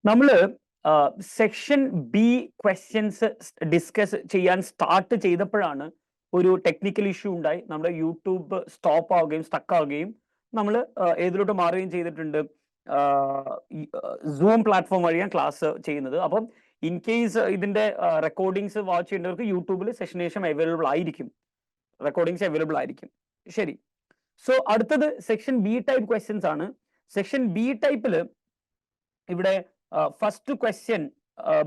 നമ്മള് section B questions discuss ചെയ്യാൻ start ചെയ്തപ്പോഴാണ് ഒരു ടെക്നിക്കൽ ഇഷ്യൂ ഉണ്ടായി. നമ്മുടെ യൂട്യൂബ് സ്റ്റോപ്പ് ആവുകയും സ്റ്റക്ക് ആവുകയും നമ്മൾ ഏതിലോട്ട് മാറുകയും ചെയ്തിട്ടുണ്ട്. സൂം പ്ലാറ്റ്ഫോം വഴിയാണ് ക്ലാസ് ചെയ്യുന്നത്. അപ്പം ഇൻ കേസ് ഇതിന്റെ റെക്കോർഡിങ്സ് വാച്ച് ചെയ്യേണ്ടവർക്ക് യൂട്യൂബിൽ സെഷന് ശേഷം അവൈലബിൾ ആയിരിക്കും, റെക്കോർഡിങ്സ് അവൈലബിൾ ആയിരിക്കും. ശരി, സോ അടുത്തത് സെക്ഷൻ ബി ടൈപ്പ് ക്വസ്റ്റ്യൻസ് ആണ്. സെക്ഷൻ ബി ടൈപ്പില് ഇവിടെ ഫസ്റ്റ് ക്വസ്റ്റ്യൻ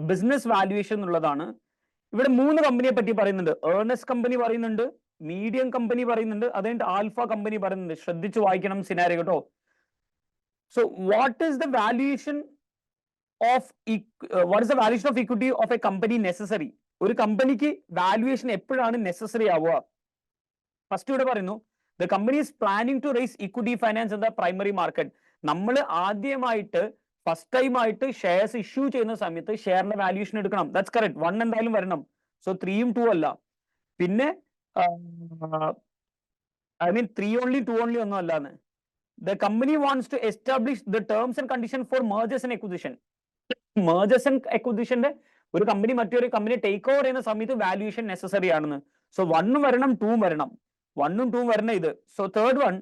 ബിസിനസ് വാല്യുവേഷൻ എന്നുള്ളതാണ്. ഇവിടെ 3 കമ്പനിയെ പറ്റി പറയുന്നുണ്ട്. ഏർണസ് കമ്പനി പറയുന്നുണ്ട്, മീഡിയം കമ്പനി പറയുന്നുണ്ട്, അതുകഴിഞ്ഞിട്ട് ആൽഫ കമ്പനി പറയുന്നുണ്ട്. ശ്രദ്ധിച്ചു വായിക്കണം സിനാരിയോ കേട്ടോ. So what is the valuation of equity of a company necessary? ഒരു കമ്പനിക്ക് വാല്യുവേഷൻ എപ്പോഴാണ് നെസസറി ആവുക? ഫസ്റ്റ് ഇവിടെ പറയുന്നു the company is planning to raise equity finance in the primary market. നമ്മൾ ആദ്യമായിട്ട് ഫസ്റ്റ് ടൈം ആയിട്ട് ഷെയർസ് ഇഷ്യൂ ചെയ്യുന്ന സമയത്ത് ഷെയറിന്റെ വാല്യൂഷൻ എടുക്കണം. That's correct. 1 എന്തായാലും വരണം. സോ 3ഉം 2 അല്ല. പിന്നെ ഐ മീൻ 3 ഓൺലി 2 ഓൺലി ഒന്നും അല്ലാന്ന്. The company wants to establish the terms and condition for mergers and acquisition. Mergers and അക്വിസിഷന്റെ ഒരു കമ്പനി മറ്റൊരു കമ്പനി ടേക്ക് ഓവർ ചെയ്യുന്ന സമയത്ത് വാല്യൂഷൻ നെസസറി ആണെന്ന്. സോ 1ഉം വരണം 2ഉം വരണം. 1ഉം 2ഉം വരണം ഇത്. So third one,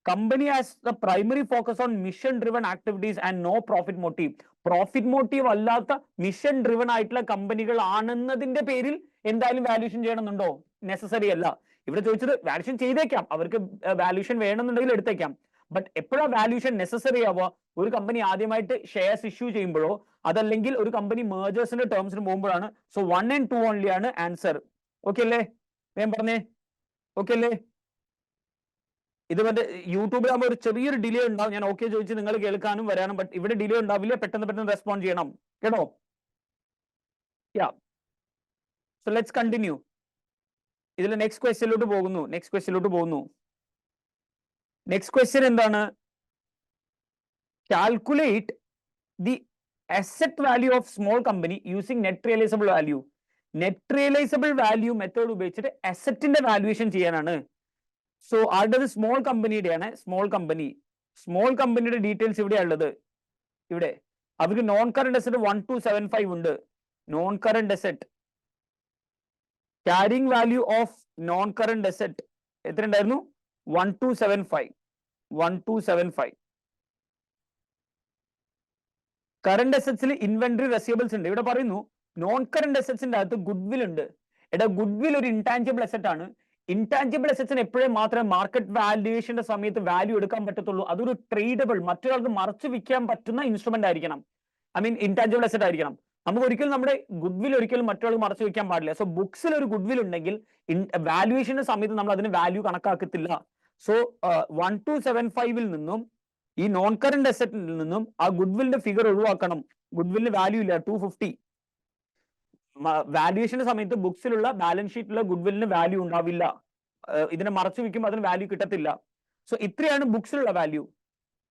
company has the primary focus on mission driven activities and no profit motive. Profit motive അല്ലാത്ത മിഷൻ ഡ്രിവൺ ആയിട്ടുള്ള കമ്പനികൾ ആണെന്നതിന്റെ പേരിൽ എന്തായാലും വാല്യൂഷൻ ചെയ്യണമെന്നുണ്ടോ? നെസസറി അല്ല. ഇവിടെ ചോദിച്ചത് വാല്യൂഷൻ ചെയ്തേക്കാം, അവർക്ക് വാല്യൂഷൻ വേണമെന്നുണ്ടെങ്കിൽ എടുത്തേക്കാം. ബട്ട് എപ്പോഴാണ് വാല്യൂഷൻ നെസസറി ആവുക? ഒരു കമ്പനി ആദ്യമായിട്ട് ഷെയർസ് ഇഷ്യൂ ചെയ്യുമ്പോഴോ അതല്ലെങ്കിൽ ഒരു കമ്പനി മേജേഴ്സിന്റെ ടേംസിന് പോകുമ്പോഴാണ്. സോ 1 and 2 ഓൺലി ആണ് ആൻസർ. ഓക്കെ അല്ലേ? ഞാൻ പറഞ്ഞേ ഓക്കെ അല്ലേ? ഇത് മറ്റേ യൂട്യൂബിലാകുമ്പോൾ ഒരു ചെറിയൊരു ഡിലേ ഉണ്ടാവും. ഞാൻ ഓക്കെ ചോദിച്ച് നിങ്ങൾ കേൾക്കാനും വരാനും. ബട്ട് ഇവിടെ ഡിലേ ഉണ്ടാവില്ല, പെട്ടെന്ന് റെസ്പോണ്ട് ചെയ്യണം കേട്ടോ. യാ, സോ ലെറ്റ്സ് കണ്ടിന്യൂ. ഇതിൽ നെക്സ്റ്റ് ക്വസ്റ്റ്യനിലോട്ട് പോകുന്നു. നെക്സ്റ്റ് ക്വസ്റ്റ്യൻ എന്താണ്? Calculate the asset value of small company using net realisable value. Net realisable value method ഉപയോഗിച്ചിട്ട് അസറ്റിന്റെ വാല്യൂഷൻ ചെയ്യാനാണ്. സോ അടുത്തത് സ്മോൾ കമ്പനിയുടെയാണ്. സ്മോൾ കമ്പനിയുടെ ഡീറ്റെയിൽസ് ഇവിടെയാണ് ഉള്ളത്. ഇവിടെ അവർക്ക് നോൺ കറന്റ് അസറ്റ് 1275 ഉണ്ട്. Non current asset carrying value of non current asset എത്ര ഉണ്ടായിരുന്നു? 1275. കറന്റ് അസറ്റ്സിൽ ഇൻവെന്ററി റെസിവബിൾസ് ഉണ്ട്. ഇവിടെ പറയുന്നു നോൺ കറന്റ് അസറ്റ്സിന്റെ അകത്ത് ഗുഡ്വിൽ ഉണ്ട്. എടാ, ഗുഡ്വിൽ ഒരു ഇൻടാഞ്ചിബിൾ അസറ്റ് ആണ്. ഇൻടാഞ്ചിബിൾ അസറ്റ്സിന് എപ്പോഴും മാത്രമേ മാർക്കറ്റ് വാല്യുവേഷന്റെ സമയത്ത് വാല്യൂ എടുക്കാൻ പറ്റത്തുള്ളൂ. അതൊരു ട്രേഡബിൾ, മറ്റൊരാൾക്ക് മറച്ചു വിൽക്കാൻ പറ്റുന്ന ഇൻസ്ട്രുമെന്റ് ആയിരിക്കണം. ഐ മീൻ ഇൻടാഞ്ചിബിൾ അസറ്റ് ആയിരിക്കണം. നമുക്ക് ഒരിക്കലും നമ്മുടെ ഗുഡ്വിൽ ഒരിക്കലും മറ്റൊരാൾക്ക് മറച്ചു വെക്കാൻ പാടില്ല. സോ ബുക്സിൽ ഒരു ഗുഡ്വിൽ ഉണ്ടെങ്കിൽ വാല്യുവേഷന്റെ സമയത്ത് നമ്മൾ അതിന് വാല്യൂ കണക്കാക്കത്തില്ല. സോ 1275 നിന്നും ഈ നോൺ കറന്റ് അസറ്റിൽ നിന്നും ആ ഗുഡ്വില്ലിന്റെ ഫിഗർ ഒഴിവാക്കണം. ഗുഡ്വില്ലിന് വാല്യൂ ഇല്ല, 250. വാല്യുവേഷന്റെ സമയത്ത് ബുക്സിലുള്ള ബാലൻസ് ഷീറ്റിലുള്ള ഗുഡ്വില്ലിന് വാല്യൂ ഉണ്ടാവില്ല. ഇതിനെ മറച്ചു വെക്കുമ്പോൾ അതിന് വാല്യൂ കിട്ടത്തില്ല. സോ ഇത്രയാണ് ബുക്സിലുള്ള വാല്യൂ.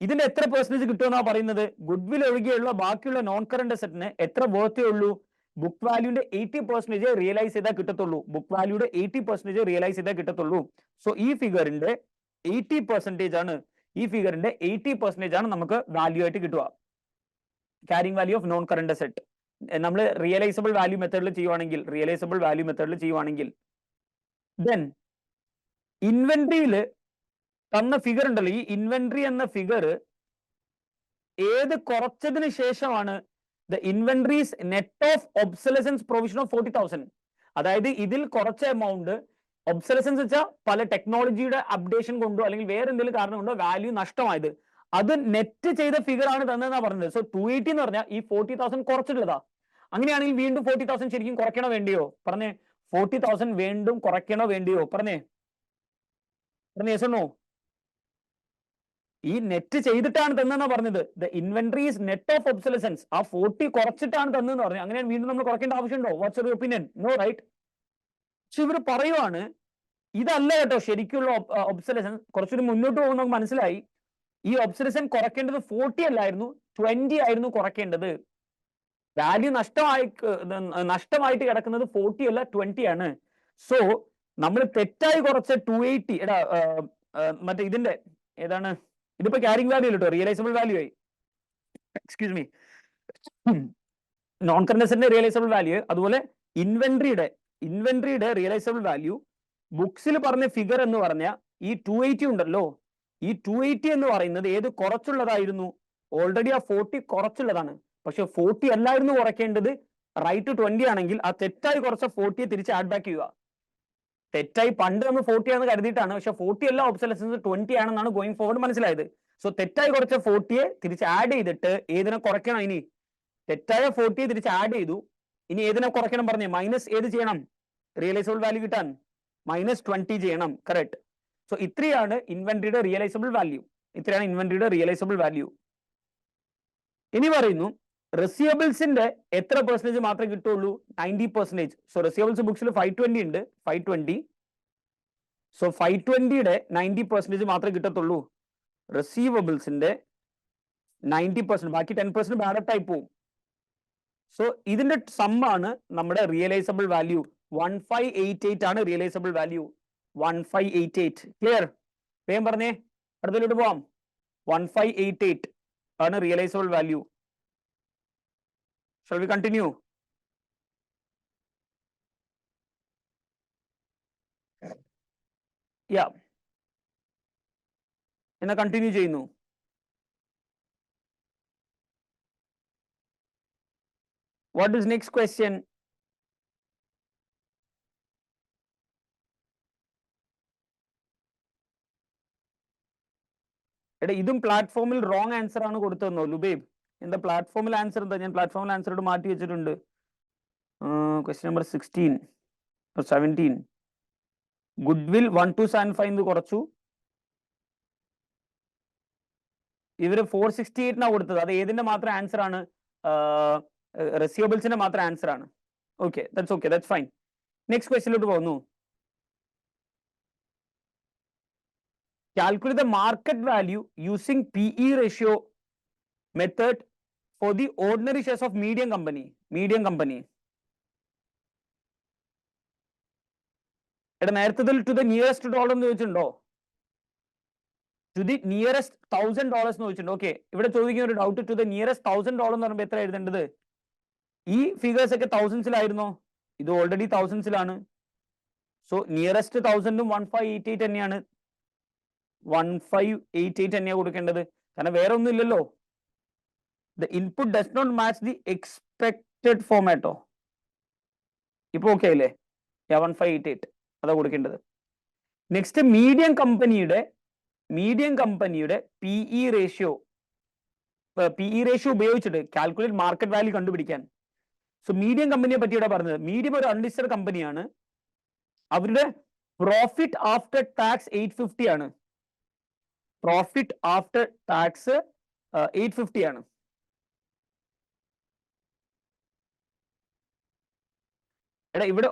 ഇതിന്റെ എത്ര പെർസെന്റേജ് കിട്ടുമെന്നാണ് പറയുന്നത്? ഗുഡ്വിൽ ഒഴികെയുള്ള ബാക്കിയുള്ള നോൺ കറന്റ് അസറ്റിന് എത്ര വേർത്തേ ഉള്ളൂ? ബുക്ക് വാല്യൂന്റെ 80% റിയലൈസ് ചെയ്താൽ കിട്ടത്തുള്ളൂ. ബുക്ക് വാല്യൂടെ 80% റിയലൈസ് ചെയ്താൽ കിട്ടത്തുള്ളൂ. സോ ഈ ഫിഗറിന്റെ 80% ആണ്. ഈ ഫിഗറിന്റെ 80% ആണ് നമുക്ക് വാല്യൂ ആയിട്ട് കിട്ടുക. Carrying value of non current asset നമ്മൾ റിയലൈസബിൾ വാല്യൂ മെത്തേഡിൽ ചെയ്യുവാണെങ്കിൽ ദെൻ ഇൻവെന്ററിയിൽ തന്ന ഫിഗർ ഉണ്ടല്ലോ, ഈ ഇൻവെന്ററി എന്ന ഫിഗർ ഏത് കുറച്ചതിന് ശേഷമാണ്? The inventories net of obsolescence provision of 40,000. അതായത് ഇതിൽ കുറച്ച എമൗണ്ട് ഒബ്സലസൻസ് വെച്ചാൽ പല ടെക്നോളജിയുടെ അപ്ഡേഷൻ കൊണ്ടോ അല്ലെങ്കിൽ വേറെ എന്തെങ്കിലും കാരണം കൊണ്ടോ വാല്യൂ നഷ്ടമായത്, അത് നെറ്റ് ചെയ്ത ഫിഗർ ആണ് തന്നതെന്നാ പറഞ്ഞത്. സോ 280 എന്ന് പറഞ്ഞാൽ ഈ 40,000 കുറച്ചിട്ടുള്ളതാ. അങ്ങനെയാണെങ്കിൽ വീണ്ടും 40,000 ശരിക്കും കുറയ്ക്കണോ വേണ്ടിയോ? പറഞ്ഞേ. 40,000 വീണ്ടും കുറയ്ക്കണോ വേണ്ടിയോ? പറഞ്ഞേ. Yes or no? ഈ നെറ്റ് ചെയ്തിട്ടാണ് തന്നെന്നാ പറഞ്ഞത്. The inventory is net of obsolescence. ആ 40 കുറച്ചിട്ടാണ് തന്നെന്ന് പറഞ്ഞു. അങ്ങനെ വീണ്ടും നമ്മൾ കുറയ്ക്കേണ്ട ആവശ്യമുണ്ടോ? What's your opinion? No, right? പക്ഷെ ഇവർ പറയുവാണ് ഇതല്ല കേട്ടോ ശരിക്കുള്ള ഒബ്സലസൻസ്. കുറച്ചുകൂടി മുന്നോട്ട് പോകുമ്പോൾ നമുക്ക് മനസ്സിലായി ഈ ഒബ്സലസൻ കുറയ്ക്കേണ്ടത് 40 അല്ലായിരുന്നു, 20 ആയിരുന്നു കുറയ്ക്കേണ്ടത്. വാല്യൂ നഷ്ടമായിട്ട് കിടക്കുന്നത് 40 അല്ല 20 ആണ്. സോ നമ്മൾ തെറ്റായി കുറച്ച 280. എടാ, മറ്റേ ഇതിന്റെ ഏതാണ്? ഇതിപ്പോ ക്യാരിങ് വാല്യൂ കേട്ടോ, റിയലൈസബിൾ വാല്യൂ ആയി. എക്സ്ക്യൂസ് മീ, നോൺ കറന്റ് അസറ്റിന്റെ റിയലൈസബിൾ വാല്യൂ, അതുപോലെ ഇൻവെന്ററിയുടെ റിയലൈസബിൾ വാല്യൂ ബുക്സിൽ പറഞ്ഞ ഫിഗർ എന്ന് പറഞ്ഞ ഈ 280 ഉണ്ടല്ലോ, ഈ 280 എന്ന് പറയുന്നത് ഏത് കുറച്ചുള്ളതായിരുന്നു? ഓൾറെഡി ആ 40 കുറച്ചുള്ളതാണ്. പക്ഷെ 40 അല്ലായിരുന്നു കുറയ്ക്കേണ്ടത്, റൈറ്റ് 20 ആണെങ്കിൽ ആ തെറ്റായി കുറച്ച 40 തിരിച്ച് ആഡ് ബാക്ക് ചെയ്യുക. തെറ്റായി പണ്ട് നമ്മൾ 40 ആണെന്ന് കരുതിയിട്ടാണ്, പക്ഷെ 40 അല്ല ഒബ്സലസൻസ് 20 ആണെന്നാണ് ഗോയിങ് ഫോർവേഡ് മനസ്സിലായത്. സോ തെറ്റായി കുറച്ച 40 തിരിച്ച് ആഡ് ചെയ്തിട്ട് ഏതിനെ കുറയ്ക്കണം? ഇനി തെറ്റായ 40 തിരിച്ച് ആഡ് ചെയ്തു, ഇനി ഏതിനെ കുറയ്ക്കണം പറഞ്ഞേ? മൈനസ് ഏത് ചെയ്യണം? റിയലൈസബിൾ വാല്യൂ കിട്ടാൻ -20 ചെയ്യണം. കറക്റ്റ്. സോ ഇത്രയാണ് ഇൻവെന്ററിയുടെ റിയലൈസബിൾ വാല്യൂ. ഇനി പറയുന്നു റിസീവബിൾസിന്റെ എത്ര പെർസെന്റേജ് മാത്രമേ കിട്ടുള്ളൂ? 90%. സോ റിസീവബിൾസ് ബുക്സിൽ 520 ഉണ്ട്, 520. സോ 520യുടെ 90% മാത്രമേ കിട്ടത്തുള്ളൂ. റിസീവബിൾസിന്റെ 90%, ബാക്കി 10% ബാഡ് ആയി പോവും. സോ ഇതിന്റെ സമ്മാണ് നമ്മുടെ റിയലൈസബിൾ വാല്യൂ. 1588 ആണ് റിയലൈസബിൾ വാല്യൂ. 1588. ക്ലിയർ? വേഗം പറഞ്ഞേ, അടുത്തതിലോട്ട് പോവാം. 1588 ആണ് realisable value. Shall we continue? Yeah. എന്നാ കണ്ടിന്യൂ ചെയ്യുന്നു. What is next question? എടാ ഇതും പ്ലാറ്റ്ഫോമിൽ റോങ് ആൻസർ ആണ് കൊടുത്തതെന്നോ ലുബേബ്? എന്താ പ്ലാറ്റ്ഫോമിൽ ആൻസർ എന്താ? ഞാൻ പ്ലാറ്റ്ഫോമിൽ ആൻസർ മാറ്റി വെച്ചിട്ടുണ്ട്. Question number 16 or 17. ഗുഡ്വിൽ 1275 എന്ന് കുറച്ചു. ഇവര് 468 കൊടുത്തത്. അത് ഏതിന്റെ മാത്രം ആൻസർ ആണ്? റിസീവബിൾസിന്റെ മാത്രം ആൻസർ ആണ്. Okay, that's fine. നെക്സ്റ്റ് ക്വസ്റ്റ്യനിലോട്ട് പോകുന്നു. Calculate the market value using PE ratio method for the ordinary shares of medium company. എടാ നേരത്തെ ടു ദ നിയറസ്റ്റ് ഡോളർ എന്ന് ചോദിച്ചിട്ടുണ്ടോ? ടു ദി നിയറസ്റ്റ് $1000 എന്ന് ചോദിച്ചിട്ടുണ്ട്. ഓക്കെ, ഇവിടെ ചോദിക്കുന്ന ഒരു ഡൗട്ട്, ടു ദ നിയറസ്റ്റ് $1000 എന്ന് പറയുമ്പോൾ എത്ര എഴുതേണ്ടത്? ഈ ഫിഗേഴ്സ് ഒക്കെ തൗസൻഡ്സിലായിരുന്നോ? ഇത് ഓൾറെഡി തൗസൻഡ്സിലാണ്. സോ നിയറസ്റ്റ് 1000ഉം 1588 തന്നെയാണ്. 1588 തന്നെയാണ് കൊടുക്കേണ്ടത്, കാരണം വേറെ ഒന്നും ഇല്ലല്ലോ. The input does not match the expected ഫോർമാറ്റോ. ഇപ്പൊ ഓക്കെ അല്ലേ? 1588 അതാ കൊടുക്കേണ്ടത്. Next medium company PE ratio ഉപയോഗിച്ചിട്ട് കാൽക്കുലേറ്റ് മാർക്കറ്റ് വാല്യൂ കണ്ടുപിടിക്കാൻ. സോ മീഡിയം കമ്പനിയെ പറ്റിയാണ് പറഞ്ഞത്. മീഡിയം ഒരു അൺലിസ്റ്റഡ് കമ്പനിയാണ്. അവരുടെ പ്രോഫിറ്റ് ആഫ്റ്റർ ടാക്സ് 850 ആണ്. പ്രോഫിറ്റ് ആഫ്റ്റർ ടാക്സ് 850 ആണ്. എടാ ഇവിടെ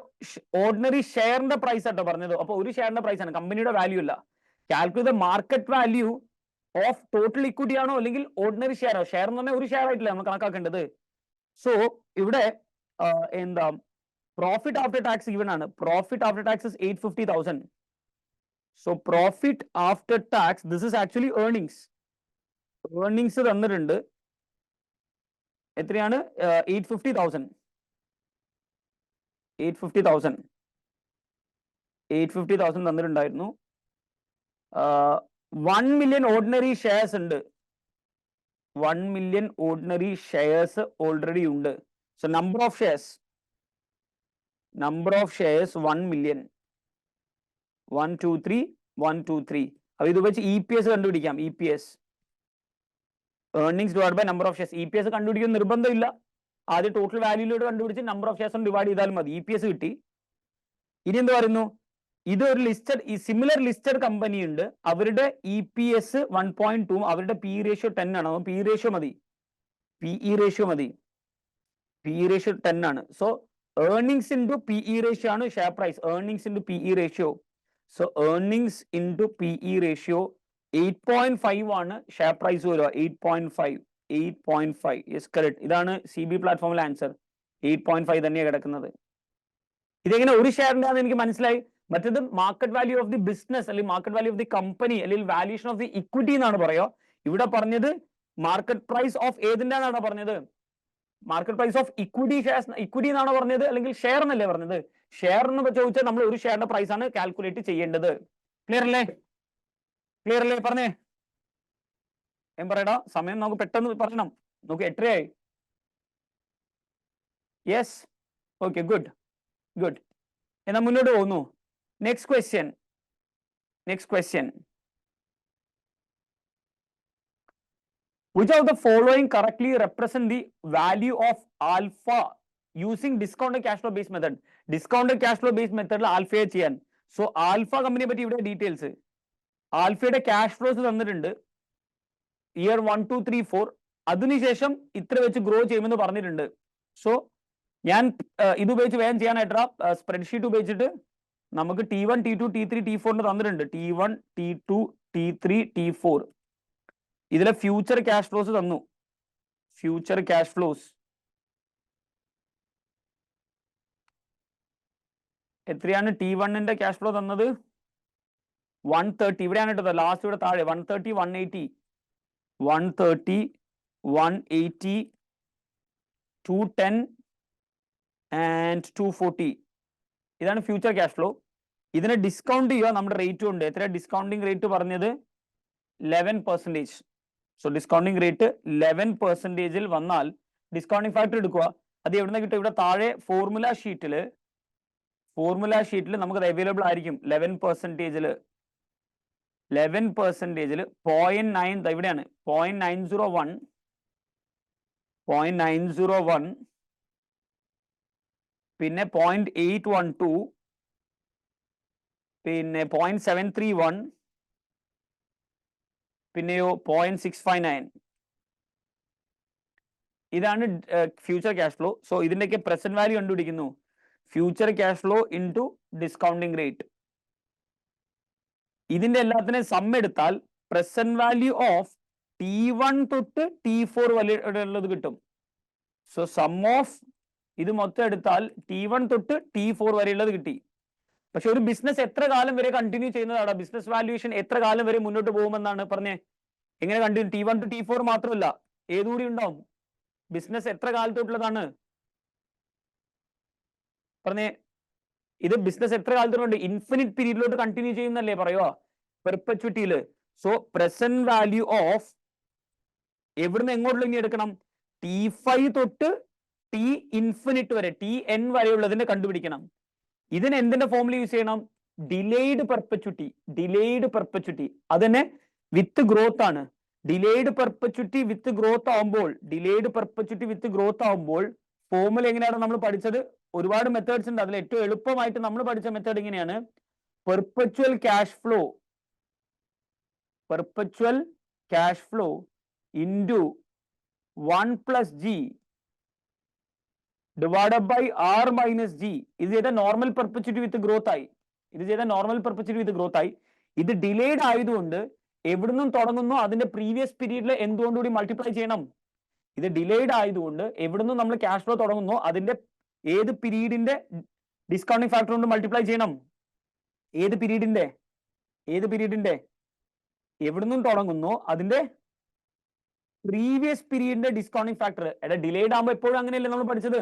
ഓർഡിനറി ഷെയറിന്റെ പ്രൈസ് ആട്ടോ പറഞ്ഞത്. അപ്പൊ ഒരു ഷെയറിന്റെ പ്രൈസ് ആണ്, കമ്പനിയുടെ വാല്യൂ അല്ല. Calculate the market value of total equity ആണോ അല്ലെങ്കിൽ ഓർഡിനറി ഷെയറോ? ഷെയർ എന്ന് പറഞ്ഞാൽ ഒരു ഷെയർ ആയിട്ടില്ല നമ്മൾ കണക്കാക്കേണ്ടത്. സോ ഇവിടെ എന്താ പ്രോഫിറ്റ് ആഫ്റ്റർ ടാക്സ് ഗിവൺ ആണ്. Profit after tax 850,000. So profit after tax, this is actually earnings തന്നിട്ടുണ്ട്. എത്രയാണ്? 850,000 തന്നിട്ടുണ്ടായിരുന്നു. 1 million ഓർഡിനറി ഷെയർസ് ഉണ്ട്. 1 million ഓർഡിനറി ഷെയർസ് ഓൾറെഡി ഉണ്ട്. So number of shares 1 million. 1 2 3. അപ്പൊ ഇത് വെച്ച് EPS കണ്ടുപിടിക്കാം. EPS, earnings divide by number of shares. EPS കണ്ടുപിടിക്കുന്ന നിർബന്ധമില്ല. ആദ്യം ടോട്ടൽ വാല്യൂലോട് കണ്ടുപിടിച്ച് നമ്പർ ഓഫ് ഷെയർസ് ഡിവൈഡ് ചെയ്താലും മതി. EPS കിട്ടി. ഇനി എന്ത് പറയുന്നു? ഇത് ഒരു സിമിലർ ലിസ്റ്റഡ് കമ്പനി ഉണ്ട്. അവരുടെ EPS 1.2, അവരുടെ PE റേഷ്യോ 10 ആണ്. PE റേഷ്യോ മതി. PE റേഷ്യോ 10 ആണ്. So earnings into PE ratio ആണ് share price. Earnings into PE ratio. So earnings into PE ratio 8.5 ആണ്. ഷെയർ പ്രൈസ് വരിക 8.5. Yes, correct. ഇതാണ് CB പ്ലാറ്റ്ഫോമിലെ ആൻസർ. 8.5 തന്നെയാണ് കിടക്കുന്നത്. ഇതെങ്ങനെ ഒരു ഷെയറിന്റെ ആണെന്ന് എനിക്ക് മനസ്സിലായി. മറ്റേത് market value of the business അല്ലെങ്കിൽ market value of the company അല്ലെങ്കിൽ വാല്യൂഷൻ ഓഫ് ദി ഇക്വിറ്റി എന്നാണ് പറയുക. ഇവിടെ പറഞ്ഞത് മാർക്കറ്റ് പ്രൈസ് ഓഫ് ഏതിന്റെ എന്നാണ് പറഞ്ഞത്? Market price of equity shares, equity എന്നാണോ പറഞ്ഞത് അല്ലെങ്കിൽ ഷെയർ എന്നല്ലേ പറഞ്ഞത്? ഷെയർ എന്ന് ചോദിച്ചാൽ നമ്മൾ ഒരു ഷെയറിന്റെ പ്രൈസ് ആണ് കാൽക്കുലേറ്റ് ചെയ്യേണ്ടത്. ക്ലിയർ അല്ലേ? ക്ലിയർ അല്ലേ? പറഞ്ഞേ, പറയടാ, സമയം നമുക്ക് പെട്ടെന്ന് പറയണം. നോക്ക് എത്രയായി? Yes, okay, good good. എന്നാ മുന്നോട്ട് പോകുന്നു. Next question. Which of the following correctly represent the value of alpha using discounted cash flow based method? Discounted cash flow based method ആൽഫയെ ചെയ്യാൻ. സോ ആൽഫ കമ്പനിയെ പറ്റി ഇവിടെ ഡീറ്റെയിൽസ്, ആൽഫയുടെ ക്യാഷ് ഫ്ലോസ് തന്നിട്ടുണ്ട്, year 1 2 3 4, അതിനുശേഷം ഇത്ര വെച്ച് ഗ്രോ ചെയ്യുമെന്ന് പറഞ്ഞിട്ടുണ്ട്. സോ ഞാൻ ഇത് ഉപയോഗിച്ച് വേഗം ചെയ്യാനായിട്ടാ സ്പ്രെഡ്ഷീറ്റ് ഉപയോഗിച്ചിട്ട് നമുക്ക് T1 T2 T3 T4 തന്നിട്ടുണ്ട്. T1 T2 T3 T4 ഇതിലെ ഫ്യൂച്ചർ ക്യാഷ് ഫ്ലോസ് തന്നു. ഫ്യൂച്ചർ ക്യാഷ് ഫ്ലോസ് എത്രയാണ്? T1ന്റെ ക്യാഷ് ഫ്ലോ തന്നത് 130. ഇവിടെയാണ് കേട്ടത്, ലാസ്റ്റ് ഇവിടെ താഴെ 130 180 130 180 210 and 240. ഇതാണ് ഫ്യൂച്ചർ ക്യാഷ് ഫ്ലോ. ഇതിനെ ഡിസ്കൗണ്ട് ചെയ്യുക, നമ്മുടെ റേറ്റും ഉണ്ട്. എത്ര ഡിസ്കൗണ്ടിങ് റേറ്റ് പറഞ്ഞത്? 11%. സോ ഡിസ്കൗണ്ടിങ് റേറ്റ് 11% വന്നാൽ ഡിസ്കൗണ്ടിങ് ഫാക്ടർ എടുക്കുക. അത് എവിടുന്ന് കിട്ടും? ഇവിടെ താഴെ ഫോർമുല ഷീറ്റിൽ നമുക്കത് അവൈലബിൾ ആയിരിക്കും. 11%, 0.9 ഇവിടെയാണ് 0.901, പിന്നെ 0.812, പിന്നെ 0.731, പിന്നെയോ 0.659. ഇതാണ് ഫ്യൂച്ചർ ക്യാഷ് ഫ്ലോ. സോ ഇതിന്റെയൊക്കെ പ്രസന്റ് വാല്യൂ കണ്ടുപിടിക്കുന്നു. Future cash flow into discounting rate. ഇതിന്റെ എല്ലാത്തിനും സം എടുത്താൽ പ്രസന്റ് വാല്യൂ ഓഫ് T1 തൊട്ട് T4 വരെയുള്ളത് കിട്ടും. സോ സം ഓഫ് ഇത് മൊത്തം എടുത്താൽ T1 തൊട്ട് T4 വരെയുള്ളത് കിട്ടി. പക്ഷെ ഒരു ബിസിനസ് എത്ര കാലം വരെ കണ്ടിന്യൂ ചെയ്യുന്നതാണ്? ബിസിനസ് വാല്യൂഷൻ എത്ര കാലം വരെ മുന്നോട്ട് പോകുമെന്നാണ് പറഞ്ഞേ. എങ്ങനെ കണ്ടിന്യൂ? T1 to T4 മാത്രമല്ല, ഏതുകൂടി ഉണ്ടാവും? ബിസിനസ് എത്ര കാലത്തോട്ടുള്ളതാണ് പറഞ്ഞേ? ഇത് ബിസിനസ് എത്ര കാലത്തോട്ടുണ്ട്? ഇൻഫിനിറ്റ് പീരീഡിലോട്ട് കണ്ടിന്യൂ ചെയ്യുന്നല്ലേ പറയുക, പെർപെച്വിറ്റിയില്. സോ പ്രസന്റ് വാല്യൂ ഓഫ് എവിടുന്ന് എങ്ങോട്ടുള്ള ഇനി എടുക്കണം? T5 തൊട്ട് T ഇൻഫിനിറ്റ് വരെ, TN വരെയുള്ളതിനെ കണ്ടുപിടിക്കണം. ഇതിന് എന്തിന്റെ ഫോർമുല യൂസ് ചെയ്യണം? ഡിലേഡ് പെർപെച്വിറ്റി. അതിനെ വിത്ത് ഗ്രോത്ത് ആണ്. ഡിലേഡ് പെർപെച്വിറ്റി വിത്ത് ഗ്രോത്ത് ആവുമ്പോൾ ഫോർമുല എങ്ങനെയാണ് നമ്മൾ പഠിച്ചത്? ഒരുപാട് മെത്തേഡ്സ് ഉണ്ട്. അതിൽ ഏറ്റവും എളുപ്പമായിട്ട് നമ്മൾ പഠിച്ച മെത്തേഡ് ഇങ്ങനെയാണ്: perpetual cash flow into 1 + G divided by R minus G. ഇത് ചെയ്ത നോർമൽ പെർപെച്വിറ്റി വിത്ത് ഗ്രോത്ത് ആയി. ഇത് ഡിലേഡ് ആയതുകൊണ്ട് എവിടുന്നും തുടങ്ങുന്നോ അതിന്റെ പ്രീവിയസ് പീരീഡിൽ എന്തുകൊണ്ടുകൂടി മൾട്ടിപ്ലൈ ചെയ്യണം. ഇത് ഡിലേഡ് ആയതുകൊണ്ട് എവിടുന്നും നമ്മൾ ക്യാഷ് ഫ്ലോ തുടങ്ങുന്നോ അതിന്റെ ഏത് പീരീഡിന്റെ ഡിസ്കൗണ്ടിങ് ഫാക്ടർ കൊണ്ട് മൾട്ടിപ്ലൈ ചെയ്യണം. ഏത് പീരീഡിന്റെ എവിടുന്നും തുടങ്ങുന്നോ അതിന്റെ പ്രീവിയസ് പീരീഡിന്റെ ഡിസ്കൗണ്ടിങ് ഫാക്ടർ. ഡിലേഡ് ആകുമ്പോൾ എപ്പോഴും അങ്ങനെയല്ലേ നമ്മൾ പഠിച്ചത്?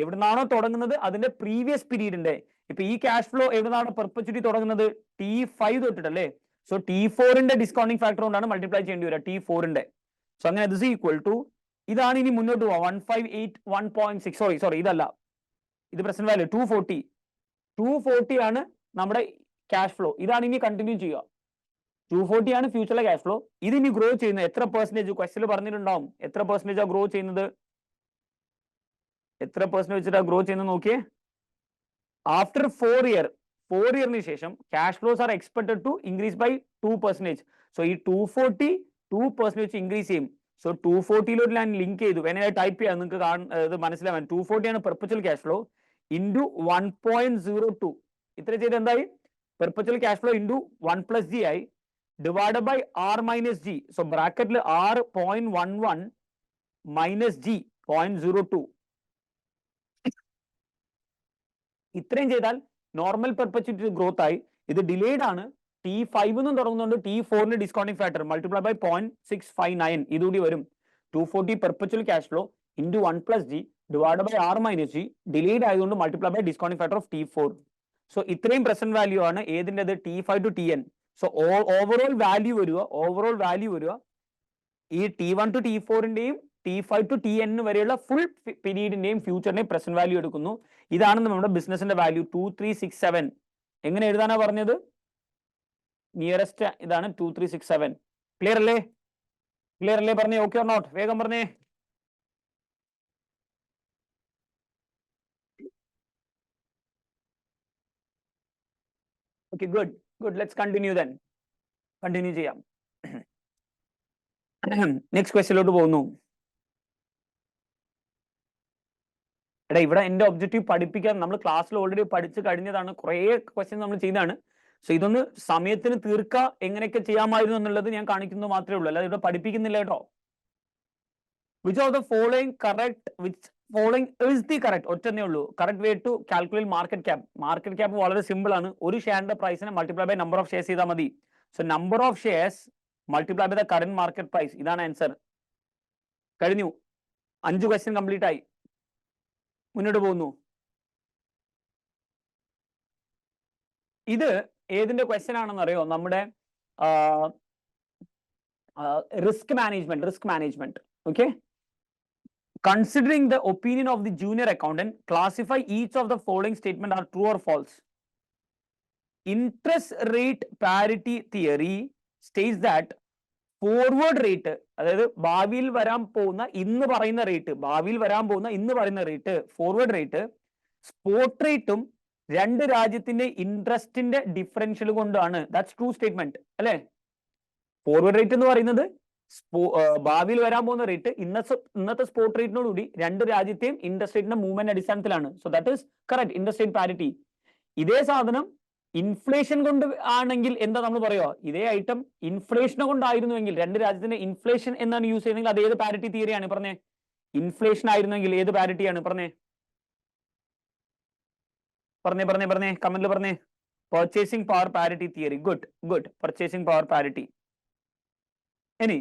എവിടുന്നാണോ തുടങ്ങുന്നത് അതിന്റെ പ്രീവിയസ് പീരീഡിന്റെ. ഇപ്പൊ ഈ ക്യാഷ് ഫ്ലോ എവിടുന്നാണ് പെർപെച്വിറ്റി തുടങ്ങുന്നത്? T5 തൊട്ടിട്ടല്ലേ? സോ T4ന്റെ ഡിസ്കൗണ്ടിങ് ഫാക്ടർ കൊണ്ടാണ് മൾട്ടിപ്ലൈ ചെയ്യേണ്ടി വരിക, T4ന്റെ. സോ അങ്ങനെ ദിസ് ഈക്വൽ ടു, ഇതാണ് ഇനി മുന്നോട്ട് പോവാം. 158 സോറി ഇതല്ല, ഇത് പ്രസന്റ് വാല്യൂ 240 ആണ് നമ്മുടെ ക്യാഷ് ഫ്ലോ. ഇതാണ് ഇനി കണ്ടിന്യൂ ചെയ്യുക. 240 ആണ് ഫ്യൂച്ചറിലെ ക്യാഷ് ഫ്ലോ. ഇത് ഇനി ഗ്രോ ചെയ്യുന്നത് എത്ര പെർസെന്റേജ്? ക്വസ്റ്റ്യനിൽ പറഞ്ഞിട്ടുണ്ടാവും എത്ര പെർസെന്റേജാ ഗ്രോ ചെയ്യുന്നത്. എത്ര പെർസെന്റേജ് വെച്ചിട്ടാണ് ഗ്രോ ചെയ്യുന്നത് നോക്കിയേ. ആഫ്റ്റർ 4 ഇയറിന് ശേഷം cash flows are expected to increase by 2%. So ഈ 240 2% ഇൻക്രീസ് ചെയ്യും. സോ 240 ഞാൻ ലിങ്ക് ചെയ്തു. വേണമെങ്കിൽ ടൈപ്പ് ചെയ്യാം, നിങ്ങൾക്ക് ഇത് മനസ്സിലാവാൻ. 240 ആണ് പെർപെച്വൽ ക്യാഷ് ഫ്ലോ ഇൻറ്റു 1.02. ഇത്ര ചെയ്ത് എന്തായി? Perpetual cash flow into 1 + G ആയി, divide by R minus G. So ബ്രാക്കറ്റിൽ R 0.11 മൈനസ് G 0.02. ഇത്രയും ചെയ്താൽ നോർമൽ പെർപെച്വിറ്റി ഗ്രോത്ത് ആയി. ഇത് ഡിലേഡ് ആണ്. T5 നിന്നും തുടങ്ങുന്നുണ്ട്. T4 discounting factor multiply by 0.659 ഇതുകൂടി വരും. 240 perpetual cash flow into 1 plus g divided by r minus g delayed ആയതുകൊണ്ട് multiply by discounting factor of t4. So ഇത്രയും പ്രസന്റ് വാല്യൂ ആണ് ഏതിൻ്റെത് t5 to tn. So overall value വരിക ഈ t1 to t4ന്റെയും t5 to tn വരെയുള്ള full പീരീഡിന്റെയും ഫ്യൂച്ചറിന്റെയും present value എടുക്കുന്നു. ഇതാണ് നമ്മുടെ ബിസിനസിന്റെ വാല്യൂ 2367. എങ്ങനെ എഴുതാനാ പറഞ്ഞത്? നിയറസ്റ്റ് ഇതാണ് 2367. ക്ലിയർ അല്ലേ പറഞ്ഞേ? Okay or not? വേഗം പറഞ്ഞേ. Okay, good. Let's continue then. Continue ചെയ്യാം. നെക്സ്റ്റ് ക്വസ്റ്റ്യനിലോട്ട് പോകുന്നു. എടാ ഇവിടെ എന്റെ ഒബ്ജക്റ്റീവ് പഠിപ്പിക്കാൻ, നമ്മൾ ക്ലാസ്സിൽ ഓൾറെഡി പഠിച്ചു കഴിഞ്ഞതാണ്, കുറേ ക്വസ്റ്റ്യൻ നമ്മൾ ചെയ്താണ്. സോ ഇതൊന്ന് സമയത്തിന് തീർക്കുക, എങ്ങനെയൊക്കെ ചെയ്യാമായിരുന്നു എന്നുള്ളത് ഞാൻ കാണിക്കുന്നത് മാത്രമേ ഉള്ളൂ, അല്ലാതെ ഇവിടെ പഠിപ്പിക്കുന്നില്ല കേട്ടോ. Which of the following is the correct? ഒറ്റന്നേ ഉള്ളൂ. Correct way to calculate market cap. Market cap വളരെ സിമ്പിൾ ആണ്. ഒരു ഷെയറിന്റെ പ്രൈസിനെ multiply by number of shares ചെയ്താൽ മതി. So number of shares multiply by the current market price. ഇതാണ് ആൻസർ. കഴിഞ്ഞു. 5 ക്വസ്റ്റ്യൻ കംപ്ലീറ്റ് ആയി. മുന്നോട്ട് പോകുന്നു. ഇത് ഏതിന്റെ ക്വസ്റ്റ്യൻ ആണെന്ന് അറിയോ? നമ്മുടെ risk management. Okay. Considering the opinion of the junior accountant, classify each of the following statement are true or false. Interest rate parity theory states that forward rate, അതായത് ഭാവിയിൽ വരാൻ പോകുന്ന ഇന്ന് പറയുന്ന റേറ്റ് ഫോർവേഡ് റേറ്റ് സ്പോട്ട് റേറ്റും രണ്ട് രാജ്യത്തിന്റെ ഇൻട്രസ്റ്റിന്റെ differential കൊണ്ടാണ്. ദാറ്റ്സ് ട്രൂ സ്റ്റേറ്റ്മെന്റ് അല്ലെ? ഫോർവേഡ് റേറ്റ് എന്ന് പറയുന്നത് ഭാവിയിൽ വരാൻ പോകുന്ന റേറ്റ് ഇന്നത്തെ സ്പോട്ട് റേറ്റിനോടുകൂടി രണ്ട് രാജ്യത്തെയും ഇൻട്രസ്റ്റ് റേറ്റിന്റെ മൂവ്മെന്റ് അടിസ്ഥാനത്തിലാണ്. So that is correct. Interest rate parity. ഇതേ സാധനം ഇൻഫ്ലേഷൻ കൊണ്ട് ആണെങ്കിൽ എന്താ നമ്മൾ പറയുക? ഇതേ ഐറ്റം ഇൻഫ്ലേഷനെ കൊണ്ടായിരുന്നുവെങ്കിൽ, രണ്ട് രാജ്യത്തിന്റെ ഇൻഫ്ലേഷൻ എന്നാണ് യൂസ് ചെയ്യുന്നതെങ്കിൽ അത് ഏത് പാരിറ്റി തിയറിയാണ് പറഞ്ഞേ? ഇൻഫ്ലേഷൻ ആയിരുന്നെങ്കിൽ ഏത് പാരിറ്റിയാണ് പറഞ്ഞേ? കമന്റിൽ പറഞ്ഞേ. Purchasing power parity theory. Good. Purchasing power parity. ഇനി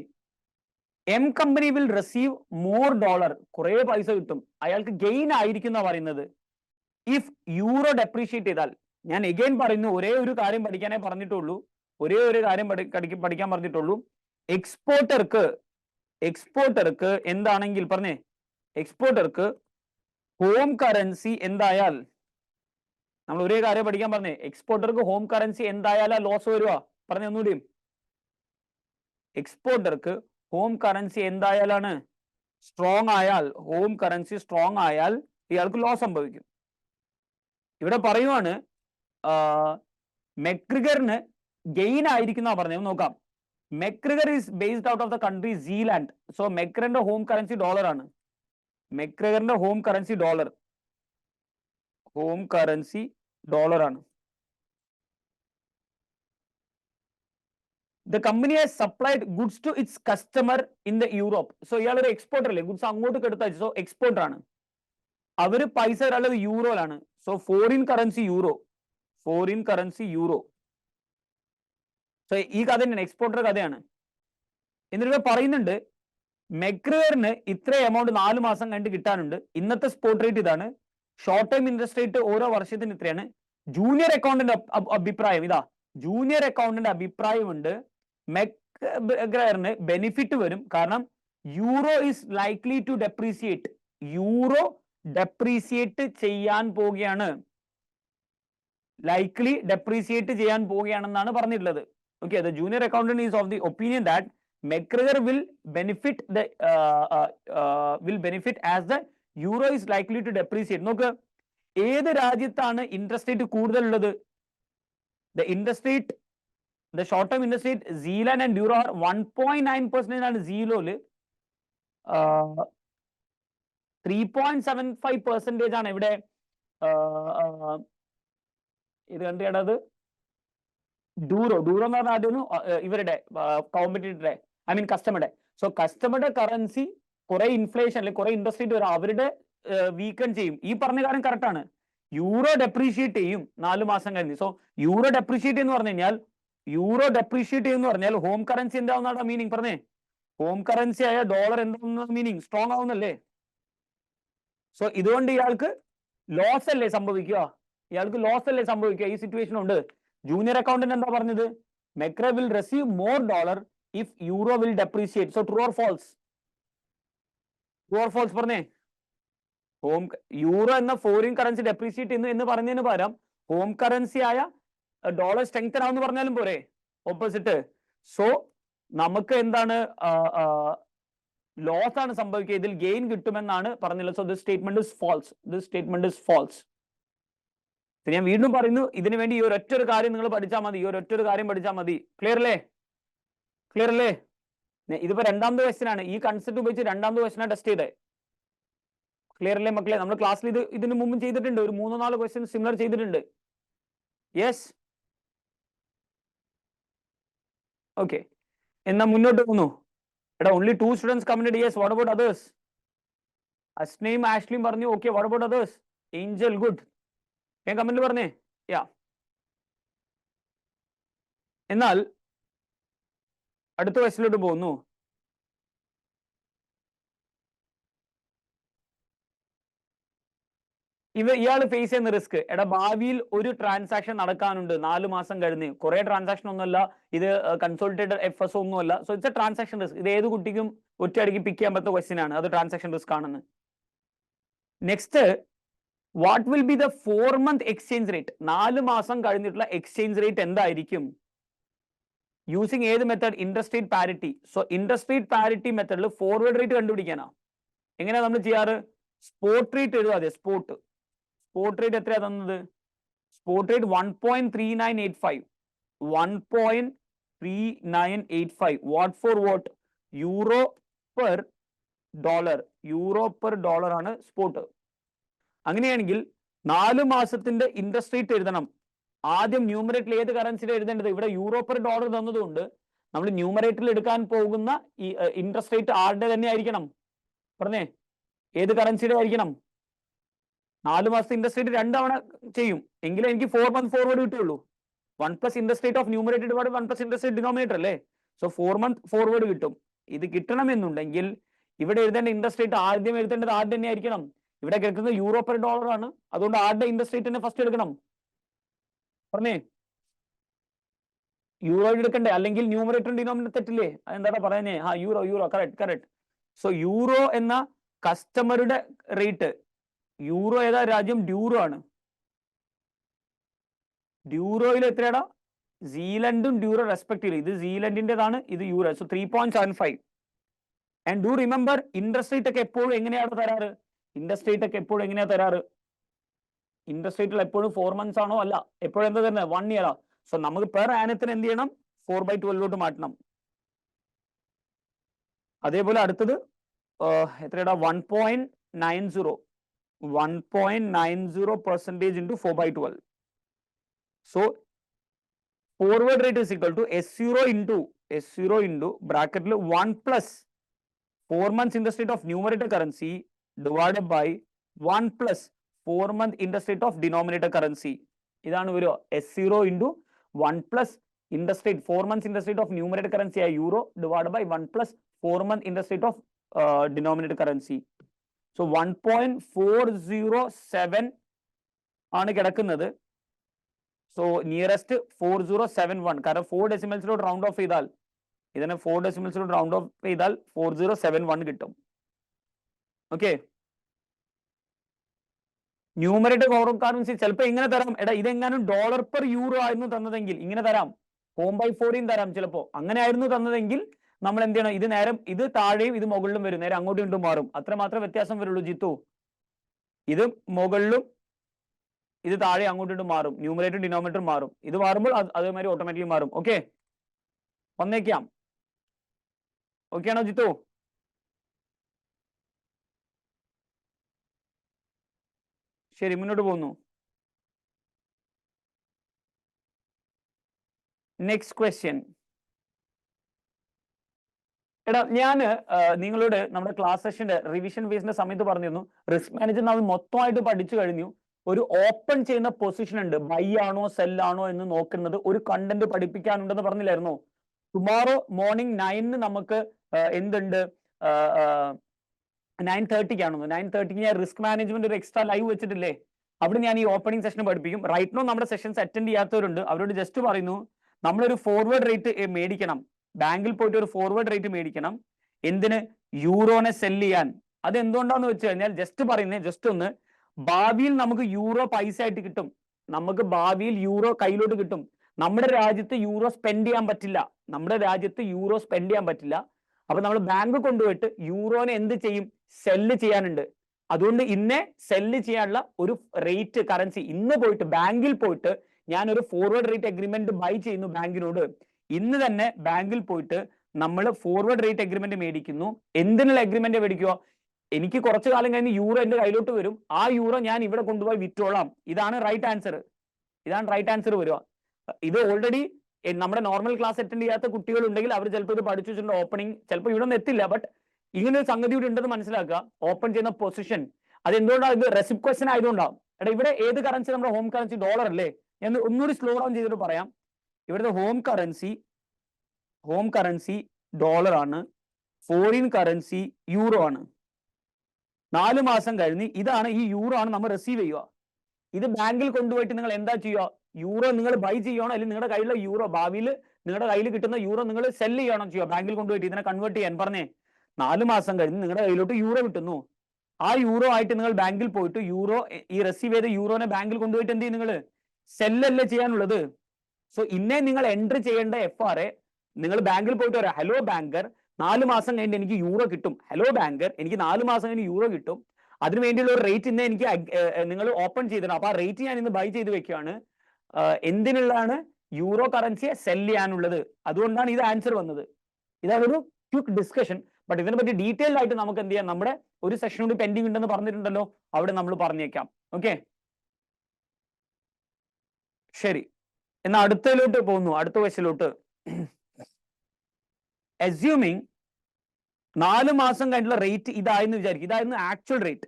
M company will receive more dollar, കുറെ പൈസ കിട്ടും, അയാൾക്ക് ഗെയിൻ ആയിരിക്കുന്ന പറയുന്നത് ഇഫ് യൂറോ ഡെപ്രീഷിയേറ്റ് ചെയ്താൽ. ഞാൻ എഗെയിൻ പറയുന്നു, ഒരേ ഒരു കാര്യം പഠിക്കാനേ പറഞ്ഞിട്ടുള്ളൂ, പഠിക്കാൻ പറഞ്ഞിട്ടുള്ളൂ. എക്സ്പോർട്ടർക്ക് എന്താണെങ്കിൽ പറഞ്ഞേ, എക്സ്പോർട്ടർക്ക് ഹോം കറൻസി എന്തായാൽ, നമ്മൾ ഒരേ കാര്യം പഠിക്കാൻ പറഞ്ഞേ, എക്സ്പോർട്ടർക്ക് ഹോം കറൻസി എന്തായാലാ ലോസ് വരുക? പറഞ്ഞ ഒന്നുകൂടിയും. എക്സ്പോർട്ടർക്ക് ഹോം കറൻസി എന്തായാലാണ്? സ്ട്രോങ് ആയാൽ, ഹോം കറൻസി സ്ട്രോങ് ആയാൽ ഇയാൾക്ക് ലോസ് സംഭവിക്കും. ഇവിടെ പറയുവാണ് മെക്രിഗറിന് ഗെയിൻ ആയിരിക്കുന്ന പറഞ്ഞത്. നോക്കാം. McGregor is based out of the country Zealand. So മെക്രിഗറിന്റെ ഹോം കറൻസി ഡോളർ ആണ്. മെക്രിഗറിന്റെ ഹോം കറൻസി ഡോളർ ആണ്. The company has supplied goods to its customer in the Europe. So ഇയാൾ ഒരു എക്സ്പോർട്ടർ അല്ലേ, ഗുഡ്സ് അങ്ങോട്ട് എടുത്താൽ. സോ എക്സ്പോർട്ടർ ആണ്. അവര് പൈസ തരാനുള്ളത് യൂറോയിലാണ്. So foreign currency euro. So ഈ കഥ തന്നെയാണ്, എക്സ്പോർട്ടർ കഥയാണ്. എന്നിട്ട് പറയുന്നുണ്ട് മെക്രിഗറിന് ഇത്ര എമൗണ്ട് 4 മാസം കഴിഞ്ഞ് കിട്ടാനുണ്ട്. ഇന്നത്തെ സ്പോട്ട് റേറ്റ് ഇതാണ്. ഷോർട്ട് ടൈം ഇൻട്രസ്റ്റ് റേറ്റ് ഓരോ വർഷത്തിന് ഇത്രയാണ്. ജൂനിയർ അക്കൗണ്ടന്റ് അഭിപ്രായമുണ്ട് മെക്രിഗറിന് ബെനിഫിറ്റ് വരും, കാരണം euro is likely to depreciate. Euro depreciate ചെയ്യാൻ പോവുകയാണെന്നാണ് പറഞ്ഞിട്ടുള്ളത്. Okay. The junior accountant is of the opinion that McGregor will benefit as the euro is likely to depreciate. നോക്ക്, ഏത് രാജ്യത്താണ് ഇൻട്രസ്റ്റ് റേറ്റ് കൂടുതലുള്ളത്? The short term interest rate Zealand and Euro are 1.9% ആണ്. സീലോയില് 3.75% ആണ്. ഇവിടെ ഇത് കണ്ടത് ഡൂറോ എന്ന് പറഞ്ഞാൽ ആദ്യം ഇവരുടെ കോമ്പറ്റീറ്ററെ, കസ്റ്റമറുടെ. സോ കസ്റ്റമറുടെ കറൻസി കുറെ ഇൻഫ്ലേഷൻ അല്ലെങ്കിൽ കുറെ ഇൻട്രസ്റ്റ് റേറ്റ് വരും, അവരുടെ വീക്കൺ ചെയ്യും. ഈ പറഞ്ഞ കാര്യം കറക്റ്റ് ആണ്. യൂറോ ഡെപ്രീഷിയേറ്റ് ചെയ്യും 4 മാസം കഴിഞ്ഞ്. സോ യൂറോ ഡെപ്രീഷിയേറ്റ് എന്ന് പറഞ്ഞു കഴിഞ്ഞാൽ ഹോം കറൻസി എന്താവുന്നതാണ് മീനിങ്? പറഞ്ഞേ. ഹോം കറൻസി ആയ ഡോളർ എന്താവുന്ന മീനിങ്? സ്ട്രോങ് ആവുന്നല്ലേ? സോ ഇതുകൊണ്ട് ഇയാൾക്ക് ലോസ് അല്ലേ സംഭവിക്കുക, ഇയാൾക്ക് ലോസ് അല്ലേ സംഭവിക്കുക. ഈ സിറ്റുവേഷൻ ഉണ്ട്. ജൂനിയർ അക്കൗണ്ടന്റ് എന്താ പറഞ്ഞത്? McGregor will receive more dollar if euro will depreciate. So true or false? True or false പറഞ്ഞേ. ഹോം യൂറോ എന്ന ഫോറിൻ കറൻസി ഡെപ്രീസിയേറ്റ് ചെയ്യുന്നു എന്ന് പറഞ്ഞതിന് പകരം ഹോം കറൻസി ആയ ഡോളർ സ്ട്രെങ്തൻ ആവുമെന്ന് പറഞ്ഞാലും പോരെ, ഓപ്പോസിറ്റ്. സോ നമുക്ക് എന്താണ് ലോസ് ആണ് സംഭവിക്കുക, ഇതിൽ ഗെയിൻ കിട്ടുമെന്നാണ് പറഞ്ഞുള്ളത്. So this statement is false, this statement is false. ഞാൻ വീണ്ടും പറയുന്നു, ഇതിനു വേണ്ടി ഈ ഒരൊറ്റ ഒരു കാര്യം നിങ്ങൾ പഠിച്ചാൽ മതി, ഈ ഒരൊറ്റ ഒരു കാര്യം പഠിച്ചാൽ മതി. ക്ലിയർ അല്ലേ? ക്ലിയർ അല്ലേ? ഇതിപ്പോ രണ്ടാമത്തെ ക്വസ്റ്റ്യൻ ആണ്, ഈ കൺസെപ്റ്റ് ഉപയോഗിച്ച് രണ്ടാമത്തെ ക്വസ്റ്റ്യൻ ആണ് ടെസ്റ്റ് ചെയ്തത്. ക്ലിയർ അല്ലേ മക്കളെ? നമ്മൾ ക്ലാസ്സിൽ ഇതിന് മുമ്പും ചെയ്തിട്ടുണ്ട്, ഒരു 3-4 ക്വസ്റ്റ്യൻ സിമിലർ ചെയ്തിട്ടുണ്ട്. Yes, okay. എന്നാ മുന്നോട്ട് പോകുന്നു. എടാ only 2 students commented yes. What about others? അസ്നയും ആഷ്ലിയും പറഞ്ഞു okay. What about others? Angel good. ഞാൻ കമന്റ് പറഞ്ഞേ യാ. എന്നാൽ അടുത്ത ക്വസ്റ്റ്യനിലോട്ട് പോകുന്നു. ഇയാൾ ഫേസ് ചെയ്യുന്ന റിസ്ക്, എടാ ഭാവിയിൽ ഒരു ട്രാൻസാക്ഷൻ നടക്കാനുണ്ട് 4 മാസം കഴിഞ്ഞ്. കുറെ ട്രാൻസാക്ഷൻ ഒന്നുമല്ല ഇത്, കൺസോളിഡേറ്റഡ് FS ഒന്നുമല്ല. So it's A transaction risk. ഇത് ഏത് കുട്ടിക്കും ഒറ്റയടിക്ക് പിക്ക് ചെയ്യാൻ പറ്റുന്ന ക്വസ്റ്റ്യൻ ആണ്, അത് ട്രാൻസാക്ഷൻ റിസ്ക് ആണെന്ന്. Next, what will be the 4-month exchange rate? 4 മാസം കഴിഞ്ഞിട്ടുള്ള എക്സ്ചേഞ്ച് റേറ്റ് എന്തായിരിക്കും? യൂസിങ് ഏത് method? Interest rate parity. So interest rate parity മെത്തേഡിൽ ഫോർവേഡ് റേറ്റ് കണ്ടുപിടിക്കാനാ. എങ്ങനെയാ നമ്മൾ ചെയ്യാറ്? സ്പോട്ട് റേറ്റ് എഴുതാതെ. സ്പോട്ട് റേറ്റ് എത്രയാ തന്നത്? Spot rate 1.3985. 1.3985. What for what? Euro per dollar. Euro per dollar ആണ് സ്പോട്ട്. അങ്ങനെയാണെങ്കിൽ 4 മാസത്തിന്റെ ഇൻട്രസ്റ്റ് റേറ്റ് എഴുതണം. ആദ്യം ന്യൂമറേറ്ററിൽ ഏത് കറൻസിയിൽ എഴുതേണ്ടത്? ഇവിടെ യൂറോ പെർ ഡോളർ തന്നതുകൊണ്ട് നമ്മൾ ന്യൂമറേറ്ററിൽ എടുക്കാൻ പോകുന്ന ഈ ഇൻട്രസ്റ്റ് റേറ്റ് ആരുടെ തന്നെ ആയിരിക്കണം? പറഞ്ഞേ, ഏത് കറൻസിയുടെ ആയിരിക്കണം? 4 മാസത്തെ ഇൻട്രസ്റ്റ് റേറ്റ് 2 തവണ ചെയ്യും എങ്കിലും എനിക്ക് 4-month ഫോർവേഡ് കിട്ടുള്ളൂ. 1+ interest rate of numerator divide 1+ interest rate denominator അല്ലേ? സോ 4-month ഫോർവേഡ് കിട്ടും. ഇത് കിട്ടണമെന്നുണ്ടെങ്കിൽ ഇവിടെ എഴുതേണ്ട ഇൻട്രസ്റ്റ് റേറ്റ് ആദ്യം എഴുതേണ്ടത് ആരുടെ തന്നെ ആയിരിക്കണം? ഇവിടെ കിടക്കുന്നത് യൂറോ പെർ ഡോളർ ആണ്, അതുകൊണ്ട് ആരുടെ ഇൻട്രസ്റ്റ് റേറ്റ് തന്നെ ഫസ്റ്റ് എടുക്കണം? പറഞ്ഞേ, യൂറോ എടുക്കണ്ടേ? അല്ലെങ്കിൽ ന്യൂമറേറ്ററും ഡിനോമിനേറ്റർ തെറ്റില്ലേ? എന്താ പറയുന്നേ? Euro correct. സോ യൂറോ എന്ന കസ്റ്റമറുടെ റേറ്റ്, യൂറോ ഏതാ രാജ്യം? ഡ്യൂറോ ആണ്. ഡ്യൂറോയിൽ എത്രയാടാ? സീലൻഡും ഡ്യൂറോ റെസ്പെക്റ്റീവ്ലി. ഇത് സീലൻഡിന്റേതാണ്, ഇത് euro. So 3.75. And do remember, interest rate ഒക്കെ എപ്പോഴും എങ്ങനെയാണ് തരാറ്? ഇൻട്രസ്റ്റ് റേറ്റ് ഒക്കെ എപ്പോഴും എങ്ങനെയാ തരാറ്? ഇൻട്രസ്റ്റ് റേറ്റിൽ എപ്പോഴും 4 months ആണോ? അല്ല, എപ്പോഴും എന്താ തരുന്നത്? 1 year. സോ നമുക്ക് പെർ ആനത്തിന് എന്ത് ചെയ്യണം? 4/12 മാറ്റണം. അതേപോലെ അടുത്തത് എത്രയാടാ? 1.90. 1.90% into 4/12. So forward rate is equal to S0 into bracket 1 plus 4 months interest rate of numerator currency divided by 1 plus 4 month interest rate of denominator currency. ഇതാണ് വരിക. S0 into 1 plus interest rate 4 months interest rate of numerator currency ആയ euro divided by 1 plus 4 month interest rate of denominator currency. So 1.407 ആണ് കിടക്കുന്നത്. So nearest 4071. കാരണം 4 ഡെസിമൽസിലോട്ട് round of ചെയ്താൽ, ഇതിനെ 4 ഡെസിമൽസിലോട്ട് round of ചെയ്താൽ 4071 കിട്ടും. ഓക്കെ, ന്യൂമറേറ്റർ ഫോറിൻ കറൻസി ചിലപ്പോൾ ഇങ്ങനെ തരാം. എടാ ഇതെങ്ങാനും ഡോളർ പെർ യൂറോ ആയിരുന്നു തന്നതെങ്കിൽ ഇങ്ങനെ തരാം, 4/4 തരാം. ചിലപ്പോ അങ്ങനെ ആയിരുന്നു തന്നതെങ്കിൽ നമ്മൾ എന്ത് ചെയ്യണം? ഇത് നേരം ഇത് താഴെയും ഇത് മുകളിലും വരും, നേരെ അങ്ങോട്ടും ഇങ്ങോട്ടും മാറും. അത്ര മാത്രമേ വ്യത്യാസം വരുള്ളൂ ജിത്തു. ഇത് മുകളിലും ഇത് താഴെ അങ്ങോട്ടും ഇങ്ങോട്ടും മാറും, ന്യൂമറേറ്റർ ഡിനോമിനേറ്റർ മാറും. ഇത് മാറുമ്പോൾ അതേമാതിരി ഓട്ടോമാറ്റിക്കലി മാറും. ഓക്കെ, വന്നേക്കാം. ഓക്കെ ആണോ ജിത്തു? ശരി, മുന്നോട്ട് പോകുന്നു. Next question. എടാ ഞാൻ നിങ്ങളോട് നമ്മുടെ ക്ലാസ് സെഷന്റെ റിവിഷൻ ഫേസിന്റെ സമയത്ത് പറഞ്ഞിരുന്നു, റിസ്ക് മാനേജർ നമ്മൾ മൊത്തമായിട്ട് പഠിച്ചു കഴിഞ്ഞു. ഒരു ഓപ്പൺ ചെയ്യുന്ന പൊസിഷൻ ഉണ്ട്, ബൈ ആണോ സെൽ ആണോ എന്ന് നോക്കുന്നത്, ഒരു കണ്ടന്റ് പഠിപ്പിക്കാനുണ്ടെന്ന് പറഞ്ഞില്ലായിരുന്നോ? ടുമോറോ മോർണിംഗ് 9 നമുക്ക് എന്തുണ്ട്? 9:30 9:30 ഞാൻ റിസ്ക് മാനേജ്മെന്റ് ഒരു എക്സ്ട്രാ ലൈവ് വെച്ചിട്ടില്ലേ, അവിടെ ഞാൻ ഈ ഓപ്പണിംഗ് സെഷൻ പഠിപ്പിക്കും. റൈറ്റ് നോ നമ്മുടെ സെഷൻസ് അറ്റൻഡ് ചെയ്യാത്തവരുണ്ട്, അവരോട് ജസ്റ്റ് പറയുന്നു നമ്മളൊരു ഫോർവേഡ് റേറ്റ് മേടിക്കണം, ബാങ്കിൽ പോയിട്ട് ഒരു ഫോർവേഡ് റേറ്റ് മേടിക്കണം. എന്തിന്? യൂറോനെ സെല് ചെയ്യാൻ. അത് എന്തുകൊണ്ടാന്ന് വെച്ച് കഴിഞ്ഞാൽ ജസ്റ്റ് പറയുന്നേ, ജസ്റ്റ് ഒന്ന്, ഭാവിയിൽ നമുക്ക് യൂറോ പൈസ ആയിട്ട് കിട്ടും, നമുക്ക് ഭാവിയിൽ യൂറോ കയ്യിലോട്ട് കിട്ടും. നമ്മുടെ രാജ്യത്ത് യൂറോ സ്പെൻഡ് ചെയ്യാൻ പറ്റില്ല, നമ്മുടെ രാജ്യത്ത് യൂറോ സ്പെൻഡ് ചെയ്യാൻ പറ്റില്ല. അപ്പൊ നമ്മൾ ബാങ്ക് കൊണ്ടുപോയിട്ട് യൂറോനെ എന്ത് ചെയ്യും? സെല്ല് ചെയ്യാനുണ്ട്. അതുകൊണ്ട് ഇന്നെ സെല്ല് ചെയ്യാനുള്ള ഒരു റേറ്റ് കറൻസി, ഇന്ന് പോയിട്ട് ബാങ്കിൽ പോയിട്ട് ഞാൻ ഒരു ഫോർവേഡ് റേറ്റ് അഗ്രിമെന്റ് ബൈ ചെയ്യുന്നു ബാങ്കിനോട്. ഇന്ന് തന്നെ ബാങ്കിൽ പോയിട്ട് നമ്മൾ ഫോർവേഡ് റേറ്റ് അഗ്രിമെന്റ് മേടിക്കുന്നു. എന്തിനുള്ള അഗ്രിമെന്റ് മേടിക്കുക? എനിക്ക് കുറച്ചു കാലം കഴിഞ്ഞ് യൂറോ എന്റെ കയ്യിലോട്ട് വരും, ആ യൂറോ ഞാൻ ഇവിടെ കൊണ്ടുപോയി വിറ്റോളാം. ഇതാണ് റൈറ്റ് ആൻസർ, ഇതാണ് റൈറ്റ് ആൻസർ വരിക. ഇത് ഓൾറെഡി നമ്മുടെ നോർമൽ ക്ലാസ് അറ്റൻഡ് ചെയ്യാത്ത കുട്ടികൾ ഉണ്ടെങ്കിൽ അവർ ചിലപ്പോൾ ഇത് പഠിച്ചു വെച്ചിട്ടുണ്ട്. ഓപ്പണിംഗ് ചിലപ്പോൾ ഇവിടെ ഒന്നും എത്തില്ല, ബട്ട് ഇങ്ങനെ ഒരു സംഗതി ഇവിടെ ഉണ്ടെന്ന് മനസ്സിലാക്കുക. ഓപ്പൺ ചെയ്യുന്ന പൊസിഷൻ അത് എന്തുകൊണ്ടാണ്? ഇത് റെസിപ്റ്റ് ക്വസ്റ്റൻ ആയതുകൊണ്ടാവും. എടാ ഇവിടെ ഏത് കറൻസി? നമ്മുടെ ഹോം കറൻസി ഡോളർ അല്ലേ? ഞാൻ ഒന്നുകൂടി സ്ലോ ഡൗൺ ചെയ്തിട്ട് പറയാം. ഇവിടുത്തെ ഹോം കറൻസി ഡോളർ ആണ്, ഫോറിൻ കറൻസി യൂറോ ആണ്. 4 മാസം കഴിഞ്ഞ് ഇതാണ്, ഈ യൂറോ ആണ് നമ്മൾ റിസീവ് ചെയ്യുക. ഇത് ബാങ്കിൽ കൊണ്ടുപോയിട്ട് നിങ്ങൾ എന്താ ചെയ്യുക? യൂറോ നിങ്ങൾ ബൈ ചെയ്യണോ, അല്ലെങ്കിൽ നിങ്ങളുടെ കയ്യിലുള്ള യൂറോ ഭാവിയിൽ നിങ്ങളുടെ കയ്യിൽ കിട്ടുന്ന യൂറോ നിങ്ങൾ സെല് ചെയ്യണം ചെയ്യുക ബാങ്കിൽ കൊണ്ടുപോയിട്ട് ഇതിനെ കൺവേർട്ട് ചെയ്യാൻ. പറഞ്ഞേ, 4 മാസം കഴിഞ്ഞ് നിങ്ങളുടെ കയ്യിലോട്ട് യൂറോ കിട്ടുന്നു, ആ യൂറോ ആയിട്ട് നിങ്ങൾ ബാങ്കിൽ പോയിട്ട് യൂറോ, ഈ റിസീവ് ചെയ്ത യൂറോനെ ബാങ്കിൽ കൊണ്ടുപോയിട്ട് എന്ത് ചെയ്യും? നിങ്ങൾ സെല്ലല്ലേ ചെയ്യാനുള്ളത്. സോ ഇന്നേ നിങ്ങൾ എൻട്രി ചെയ്യേണ്ട FRA, നിങ്ങൾ ബാങ്കിൽ പോയിട്ട് പറയാം, ഹലോ ബാങ്കർ, 4 മാസം കഴിഞ്ഞ് എനിക്ക് യൂറോ കിട്ടും. ഹലോ ബാങ്കർ, എനിക്ക് 4 മാസം കഴിഞ്ഞ് യൂറോ കിട്ടും, അതിന് വേണ്ടിയുള്ള ഒരു റേറ്റ് ഇന്ന് എനിക്ക് നിങ്ങൾ ഓപ്പൺ ചെയ്തിട്ടുണ്ട്, അപ്പൊ ആ റേറ്റ് ഞാൻ ഇന്ന് ബൈ ചെയ്ത് വെക്കുകയാണ്. എന്തിനുള്ളതാണ്? യൂറോ കറൻസിയെ സെല് ചെയ്യാനുള്ളത്. അതുകൊണ്ടാണ് ഇത് ആൻസർ വന്നത്. ഇതാണ് ഒരു ക്വിക്ക് ഡിസ്കഷൻ. ബട്ട് ഇതിനെ പറ്റി ഡീറ്റെയിൽ ആയിട്ട് നമുക്ക് എന്ത് ചെയ്യാം? നമ്മുടെ ഒരു സെഷൻ കൂടി പെൻഡിങ് ഉണ്ടെന്ന് പറഞ്ഞിട്ടുണ്ടല്ലോ, അവിടെ നമ്മൾ പറഞ്ഞേക്കാം. ഓക്കെ, ശരി. എന്നാൽ അടുത്തതിലോട്ട് പോകുന്നു, അടുത്ത ക്വസ്റ്റ്യനിലോട്ട്. അസ്യൂമിങ് 4 മാസം കഴിഞ്ഞുള്ള റേറ്റ് ഇതായെന്ന് വിചാരിക്കും, ഇതായിരുന്നു ആക്ച്വൽ റേറ്റ്.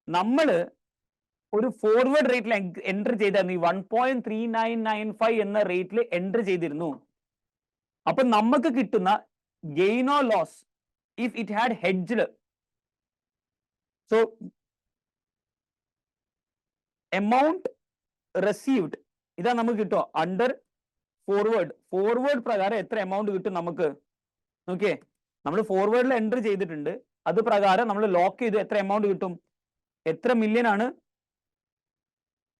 നമ്മള് ഒരു ഫോർവേഡ് റേറ്റിൽ എൻട്രി ചെയ്തായിരുന്നു, ഈ 1.3995 എന്ന റേറ്റിൽ എൻട്രി ചെയ്തിരുന്നു. അപ്പൊ നമുക്ക് കിട്ടുന്ന gain or loss if it had hedged, so amount received ഇതാ നമുക്ക് കിട്ടുക അണ്ടർ ഫോർവേഡ് പ്രകാരം എത്ര എമൗണ്ട് കിട്ടും നമുക്ക്? ഓക്കെ, നമ്മൾ ഫോർവേഡിൽ എൻട്രി ചെയ്തിട്ടുണ്ട്, അത് പ്രകാരം നമ്മൾ ലോക്ക് ചെയ്ത് എത്ര എമൗണ്ട് കിട്ടും? എത്ര മില്യൺ ആണ്?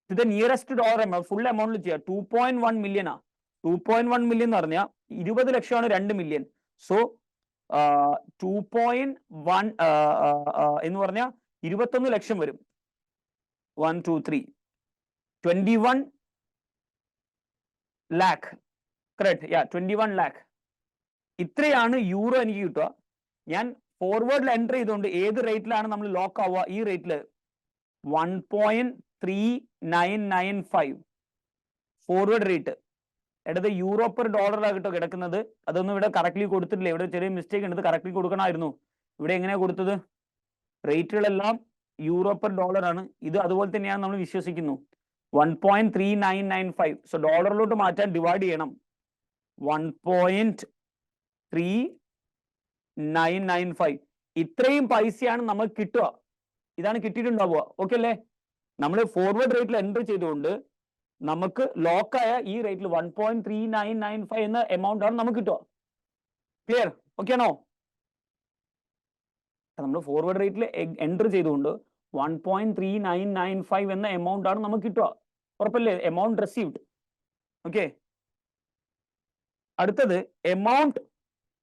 ഇത് നിയറസ്റ്റ് ഡോളർ എമൗണ്ട് ഫുൾ എമൗണ്ടിൽ ചെയ്യാം. 2.1 മില്യൺ ആ. 2.1 മില്യൺ എന്ന് പറഞ്ഞാൽ 20 ലക്ഷമാണ് 2 മില്യൺ. സോ 2.1 എന്ന് പറഞ്ഞാൽ 21 ലക്ഷം വരും. 1 2 3 21 lakh, correct? Yeah, 21 lakh. ഇത്രയാണ് യൂറോ എനിക്ക് കിട്ടുക. ഞാൻ ഫോർവേഡിൽ എൻട്രി ചെയ്തുകൊണ്ട് ഏത് റേറ്റിലാണ് നമ്മൾ ലോക്ക് ആവുക? ഈ റേറ്റിൽ 1.3995 ഫോർവേഡ് റേറ്റ്. ഇടത് യൂറോ പെർ ഡോളറാണ് കേട്ടോ കിടക്കുന്നത്. അതൊന്നും ഇവിടെ കറക്റ്റ്ലി കൊടുത്തിട്ടില്ല, ഇവിടെ ചെറിയ മിസ്റ്റേക്ക് ഉണ്ട്, കറക്റ്റ്ലി കൊടുക്കണമായിരുന്നു. ഇവിടെ എങ്ങനെയാ കൊടുത്തത്? റേറ്റുകളെല്ലാം യൂറോ പെർ ഡോളർ ആണ്. ഇത് അതുപോലെ തന്നെയാണ് നമ്മൾ വിശ്വസിക്കുന്നു. 1.3995. സോ ഡോളറിലോട്ട് മാറ്റാൻ ഡിവൈഡ് ചെയ്യണം. 1.3995 ഇത്രയും പൈസയാണ് നമുക്ക് കിട്ടുക. ഇതാണ് കിട്ടിയിട്ടുണ്ടാവുക. ഓക്കെ അല്ലേ? നമ്മൾ ഫോർവേഡ് റേറ്റിൽ എൻട്രി ചെയ്തുകൊണ്ട് നമുക്ക് ലോക്കായ ഈ റേറ്റിൽ 1.3995 എന്ന എമൗണ്ട് ആണ് നമുക്ക് കിട്ടുക. ക്ലിയർ? ഓക്കെ ആണോ? നമ്മൾ ഫോർവേഡ് റേറ്റിൽ എൻട്രി ചെയ്തുകൊണ്ട് 1.3995 എന്ന എമൗണ്ട് ആണ് നമുക്ക് കിട്ടുക. ഉറപ്പല്ലേ? Amount received. ഓക്കെ, അടുത്തത് amount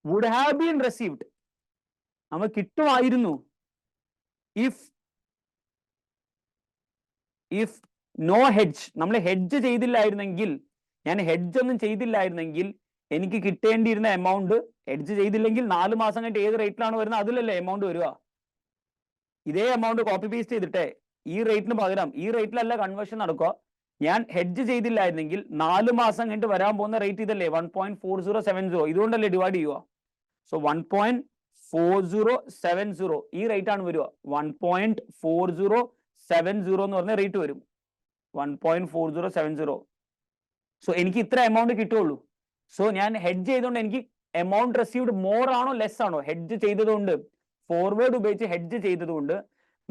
would have been received. നമുക്ക് കിട്ടുമായിരുന്നു ഇഫ് നോ ഹെഡ്ജ്. നമ്മൾ ഹെഡ്ജ് ചെയ്തില്ലായിരുന്നെങ്കിൽ, ഞാൻ ഹെഡ്ജ് ഒന്നും ചെയ്തില്ലായിരുന്നെങ്കിൽ എനിക്ക് കിട്ടേണ്ടിയിരുന്ന എമൗണ്ട്, ഹെഡ്ജ് ചെയ്തില്ലെങ്കിൽ 4 മാസം കഴിഞ്ഞിട്ട് ഏത് റേറ്റിലാണ് വരുന്നത് അതിലല്ലേ എമൗണ്ട് വരിക. ഇതേ എമൗണ്ട് കോപ്പി പേസ്റ്റ് ചെയ്തിട്ട് ഈ റേറ്റിന് പകരം ഈ റേറ്റിലല്ല കൺവേർഷൻ നടക്കുക. ഞാൻ ഹെഡ്ജ് ചെയ്തില്ലായിരുന്നെങ്കിൽ 4 മാസം കഴിഞ്ഞിട്ട് വരാൻ പോകുന്ന റേറ്റ് ഇതല്ലേ, 1.4070. ഇതുകൊണ്ടല്ലേ ഡിവൈഡ് ചെയ്യുക. സോ 1.4070 ഈ റേറ്റ് ആണ് വരിക. 1.4070 എന്ന് പറഞ്ഞ റേറ്റ് വരും. 1.4070. സോ എനിക്ക് ഇത്ര എമൗണ്ട് കിട്ടുള്ളൂ. സോ ഞാൻ ഹെഡ്ജ് ചെയ്തുകൊണ്ട് എനിക്ക് എമൗണ്ട് റിസീവ്ഡ് മോർ ആണോ ലെസ് ആണോ? ഹെഡ്ജ് ചെയ്തതുകൊണ്ട് ഫോർവേഡ് ഉപയോഗിച്ച് ഹെഡ്ജ് ചെയ്തതുകൊണ്ട്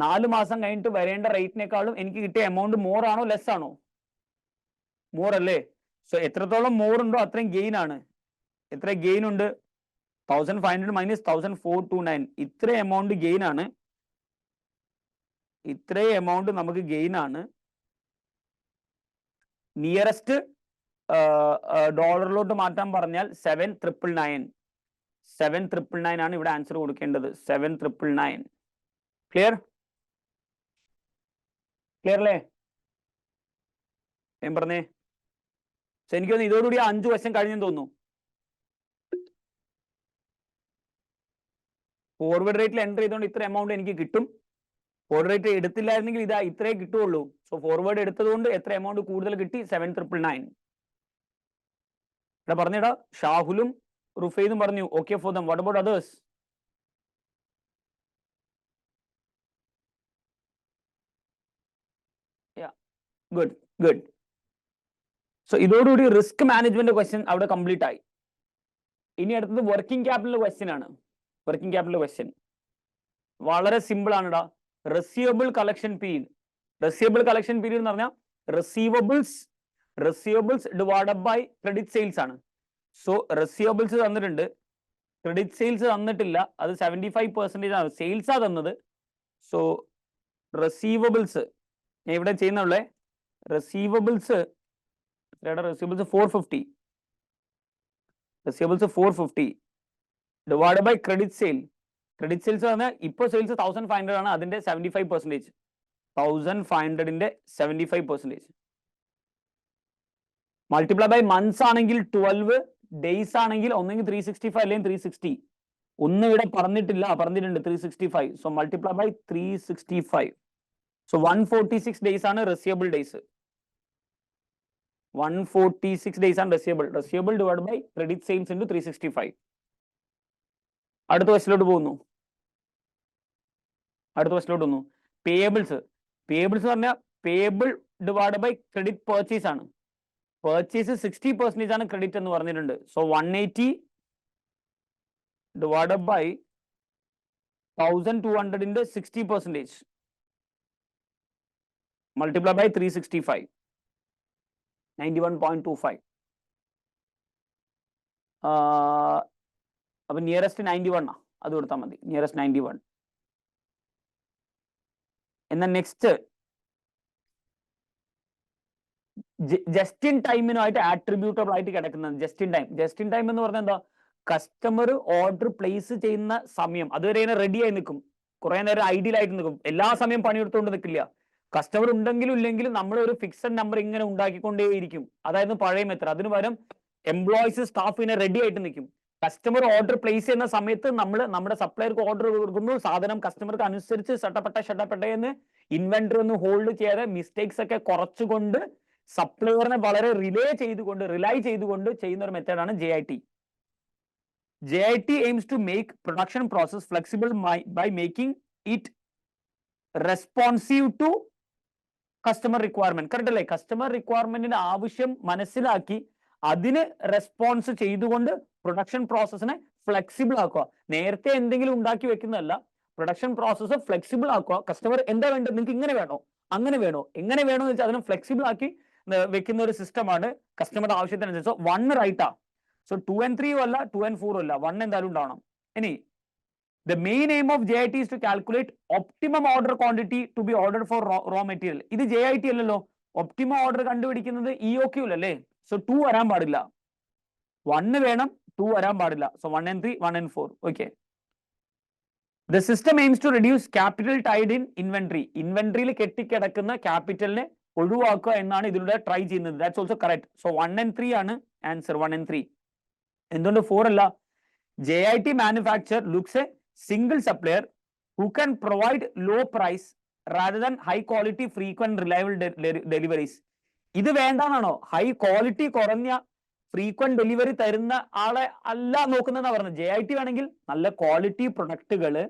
4 മാസം കഴിഞ്ഞിട്ട് വരേണ്ട റേറ്റിനേക്കാളും എനിക്ക് കിട്ടിയ എമൗണ്ട് മോർ ആണോ ലെസ് ആണോ? മോർ അല്ലേ? സോ എത്രത്തോളം മോർ ഉണ്ടോ അത്രയും ഗെയിൻ ആണ്. എത്ര ഗെയിൻ ഉണ്ട്? 1500 മൈനസ് 1429, ഇത്ര എമൗണ്ട് ഗെയിൻ ആണ്. ഇത്രയും എമൗണ്ട് നമുക്ക് ഗെയിൻ ആണ്. നിയറസ്റ്റ് ഡോളറിലോട്ട് മാറ്റാൻ പറഞ്ഞാൽ 7999. 7999 ആണ് ഇവിടെ ആൻസർ കൊടുക്കേണ്ടത്. 7999. ക്ലിയർ? ക്ലിയർ അല്ലേ? ഞാൻ പറഞ്ഞേ. എനിക്ക് തോന്നുന്നു ഇതോടുകൂടി 5 വർഷം കഴിഞ്ഞെന്ന് തോന്നുന്നു. ഫോർവേഡ് റേറ്റിൽ എൻട്രി ചെയ്തുകൊണ്ട് ഇത്ര എമൗണ്ട് എനിക്ക് കിട്ടും. ഫോർവേഡ് റേറ്റ് എടുത്തില്ലായിരുന്നെങ്കിൽ ഇതാ ഇത്രേ കിട്ടുള്ളൂ. സോ ഫോർവേഡ് എടുത്തതുകൊണ്ട് എത്ര എമൗണ്ട് കൂടുതൽ കിട്ടി? 7999. ഇവിടെ പറഞ്ഞിടാ ഷാഹുലും റുഫൈദും പറഞ്ഞു okay for them. What about others? Good good. So ഇതോടുകൂടി റിസ്ക് മാനേജ്മെന്റ് ക്വസ്റ്റ്യൻ അവിടെ കംപ്ലീറ്റ് ആയി. ഇനി അടുത്തത് വർക്കിംഗ് ക്യാപിറ്റൽ ക്വസ്റ്റ്യൻ ആണ്. വർക്കിംഗ് ക്യാപിറ്റൽ ക്വസ്റ്റ്യൻ വളരെ സിമ്പിൾ ആണെടാ. Receivable collection period. Receivable collection period എന്ന് പറഞ്ഞാൽ receivables divided by credit sales ആണ്. സോ റിസീവബിൾസ് തന്നിട്ടുണ്ട്, ക്രെഡിറ്റ് സെയിൽസ് തന്നിട്ടില്ല. അത് 75% ആണ്. സെയിൽസാ തന്നത്. സോ റിസീവബിൾസ് ഞാൻ ഇവിടെ ചെയ്യുന്നുള്ളേ. Receivables 450. Receivables 450 divide by credit sale. Credit sales പറഞ്ഞാൽ ഇപ്പോൾ സെയിൽസ് 1500 ആണ്. അതിന്റെ 75%. 1500ന്റെ 75% മൾട്ടിപ്ലൈ ബൈ മന്ത്സ് ആണെങ്കിൽ 12, ഡേയ്സ് ആണെങ്കിൽ ഒന്നെങ്കിൽ 365 അല്ലെങ്കിൽ 360. ഒന്നും ഇവിടെ പറഞ്ഞിട്ടില്ല, പറഞ്ഞിട്ടുണ്ട് 365. So multiply by 365. So 146 days ആണ് റിസീവബിൾ ഡേയ്സ്. 146 ഡേയ്സ് ആണ് receivable divide by credit sales into 365. അടുത്ത ക്വസ്റ്റിലോട്ട് പോകുന്നു. പേയബിൾസ് പറഞ്ഞാൽ payable divide by credit purchase ആണ്. പർച്ചേസ് 60% ആണ് ക്രെഡിറ്റ് എന്ന് പറഞ്ഞിട്ടുണ്ട്. സോ 180 ഡിവൈഡ് ബൈ 1200ന്റെ 60% മൾട്ടിപ്ലൈ ബൈ 365. 91.25. അപ്പൊ നിയറസ്റ്റ് 91 ആ, അത് കൊടുത്താൽ മതി. നിയറസ്റ്റ് 91. എന്നാൽ നെക്സ്റ്റ് ജസ്റ്റ് ഇൻ ടൈമിനുമായിട്ട് ആട്രിബ്യൂട്ടബിൾ ആയിട്ട് കിടക്കുന്നത് ജസ്റ്റ് ഇൻ ടൈം എന്ന് പറഞ്ഞാൽ എന്താ? കസ്റ്റമർ ഓർഡർ പ്ലേസ് ചെയ്യുന്ന സമയം അതുവരെ റെഡി ആയി നിൽക്കും. കുറെ നേരം ഐഡിയൽ ആയിട്ട് നിൽക്കും. എല്ലാ സമയം പണിയെടുത്തുകൊണ്ട് നിൽക്കില്ല. കസ്റ്റമർ ഉണ്ടെങ്കിലും ഇല്ലെങ്കിലും നമ്മൾ ഒരു ഫിക്സഡ് നമ്പർ ഇങ്ങനെ ഉണ്ടാക്കിക്കൊണ്ടേയിരിക്കും. അതായത് പഴയ മെത്തേഡ്. അതിന് പകരം എംപ്ലോയീസ് സ്റ്റാഫിനെ റെഡി ആയിട്ട് നിൽക്കും. കസ്റ്റമർ ഓർഡർ പ്ലേസ് ചെയ്യുന്ന സമയത്ത് നമ്മൾ നമ്മുടെ സപ്ലയർക്ക് ഓർഡർ കൊടുക്കുന്നു. സാധനം കസ്റ്റമർക്ക് അനുസരിച്ച് ഷട്ടപ്പെട്ട എന്ന് ഇൻവെന്ററി ഒന്ന് ഹോൾഡ് ചെയ്യാതെ മിസ്റ്റേക്സ് ഒക്കെ കുറച്ചുകൊണ്ട് സപ്ലയറിനെ വളരെ റിലൈ ചെയ്തുകൊണ്ട് ചെയ്യുന്ന ഒരു മെത്തേഡാണ് JIT. JIT aims to make production process flexible by making it responsive to customer requirement. Correct അല്ലേ? കസ്റ്റമർ റിക്വയർമെന്റിന്റെ ആവശ്യം മനസ്സിലാക്കി അതിന് റെസ്പോൺസ് ചെയ്തുകൊണ്ട് പ്രൊഡക്ഷൻ പ്രോസസ്സിനെ ഫ്ലെക്സിബിൾ ആക്കുക. നേരത്തെ എന്തെങ്കിലും ഉണ്ടാക്കി വെക്കുന്നതല്ല, പ്രൊഡക്ഷൻ പ്രോസസ്സ് ഫ്ലെക്സിബിൾ ആക്കുക. കസ്റ്റമർ എന്താ വേണ്ടത്? നിങ്ങൾക്ക് ഇങ്ങനെ വേണോ, അങ്ങനെ വേണോ, എങ്ങനെ വേണോ എന്ന് വെച്ചാൽ അതിനെ ഫ്ലെക്സിബിൾ ആക്കി വെക്കുന്ന ഒരു സിസ്റ്റമാണ് കസ്റ്റമറുടെ ആവശ്യത്തിനനുസരിച്ച്. 1 റൈറ്റാ. സോ 2 and 3 അല്ല, 2 and 4 അല്ല, 1 എന്തായാലും ഉണ്ടാവണം. ഇനി the main aim of JIT is to calculate optimum order quantity to be ordered for raw material. ഇത് JIT അല്ലല്ലോ. ഒപ്റ്റിമം ഓർഡർ കണ്ടുപിടിക്കുന്നത് EOQ അല്ലേ? സോ 2 വരാൻ പാടില്ല. 1 വേണം, 2 വരാൻ പാടില്ല. So 1 and 3, 1 and 4. Okay. The system aims to reduce capital tied in inventory. ഇൻവെന്ററിയിൽ കെട്ടിക്കിടക്കുന്ന ക്യാപിറ്റലിനെ ഒഴിവാക്കുക എന്നാണ് ഇതിലൂടെ ട്രൈ ചെയ്യുന്നത്. That's also correct. So 1 and 3 ആണ് ആൻസർ. 1 and 3. എന്തുകൊണ്ട് 4 അല്ല? JIT manufacturer looks a single supplier who can provide low price rather than high quality frequent reliable deliveries. ഇത് വേണ്ടാന്നാണോ? High quality കുറഞ്ഞ ഫ്രീക്വന്റ് ഡെലിവറി തരുന്ന ആളെ അല്ല നോക്കുന്നതെന്നാ പറഞ്ഞത്. JIT വേണമെങ്കിൽ നല്ല ക്വാളിറ്റി പ്രൊഡക്റ്റുകള്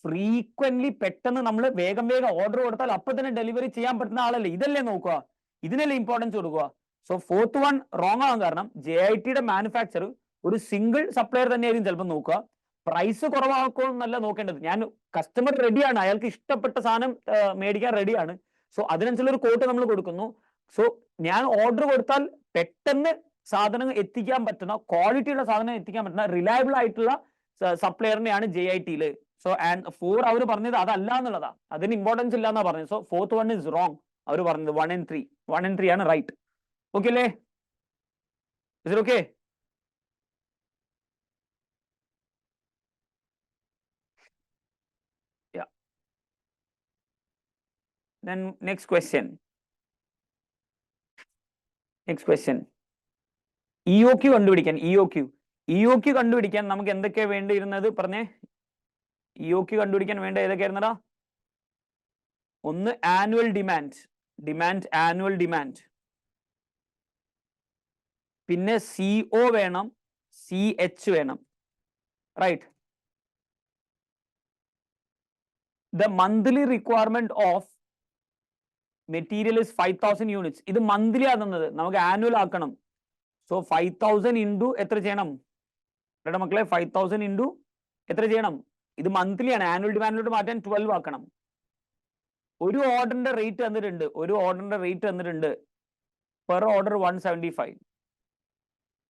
ഫ്രീക്വന്റ്ലി പെട്ടെന്ന് നമ്മൾ വേഗം ഓർഡർ കൊടുത്താൽ അപ്പൊ തന്നെ ഡെലിവറി ചെയ്യാൻ പറ്റുന്ന ആളല്ലേ. ഇതല്ലേ നോക്കുക, ഇതിനല്ലേ ഇമ്പോർട്ടൻസ് കൊടുക്കുക. സോ 4th one റോങ് ആകാൻ കാരണം JITയുടെ മാനുഫാക്ചർ ഒരു സിംഗിൾ സപ്ലയർ തന്നെയായിരിക്കും ചിലപ്പോൾ നോക്കുക. പ്രൈസ് കുറവാക്കുമെന്നല്ല നോക്കേണ്ടത്. ഞാൻ കസ്റ്റമർ റെഡിയാണ്, അയാൾക്ക് ഇഷ്ടപ്പെട്ട സാധനം മേടിക്കാൻ റെഡിയാണ്. സോ അതിനനുസരിച്ചുള്ള ഒരു കോട്ട് നമ്മൾ കൊടുക്കുന്നു. സോ ഞാൻ ഓർഡർ കൊടുത്താൽ പെട്ടെന്ന് സാധനങ്ങൾ എത്തിക്കാൻ പറ്റുന്ന, ക്വാളിറ്റിയുള്ള സാധനം എത്തിക്കാൻ പറ്റുന്ന റിലയബിൾ ആയിട്ടുള്ള സപ്ലയറിനെയാണ് JIT. സോ ആൻഡ് 4 അവർ പറഞ്ഞത് അതല്ല എന്നുള്ളതാ, അതിന് ഇമ്പോർട്ടൻസ് ഇല്ല എന്നാ പറഞ്ഞത്. So 4th one is wrong. അവർ പറഞ്ഞത് 1 and 3 ആണ് റൈറ്റ്. ഓക്കെ അല്ലേ? Is it okay? Yeah. Then next question. EOQ കണ്ടുപിടിക്കാൻ, EOQ കണ്ടുപിടിക്കാൻ നമുക്ക് എന്തൊക്കെയാ വേണ്ടിയിരുന്നത് പറഞ്ഞേ? EOQ കണ്ടുപിടിക്കാൻ വേണ്ട ഏതൊക്കെയായിരുന്നടാ? ഒന്ന് ആനുവൽ ആനുവൽ ഡിമാൻഡ്, പിന്നെ CO വേണം, CH വേണം, right. The monthly requirement of material is 5,000 units. ഇത് മന്ത്ലി ആകുന്നത്, നമുക്ക് ആനുവൽ ആക്കണം. സോ 5,000 ഇൻറ്റു എത്ര ചെയ്യണം മക്കളെ? 5,000 ഇൻറ്റു എത്ര ചെയ്യണം? ഇത് മന്ത്ലി ആണ്, ആനുവൽ ഡിമാൻഡിലോട്ട് മാറ്റാൻ 12 ആക്കണം. ഒരു ഓർഡറിന്റെ റേറ്റ് തന്നിട്ടുണ്ട്, പെർ ഓർഡർ 175.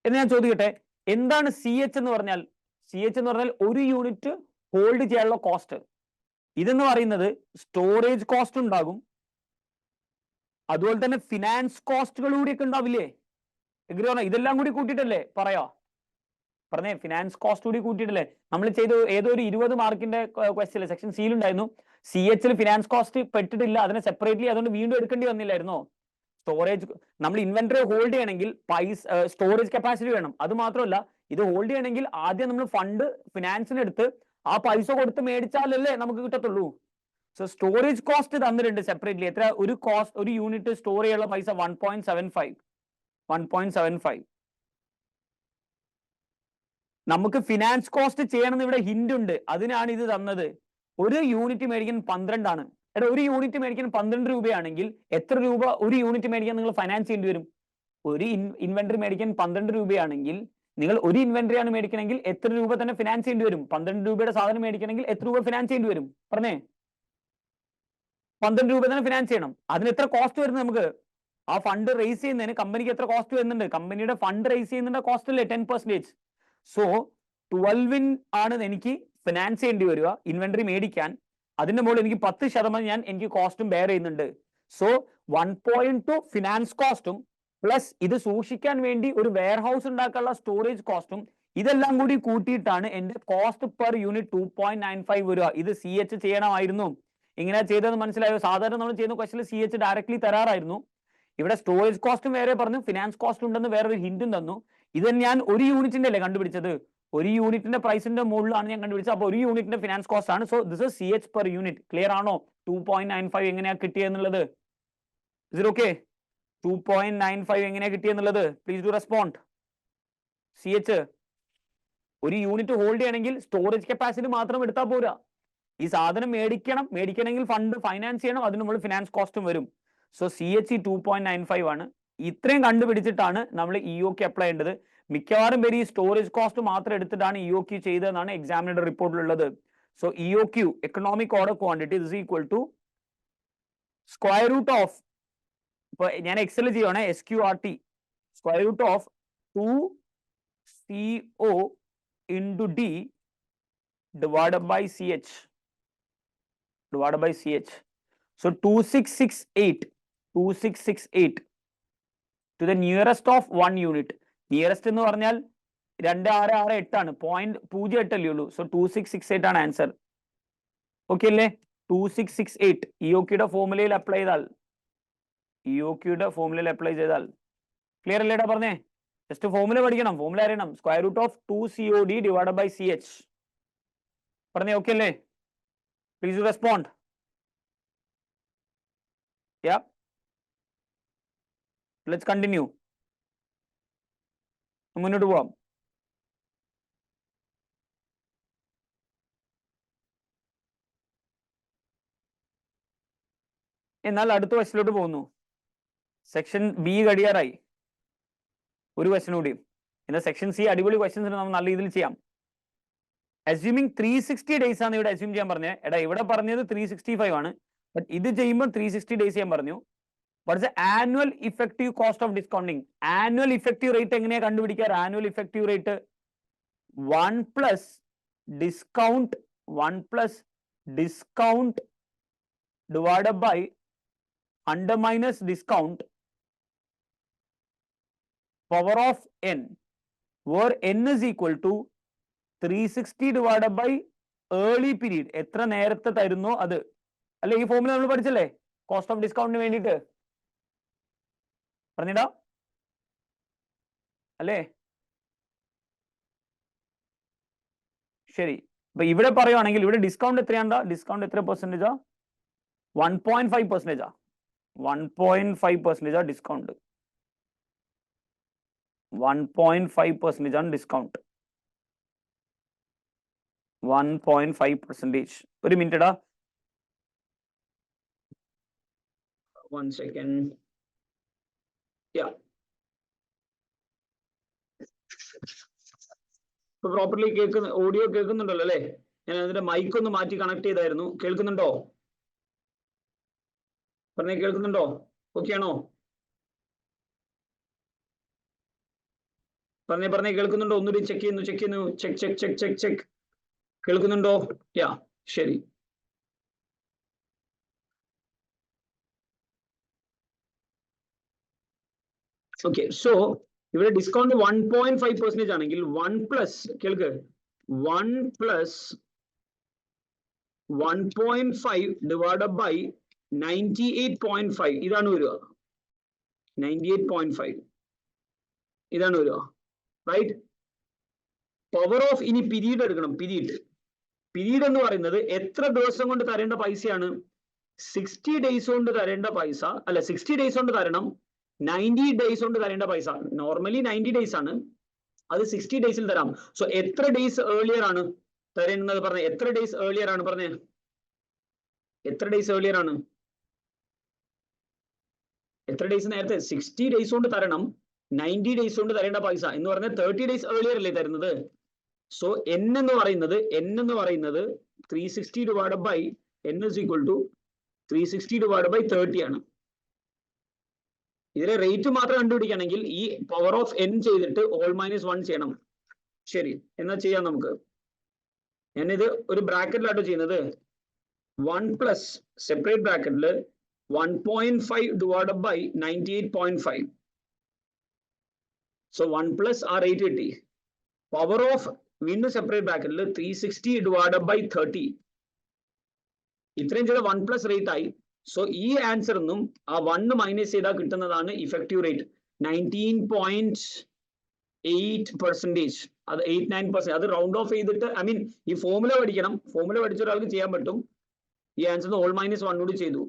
എന്ന് ഞാൻ ചോദിക്കട്ടെ, എന്താണ് CH എന്ന് പറഞ്ഞാൽ? CH എന്ന് പറഞ്ഞാൽ ഒരു യൂണിറ്റ് ഹോൾഡ് ചെയ്യാനുള്ള കോസ്റ്റ്. ഇതെന്ന് പറയുന്നത് സ്റ്റോറേജ് കോസ്റ്റ് ഉണ്ടാകും, അതുപോലെ തന്നെ ഫിനാൻസ് കോസ്റ്റുകൾ കൂടിയൊക്കെ ഉണ്ടാവില്ലേ? എഗ്രി പറഞ്ഞ ഇതെല്ലാം കൂടി കൂട്ടിയിട്ടല്ലേ പറഞ്ഞേ? ഫിനാൻസ് കോസ്റ്റ് കൂടി കൂട്ടിയിട്ടല്ലേ? നമ്മൾ ചെയ്ത ഏതോ ഒരു 20 മാർക്കിന്റെ ക്വസ്റ്റ്യൻ സെക്ഷൻ C ഉണ്ടായിരുന്നു, CH ഫിനാൻസ് കോസ്റ്റ് പെട്ടിട്ടില്ല, അതിനെ സെപ്പറേറ്റ്ലി, അതുകൊണ്ട് വീണ്ടും എടുക്കേണ്ടി വന്നില്ലായിരുന്നോ? സ്റ്റോറേജ്, നമ്മൾ ഇൻവെന്ററി ഹോൾഡ് ചെയ്യണമെങ്കിൽ സ്റ്റോറേജ് കപ്പാസിറ്റി വേണം. അത് മാത്രമല്ല, ഇത് ഹോൾഡ് ചെയ്യണമെങ്കിൽ ആദ്യം നമ്മൾ ഫണ്ട് ഫിനാൻസിന് എടുത്ത് ആ പൈസ കൊടുത്ത് മേടിച്ചാലല്ലേ നമുക്ക് കിട്ടത്തുള്ളൂ. സോ സ്റ്റോറേജ് കോസ്റ്റ് തന്നിട്ടുണ്ട് സെപ്പറേറ്റ്ലി. എത്ര ഒരു യൂണിറ്റ് സ്റ്റോർ ചെയ്യാനുള്ള പൈസ? 1.75. നമുക്ക് ഫിനാൻസ് കോസ്റ്റ് ചെയ്യണമെന്ന് ഇവിടെ ഹിന്റ് ഉണ്ട്, അതിനാണ് ഇത് തന്നത്. ഒരു യൂണിറ്റ് മേടിക്കാൻ 12 ആണ്. ഒരു യൂണിറ്റ് മേടിക്കാൻ 12 രൂപയാണെങ്കിൽ എത്ര രൂപ ഒരു യൂണിറ്റ് മേടിക്കാൻ നിങ്ങൾ ഫൈനാൻസ് ചെയ്യേണ്ടി വരും? ഒരു ഇൻവെന്ററി മേടിക്കാൻ 12 രൂപയാണെങ്കിൽ നിങ്ങൾ ഒരു ഇൻവെന്ററി ആണ് മേടിക്കണമെങ്കിൽ എത്ര രൂപ തന്നെ ഫിനാൻസ് ചെയ്യേണ്ടി വരും? 12 രൂപയുടെ സാധനം മേടിക്കണമെങ്കിൽ എത്ര രൂപ ഫിനാൻസ് ചെയ്യേണ്ടി വരും? പറഞ്ഞേ. 12 രൂപ തന്നെ ഫിനാൻസ് ചെയ്യണം. അതിന് എത്ര കോസ്റ്റ് വരുന്നത് നമുക്ക്? ആ ഫണ്ട് റേസ് ചെയ്യുന്നതിന് കമ്പനിക്ക് എത്ര കോസ്റ്റ് വരുന്നുണ്ട്? കമ്പനിയുടെ ഫണ്ട് റേസ് ചെയ്യുന്നതിന്റെ കോസ്റ്റ് അല്ലേ 10%. സോ 12 ആണ് എനിക്ക് ഫിനാൻസ് ചെയ്യേണ്ടി വരിക ഇൻവെന്ററി മേടിക്കാൻ. അതിന്റെ മുകളിൽ എനിക്ക് 10% എനിക്ക് കോസ്റ്റും ബെയർ ചെയ്യുന്നുണ്ട്. സോ 1.2 ഫിനാൻസ് കോസ്റ്റും പ്ലസ് ഇത് സൂക്ഷിക്കാൻ വേണ്ടി ഒരു വെയർ ഹൗസ് ഉണ്ടാക്കാനുള്ള സ്റ്റോറേജ് കോസ്റ്റും, ഇതെല്ലാം കൂടി കൂട്ടിയിട്ടാണ് എന്റെ കോസ്റ്റ് പെർ യൂണിറ്റ് 2.95 വരിക. ഇത് CH ചെയ്യണമായിരുന്നു. ഇങ്ങനെ ചെയ്തതെന്ന് മനസ്സിലായോ? സാധാരണ നമ്മൾ ചെയ്യുന്ന ക്വസ്റ്റനിൽ CH ഡയറക്ട്ലി തരാറായിരുന്നു. ഇവിടെ സ്റ്റോറേജ് കോസ്റ്റും വേറെ പറഞ്ഞു, ഫിനാൻസ് കോസ്റ്റ് ഉണ്ടെന്ന് വേറൊരു ഹിന്റും തന്നു. ഇത് ഞാൻ ഒരു യൂണിറ്റിന്റെ അല്ലേ കണ്ടുപിടിച്ചത്? ഒരു യൂണിറ്റിന്റെ പ്രൈസിന്റെ മുകളിലാണ് ഞാൻ കണ്ടുപിടിച്ചത്. അപ്പോൾ ഒരു യൂണിറ്റിന്റെ ഫിനാൻസ് കോസ്റ്റ് ആണ്. So this is CH per unit. Clear ആണോ? 2.95 എങ്ങനെയാ കിട്ടിയെന്നുള്ളത്? Is it okay? 2.95 എങ്ങനെയാ കിട്ടിയെന്നുള്ളത്? Please do respond. CH ഒരു യൂണിറ്റ് ഹോൾഡ് ചെയ്യണമെങ്കിൽ സ്റ്റോറേജ് കപ്പാസിറ്റി മാത്രം എടുത്താൽ പോരാ, ഈ സാധനം മേടിക്കണമെങ്കിൽ ഫണ്ട് ഫൈനാൻസ് ചെയ്യണം, അതിന് നമ്മൾ ഫിനാൻസ് കോസ്റ്റും വരും. സോ CH 2.95 ആണ്. ഇത്രയും കണ്ടുപിടിച്ചിട്ടാണ് നമ്മൾ EOQ അപ്ലൈ ചെയ്യേണ്ടത്. മിക്കവാറും പേര് ഈ സ്റ്റോറേജ് കോസ്റ്റ് മാത്രം എടുത്തിട്ടാണ് EOQ ചെയ്തതെന്നാണ് എക്സാമിനറുടെ റിപ്പോർട്ടിലുള്ളത്. So EOQ economic order quantity is equal to square root of, ഇപ്പൊ ഞാൻ എക്സൽ ചെയ്യുവാണ്, SQRT square root of 2CO into D divided by CH. So 2668 to the nearest of 1 unit. Nearest എന്ന് പറഞ്ഞാൽ 2668 ആണ്, 0.08 അല്ലേ ഉള്ളൂ. സോ 2668 ആണ് ആൻസർ. ഓക്കെ അല്ലേ? 2668 EOQയുടെ ഫോർമുലയിൽ അപ്ലൈ ചെയ്താൽ ക്ലിയർ അല്ലേടാ? പറഞ്ഞേ, ജസ്റ്റ് ഫോർമുല പഠിക്കണം, ഫോർമുല അറിയണം. Square root of 2COD divided by CH. പറഞ്ഞേ ഓക്കെ അല്ലേ? Please respond. Yeah, let's continue. മുന്നോട്ട് പോവാം. എന്നാൽ അടുത്ത ക്വസ്റ്റിലോട്ട് പോകുന്നു. സെക്ഷൻ B കഴിയാറായി. ഒരു ക്വസ്റ്റ്യൻ കൂടി. എന്നാൽ സെക്ഷൻ C അടിപൊളി ക്വസ്റ്റ്യൻസ് നമ്മൾ നല്ല രീതിയിൽ ചെയ്യാം. അസ്യൂമിങ് 360 ഡേയ്സ് ആണ് ഇവിടെ അസ്യൂം ചെയ്യാൻ പറഞ്ഞത്. എടാ ഇവിടെ പറഞ്ഞത് 365 ആണ്, ബട്ട് ഇത് ചെയ്യുമ്പോൾ 360 ഡേയ്സ് ഞാൻ പറഞ്ഞു. What is the annual effective cost of discounting? Annual effective rate എങ്ങനെയാ കണ്ടുപിടിക്കുക? Annual effective rate 1 plus discount divided by 100 minus discount power of n, where n is equal to 360 divided by early period. എത്ര നേരത്തെ തരുന്നോ അത് അല്ലെ? ഈ formula നമ്മൾ പഠിച്ചല്ലേ cost of ഡിസ്കൗണ്ടിന് വേണ്ടിയിട്ട്? പറഞ്ഞിടാ അല്ലേ? ശരി. അപ്പൊ ഇവിടെ പറയുവാണെങ്കിൽ ഇവിടെ ഡിസ്കൗണ്ട് എത്രയാണ്ടാ? ഡിസ്കൗണ്ട് എത്ര പെർസെന്റേജാ? 1.5%. 1.5% ഡിസ്കൗണ്ട്. 1.5% ആണ് ഡിസ്കൗണ്ട്. 1.5%. ഒരു മിനിറ്റ് ഇടാ. 1 second. ഇപ്പൊ പ്രോപ്പർലി കേൾക്കുന്ന ഓഡിയോ കേൾക്കുന്നുണ്ടല്ലോ അല്ലേ? ഞാൻ അതിന്റെ മൈക്ക് ഒന്ന് മാറ്റി കണക്ട് ചെയ്തായിരുന്നു. കേൾക്കുന്നുണ്ടോ? പറഞ്ഞേ, കേൾക്കുന്നുണ്ടോ? ഓക്കെ ആണോ? പറഞ്ഞേ കേൾക്കുന്നുണ്ടോ? ഒന്നുകൂടി ചെക്ക് ചെയ്യുന്നു. ചെക്ക്. കേൾക്കുന്നുണ്ടോ? യാ, ശരി. ഓക്കെ, സോ ഇവിടെ ഡിസ്കൗണ്ട് 1.5% ആണെങ്കിൽ 1 പ്ലസ് കേൾക്ക് 1 പ്ലസ് 1.5 ഡിവൈഡഡ് ബൈ 98.5 ഇതാണ് വരിക. 98.5 ഇതാണ് വരിക, റൈറ്റ്? പവർ ഓഫ്, ഇനി പീരീഡ് എടുക്കണം. പീരീഡ് എന്ന് പറയുന്നത് എത്ര ദിവസം കൊണ്ട് തരേണ്ട പൈസയാണ്? 60 ഡേയ്സ് കൊണ്ട് തരേണ്ട പൈസ അല്ല, 60 ഡേയ്സ് കൊണ്ട് തരണം, 90 ഡേയ്സ് കൊണ്ട് തരേണ്ട പൈസ. നോർമലി 90 ഡേയ്സ് ആണ്, അത് 60 ഡേയ്സിൽ തരാം. സോ എത്ര ഡേയ്സ് ഏർലിയർ ആണ് തരുന്നത്? പറഞ്ഞേ, എത്ര ഡേയ്സ് ഏർലിയർ ആണ്? പറഞ്ഞേ, എത്ര ഡേയ്സ് ഏർലിയർ ആണ്? എത്ര ഡേയ്സ് നേരത്തെ? 60 ഡേയ്സ് കൊണ്ട് തരണം, 90 ഡേയ്സ് കൊണ്ട് തരേണ്ട പൈസ എന്ന് പറഞ്ഞാൽ 30 ഡേയ്സ് ഏർലിയർ അല്ലേ തരുന്നത്? സോ n എന്ന് പറയുന്നത് 360 divided by n is equal to 360 divided by 30 ആണ്. ഇതിലെ റേറ്റ് മാത്രം കണ്ടുപിടിക്കണമെങ്കിൽ ഈ പവർ ഓഫ് n ചെയ്തിട്ട് ഓൾ മൈനസ് 1 ചെയ്യണം. ശരി, എന്നാ ചെയ്യാം നമുക്ക്. ഞാനിത് ഒരു ബ്രാക്കറ്റിലാട്ടോ ചെയ്യുന്നത്. 1 പ്ലസ് സെപ്പറേറ്റ് ബ്രാക്കറ്റില് 1.5 ഡിവൈഡഡ് ബൈ 98.5. സോ 1 പ്ലസ് ആ റേറ്റ് കിട്ടി. പവർ ഓഫ് വീണ്ടും സെപ്പറേറ്റ് ബ്രാക്കറ്റിൽ 360 ഡിവൈഡഡ് ബൈ 30. ഇത്രയും ചെയ്ത 1 പ്ലസ് റേറ്റ് ആയി. സോ ഈ ആൻസറിനും ആ 1 മൈനസ് ചെയ്താൽ കിട്ടുന്നതാണ് ഇഫക്റ്റീവ് റേറ്റ് 19.8%. അത് 89%. അത് റൗണ്ട് ഓഫ് ചെയ്തിട്ട്, ഐ മീൻ ഈ ഫോർമുല പഠിക്കണം. ഫോർമുല പഠിച്ച ഒരാൾക്ക് ചെയ്യാൻ പറ്റും. ഈ ആൻസറിന് ഓൾ മൈനസ് 1 കൂടി ചെയ്തു.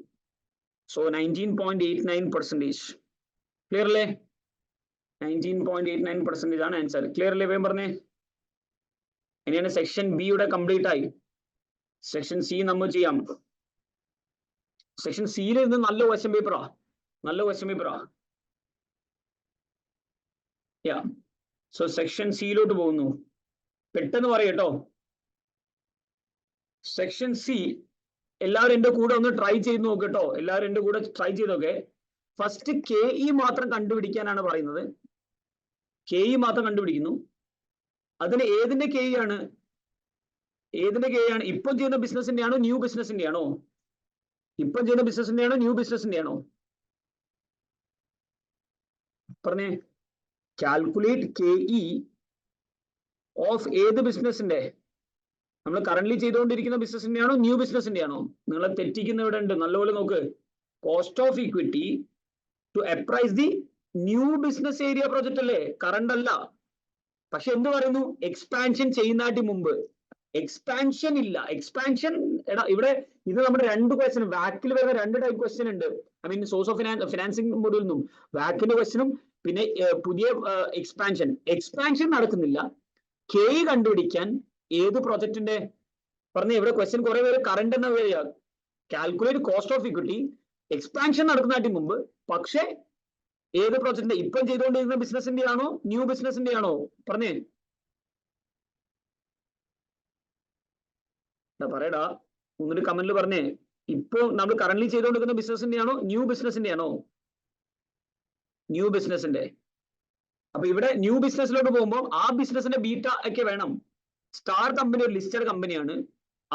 സോ 19.89%. ക്ലിയർ അല്ലേ? 19.89% ആണ് ആൻസർ. ക്ലിയർ അല്ലേ? വേഗം പറഞ്ഞേ. ഇനിയാണ് സെക്ഷൻ ബി യുടെ കംപ്ലീറ്റ് ആയി. സെക്ഷൻ സി നമ്മൾ ചെയ്യാം. സെക്ഷൻ സിയിൽ ഇരുന്ന് നല്ല ക്വസ്റ്റ്യൻ പേപ്പറാ. യാ, സോ സെക്ഷൻ സിയിലോട്ട് പോകുന്നു. പെട്ടെന്ന് പറയട്ടോ. സെക്ഷൻ സി എല്ലാവരും എന്റെ കൂടെ ഒന്ന് ട്രൈ ചെയ്ത് നോക്കട്ടോ. ഫസ്റ്റ് KE മാത്രം കണ്ടുപിടിക്കാനാണ് പറയുന്നത്. KE മാത്രം കണ്ടുപിടിക്കുന്നു. അതിന് ഏതിന്റെ KE ആണ്? ഇപ്പം ചെയ്യുന്ന ബിസിനസിന്റെ ആണോ ന്യൂ ബിസിനസിന്റെ ആണോ? ന്യൂ ബിസിനസിന്റെ ആണോ? പറഞ്ഞേ. കാൽക്കുലേറ്റ് KE ഓഫ് ഏത് ബിസിനസിന്റെ? നമ്മൾ കറന്റ് ചെയ്തുകൊണ്ടിരിക്കുന്ന ബിസിനസിന്റെ ആണോ ന്യൂ ബിസിനസിന്റെ ആണോ? നിങ്ങളെ തെറ്റിക്കുന്ന ഇവിടെ ഉണ്ട്, നല്ലപോലെ നോക്ക്. Cost of equity to appraise the new business area project അല്ലേ, കറണ്ട് അല്ല. പക്ഷെ എന്ത് പറയുന്നു? എക്സ്പാൻഷൻ ചെയ്യുന്നതായിട്ട് മുമ്പ്. എക്സ്പാൻഷൻ ഇല്ല. എക്സ്പാൻഷൻ എടാ ഇവിടെ ഇത് നമ്മുടെ 2 ക്വസ്റ്റ്യൻ വാക്കിൽ വരുന്ന 2 ടൈപ്പ് ക്വസ്റ്റ്യൻ ഉണ്ട്. I mean source of financing മൊഡ്യൂളിൽ നിന്നും വാക്കിന്റെ ക്വസ്റ്റ്യനും പിന്നെ പുതിയ എക്സ്പാൻഷൻ നടക്കുന്നില്ല. KE കണ്ടുപിടിക്കാൻ ഏത് പ്രോജക്റ്റിന്റെ? പറഞ്ഞ ഇവിടെ ക്വസ്റ്റ്യൻ കുറെ പേര് കറണ്ട് എന്ന പേര്. Calculate cost of equity expansion നടക്കുന്നതായിട്ട് മുമ്പ്, പക്ഷെ ഏത് പ്രോജക്റ്റിന്റെ? ഇപ്പം ചെയ്തുകൊണ്ടിരിക്കുന്ന ബിസിനസിന്റെ ആണോ ന്യൂ ബിസിനസിന്റെ ആണോ? പറഞ്ഞേ. പറയടാ, ഒന്നൊരു കമന്റിൽ പറഞ്ഞേ, ഇപ്പൊ നമ്മൾ കറന്റ് ചെയ്തുകൊണ്ടിരിക്കുന്ന ബിസിനസിന്റെ ആണോ ന്യൂ ബിസിനസിന്റെ ആണോ? ന്യൂ ബിസിനസിന്റെ. അപ്പൊ ഇവിടെ ന്യൂ ബിസിനസ്സിലോട്ട് പോകുമ്പോൾ ആ ബിസിനസിന്റെ ബീറ്റ ഒക്കെ വേണം. സ്റ്റാർ കമ്പനി ഒരു ലിസ്റ്റഡ് കമ്പനിയാണ്.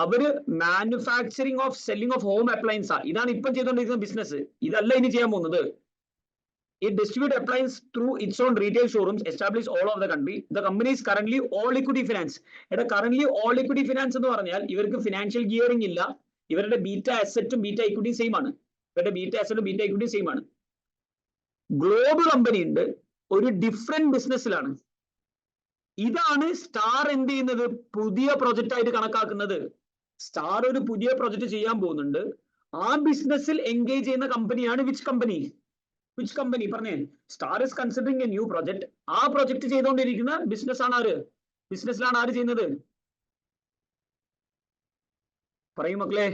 അവര് manufacturing of selling of home appliance ഇതാണ് ഇപ്പം ചെയ്തുകൊണ്ടിരിക്കുന്ന ബിസിനസ്. ഇതല്ല ഇനി ചെയ്യാൻ പോകുന്നത്. It distributes appliances through its own retail showrooms established all over the country. The company is currently all equity finance. Currently all equity finance എന്ന് പറഞ്ഞാൽ ഇവർക്ക് ഫിനാൻഷ്യൽ ഗിയറിംഗ് ഇല്ല. ഇവരുടെ ബീറ്റ അസറ്റും ബീറ്റ ഇക്വിറ്റിയും സെയിം ആണ്. ഇവരുടെ ബീറ്റ അസറ്റും ബീറ്റ ഇക്വിറ്റിയും സെയിം ആണ്. Globe company ഉണ്ട്, ഒരു ഡിഫറെന്റ് ബിസിനസ്സിലാണ്. ഇതാണ് സ്റ്റാർ എന്ത് ചെയ്യുന്നത്, പുതിയ പ്രൊജക്റ്റ് ആയിട്ട് കണക്കാക്കുന്നത്. സ്റ്റാർ ഒരു പുതിയ പ്രൊജക്റ്റ് ചെയ്യാൻ പോകുന്നുണ്ട്. ആ ബിസിനസ്സിൽ എൻഗേജ് ചെയ്യുന്ന കമ്പനിയാണ് വിച്ച് കമ്പനി? വിച്ച് കമ്പനി പറഞ്ഞേ? Star is considering A new project. ആ പ്രൊജക്ട് ചെയ്തുകൊണ്ടിരിക്കുന്ന ബിസിനസ് ആണ് ആര്? ബിസിനസ്സിലാണ് ആര് ചെയ്യുന്നത്? പറയും മക്കളെ.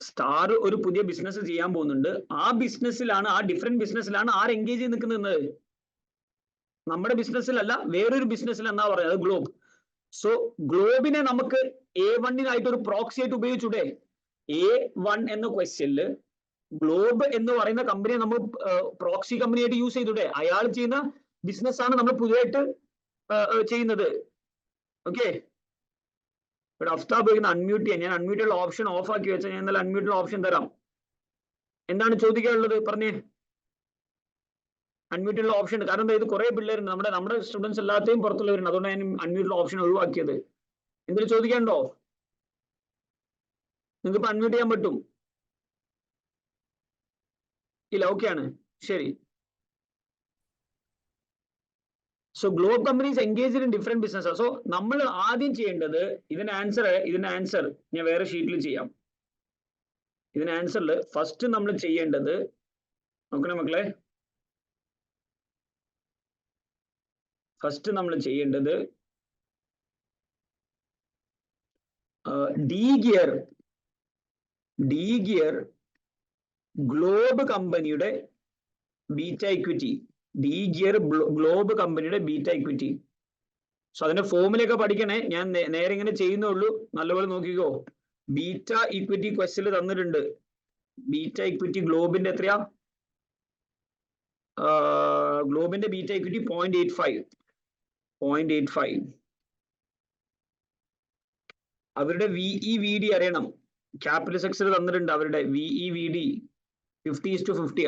സ്റ്റാർ ഒരു പുതിയ ബിസിനസ് ചെയ്യാൻ പോകുന്നുണ്ട്. ആ ബിസിനസ്സിലാണ്, ആ ഡിഫറെന്റ് ബിസിനസ്സിലാണ് ആര് എൻഗേജ് ചെയ്ത് നിൽക്കുന്നത്? നമ്മുടെ ബിസിനസ്സിലല്ല, വേറൊരു ബിസിനസ്സിൽ എന്നാ പറയുന്നത്, ഗ്ലോബ്. സോ ഗ്ലോബിനെ നമുക്ക് A1 ഒരു പ്രോക്സി ആയിട്ട് ഉപയോഗിച്ചൂടെ? A1 എന്ന ക്വസ്റ്റ്യനില് ഗ്ലോബ് എന്ന് പറയുന്ന കമ്പനിയെ നമ്മൾ പ്രോക്സി കമ്പനിയായിട്ട് യൂസ് ചെയ്തൂടെ? അയാൾ ചെയ്യുന്ന ബിസിനസ് ആണ് നമ്മൾ പുതിയതായിട്ട് ചെയ്യുന്നത്. ഓക്കെ, ഇവിടെ അഫ്താബ് അൺമ്യൂട്ട് ചെയ്യാൻ, ഞാൻ അൺമ്യൂട്ടുള്ള ഓപ്ഷൻ ഓഫ് ആക്കി വെച്ചാൽ ഞാൻ എന്നാലും അൺമ്യൂട്ടുള്ള ഓപ്ഷൻ തരാം. എന്താണ് ചോദിക്കാനുള്ളത് പറഞ്ഞേ. അൺമ്യൂട്ടുള്ള ഓപ്ഷൻ ഉണ്ട്, കാരണം ഇത് കുറെ പിള്ളേരുണ്ട്, നമ്മുടെ സ്റ്റുഡൻസ് എല്ലാത്തെയും പുറത്തുള്ളവരുണ്ട്, അതുകൊണ്ട് ഞാൻ അൺമ്യൂട്ടുള്ള ഓപ്ഷൻ ഒഴിവാക്കിയത്. എന്തെങ്കിലും ചോദിക്കാനുണ്ടോ? നിങ്ങൾക്ക് ഇപ്പൊ അൺമ്യൂട്ട് ചെയ്യാൻ പറ്റും? ഇല്ല, ഓക്കെ ആണ്, ശരി. So globe companies engaged in different business. So നമ്മൾ ആദ്യം ചെയ്യേണ്ടത്, ഇതിന്റെ ആൻസർ ഞാൻ വേറെ ഷീറ്റിൽ ചെയ്യാം. ഇതിന്റെ ആൻസറിൽ ഫസ്റ്റ് നമ്മൾ ചെയ്യേണ്ടത്, നോക്കണേ മക്കളെ, ഫസ്റ്റ് നമ്മൾ ചെയ്യേണ്ടത് ഡി ഗിയർ ഗ്ലോബ് കമ്പനിയുടെ beta equity. D gear globe കമ്പനിയുടെ ബീറ്റ ഇക്വിറ്റി. സോ അതിന്റെ ഫോമിലൊക്കെ പഠിക്കണേ, ഞാൻ നേരെ ഇങ്ങനെ ചെയ്യുന്നുള്ളൂ, നല്ലപോലെ നോക്കിക്കോ. ബീറ്റ ഇക്വിറ്റി ക്വസ്റ്റ്യൻ തന്നിട്ടുണ്ട്. ബീറ്റ ഇക്വിറ്റി ഗ്ലോബിന്റെ എത്രയാ? ഗ്ലോബിന്റെ ബീറ്റ ഇക്വിറ്റി 0.85. അവരുടെ VEVD അറിയണം. ക്യാപിറ്റൽ സെക്ടർ തന്നിട്ടുണ്ട്. അവരുടെ VEVD 50:50.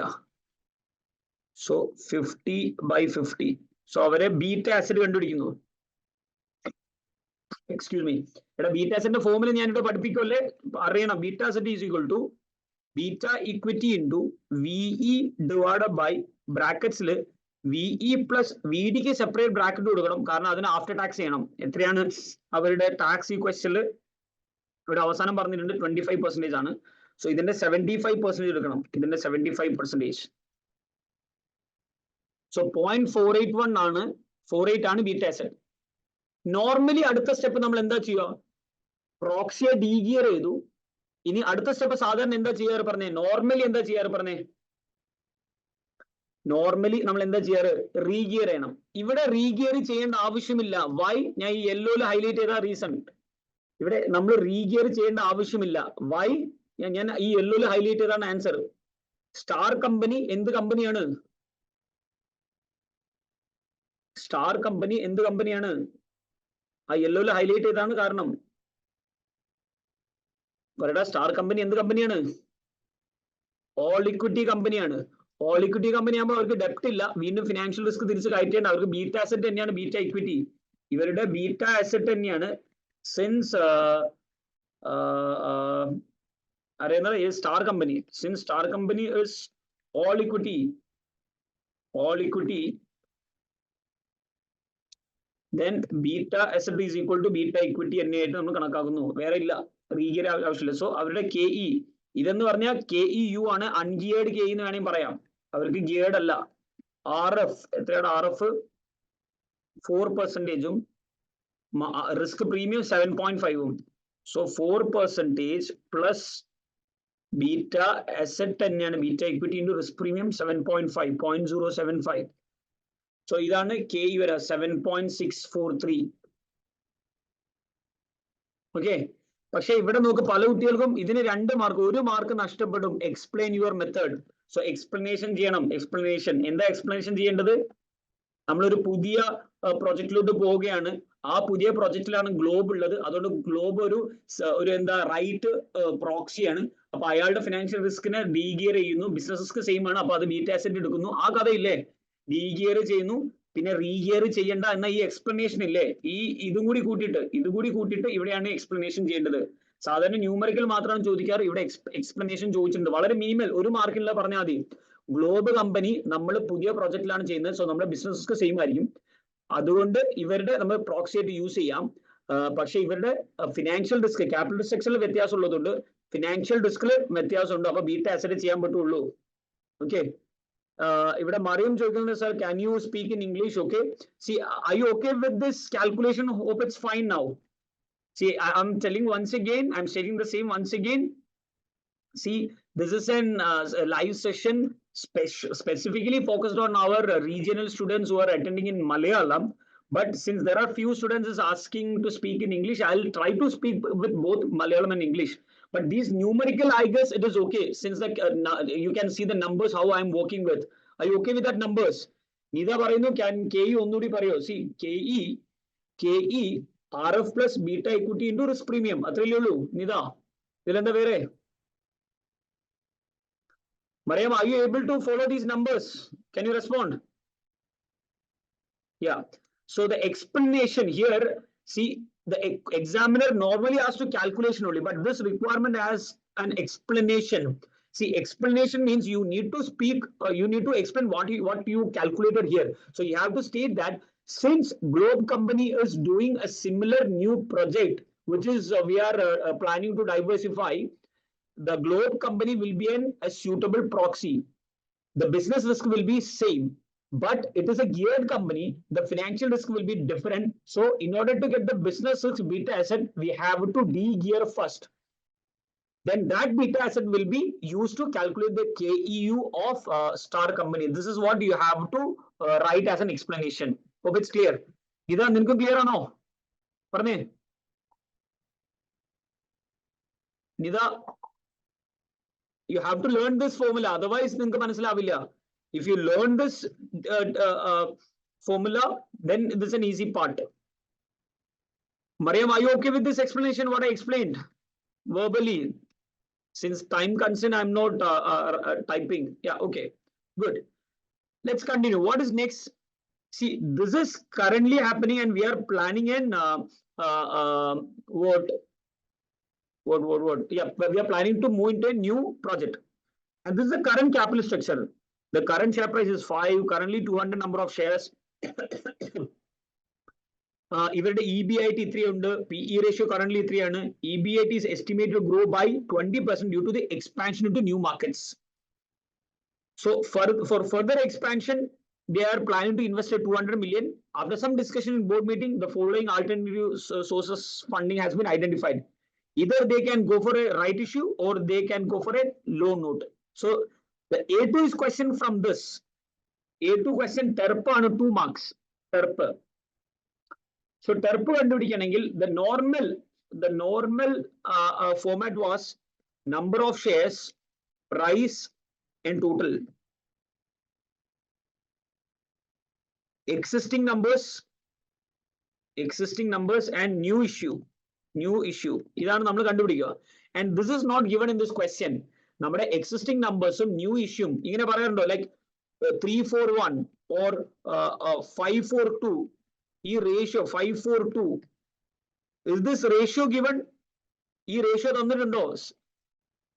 സോ 50/50. സോ അവരെ ബീറ്റ ആസിഡ് കണ്ടുപിടിക്കുന്നു. എക്സ്ക്യൂസ് മീ, എടാ ബീറ്റ ആസിഡിന്റെ ഫോമിൽ ഞാൻ ഇവിടെ പഠിപ്പിക്കുമല്ലേ, അറിയണം. Beta asset is equal to beta equity into VE divided by ബ്രാക്കറ്റ്സിൽ VE പ്ലസ് VDക്ക് സെപ്പറേറ്റ് ബ്രാക്കറ്റ് കൊടുക്കണം, കാരണം അതിന് ആഫ്റ്റർ ടാക്സ് ചെയ്യണം. എത്രയാണ് അവരുടെ ടാക്സ്? ഈ ക്വസ്റ്റ്യനിൽ ഇവിടെ അവസാനം പറഞ്ഞിട്ടുണ്ട് 25% ആണ്. സോ ഇതിന്റെ 75% എടുക്കണം. ഇതിന്റെ 75%. സോ 0.481 ആണ്, 48 ആണ് ബീറ്റ ആസിഡ്. നോർമലി അടുത്ത സ്റ്റെപ്പ് നമ്മൾ എന്താ ചെയ്യുക? പ്രോക്സിയെ ഡി ഗിയർ ചെയ്തു. ഇനി അടുത്ത സ്റ്റെപ്പ് സാധാരണ എന്താ ചെയ്യാറ് പറഞ്ഞേ? നോർമലി എന്താ ചെയ്യാറ് പറഞ്ഞേ? നോർമലി നമ്മൾ എന്താ ചെയ്യാറ്? റീഗിയർ ചെയ്യണം. ഇവിടെ റീഗിയർ ചെയ്യേണ്ട ആവശ്യമില്ല. വൈ? ഞാൻ ഈ യെല്ലോയിൽ ഹൈലൈറ്റ് ചെയ്ത റീസൺ. ഇവിടെ നമ്മൾ റീഗിയർ ചെയ്യേണ്ട ആവശ്യമില്ല. വൈ? ഞാൻ ഈ യെല്ലോയിൽ ഹൈലൈറ്റ് ചെയ്താണ് ആൻസർ. സ്റ്റാർ കമ്പനി എന്ത് കമ്പനിയാണ്? സ്റ്റാർ കമ്പനി എന്ത് കമ്പനിയാണ്? ആ യെല്ലോയിൽ ഹൈലൈറ്റ് ചെയ്താണ് കാരണം. പറയടാ, സ്റ്റാർ കമ്പനി എന്ത് കമ്പനിയാണ്? ഓൾ ഇക്വിറ്റി കമ്പനിയാണ്. ഓൾ ഇക്വിറ്റി കമ്പനി ആകുമ്പോൾ അവർക്ക് ഡെപ്റ്റ് ഇല്ല, വീണ്ടും ഫിനാൻഷ്യൽ റിസ്ക് തിരിച്ച് കയറ്റേണ്ട. അവർക്ക് ബീറ്റ അസറ്റ് തന്നെയാണ് ബീറ്റ ഇക്വിറ്റി. ഇവരുടെ ബീറ്റ അസറ്റ് തന്നെയാണ്. സിൻസ് അറിയുന്നത് star company, since star company is all equity, then beta asset is equal to beta equity എന്നായിട്ട് നമ്മൾ കണക്കാക്കുന്നു. വേറെ ഇല്ല, റീഗിയർ ആവശ്യമില്ല. സോ അവരുടെ KE ഇതെന്ന് പറഞ്ഞാൽ KEU ആണ്, അൺഗിയേർഡ് KE എന്ന് വേണമെങ്കിൽ പറയാം. അവർക്ക് ഗിയേർഡ് അല്ല. RF എത്രയാണ്? RF 4%, risk premium 7.5. So 4% plus beta asset തന്നെയാണ് beta equity into risk premium 7.5, 0.075. So ഇതാണ് KE വരാ 7.643. Okay. പക്ഷെ ഇവിടെ നോക്ക് പല കുട്ടികൾക്കും ഇതിന് 2 മാർക്ക്, 1 മാർക്ക് നഷ്ടപ്പെടും. Explain your method. So explanation ചെയ്യണം. എക്സ്പ്ലനേഷൻ എന്താ എക്സ്പ്ലനേഷൻ ചെയ്യേണ്ടത്? നമ്മളൊരു പുതിയ പ്രൊജക്റ്റിലോട്ട് പോവുകയാണ്. ആ പുതിയ പ്രൊജക്റ്റിലാണ് ഗ്ലോബ് ഉള്ളത്. അതുകൊണ്ട് ഗ്ലോബ് ഒരു എന്താ റൈറ്റ് പ്രോക്സിയാണ്. അപ്പൊ അയാളുടെ ഫിനാൻഷ്യൽ റിസ്കിനെ ഡീഗിയർ ചെയ്യുന്നു. ബിസിനസ് റിസ്ക് സെയിം ആണ്. അപ്പൊ അത് ബീറ്റ അസറ്റ് എടുക്കുന്നു. ആ കഥയില്ലേ, ഡീഗിയർ ചെയ്യുന്നു, പിന്നെ റീഗിയർ ചെയ്യേണ്ട എന്ന ഈ എക്സ്പ്ലനേഷൻ ഇല്ലേ, ഇതും കൂടി കൂട്ടിയിട്ട് ഇവിടെയാണ് എക്സ്പ്ലനേഷൻ ചെയ്യേണ്ടത്. സാധാരണ ന്യൂമറിക്കൽ മാത്രമാണ് ചോദിക്കാറ്. ഇവിടെ എക്സ്പ്ലനേഷൻ ചോദിച്ചിട്ടുണ്ട്. വളരെ മിനിമൽ, 1 മാർക്കിനുള്ള പറഞ്ഞാൽ മതി. ഗ്ലോബ് കമ്പനി നമ്മൾ പുതിയ പ്രോജക്റ്റിലാണ് ചെയ്യുന്നത്. സോ നമ്മുടെ ബിസിനസ് റിസ്ക് സെയിം ആയിരിക്കും. അതുകൊണ്ട് ഇവരുടെ നമ്മൾ പ്രോക്സി ആയിട്ട് യൂസ് ചെയ്യാം. പക്ഷെ ഇവരുടെ ഫിനാൻഷ്യൽ റിസ്ക്, ക്യാപിറ്റൽ റിസ്ട്രിക്ഷനിൽ വ്യത്യാസം ഉള്ളതുകൊണ്ട് ഫിനാൻഷ്യൽ റിസ്കിൽ വ്യത്യാസമുണ്ട്. അപ്പൊ ബീറ്റ അസറ്റ് ചെയ്യാൻ പറ്റുള്ളൂ. ഓക്കെ. ഇവിടെ മറിയം ചോദിക്കുന്നത്, sir can you speak in English? Okay. See, are you okay with this calculation? Hope it's fine now. See, I'm telling once again, I'm stating the same once again. See, this is a live session specifically focused on our regional students who are attending in Malayalam. But since there are few students is asking to speak in English, I'll try to speak with both Malayalam and English. But these numerical, I guess it is okay. Since you can see the numbers, how I'm working with. Are you okay with that numbers? Nida parayunu, can KE onnudi parayo? See, KE RF plus beta equity into risk premium. Atrayല്ലേ ഉള്ളൂ Nida. Dilenda vere. Mariam, are you able to follow these numbers? Can you respond? Yeah. So the explanation here, see, the examiner normally asks to calculation only, but this requirement has an explanation. See, explanation means you need to speak, you need to explain what you calculated here. So you have to state that since Globe Company is doing a similar new project, which is we are planning to diversify, the Globe Company will be a suitable proxy. The business risk will be same, but it is a geared company. The financial risk will be different. So in order to get the business risk beta asset, we have to de-gear first. Then that beta asset will be used to calculate the KEU of star company. This is what you have to write as an explanation. Hope it's clear. Ida, ninko clear ano? Parne. Nida, you have to learn this formula. Otherwise, ninko manasilavilla. If you learn this formula, then this is an easy part. Mariam, are you okay with this explanation? What I explained verbally? Since time constraint, I'm not typing. Yeah, okay, good. Let's continue. What is next? See, this is currently happening, and we are planning an what? Yeah, we are planning to move into a new project, and this is the current capital structure. The current share price is 5. Currently, 200 number of shares. ഇവരുടെ EBIT 3 ഉണ്ട്. PE ratio currently 3 ആണ്. EBIT is estimated to grow by 20% due to the expansion into new markets. So for further expansion, they are planning to invest 200 million. After some discussion in board meeting, the following alternative sources funding has been identified. Either they can go for a right issue or they can go for a loan note. So the A2 is question from this. A2 question TERP ആണ് 2 marks. TERP. So TERP കണ്ടുപിടിക്കണമെങ്കിൽ the normal format was number of shares, price, and total. Existing numbers and new issue. ഇതാണ് നമ്മൾ കണ്ടുപിടിക്കുക. And this is not given in this question. നമ്മുടെ existing numbers ഉം new issue ഇങ്ങനെ പറയാറുണ്ടോ, like 341 or 542. ഈ ratio 542, is this ratio given? ഈ ratio തന്നിട്ടുണ്ടോ?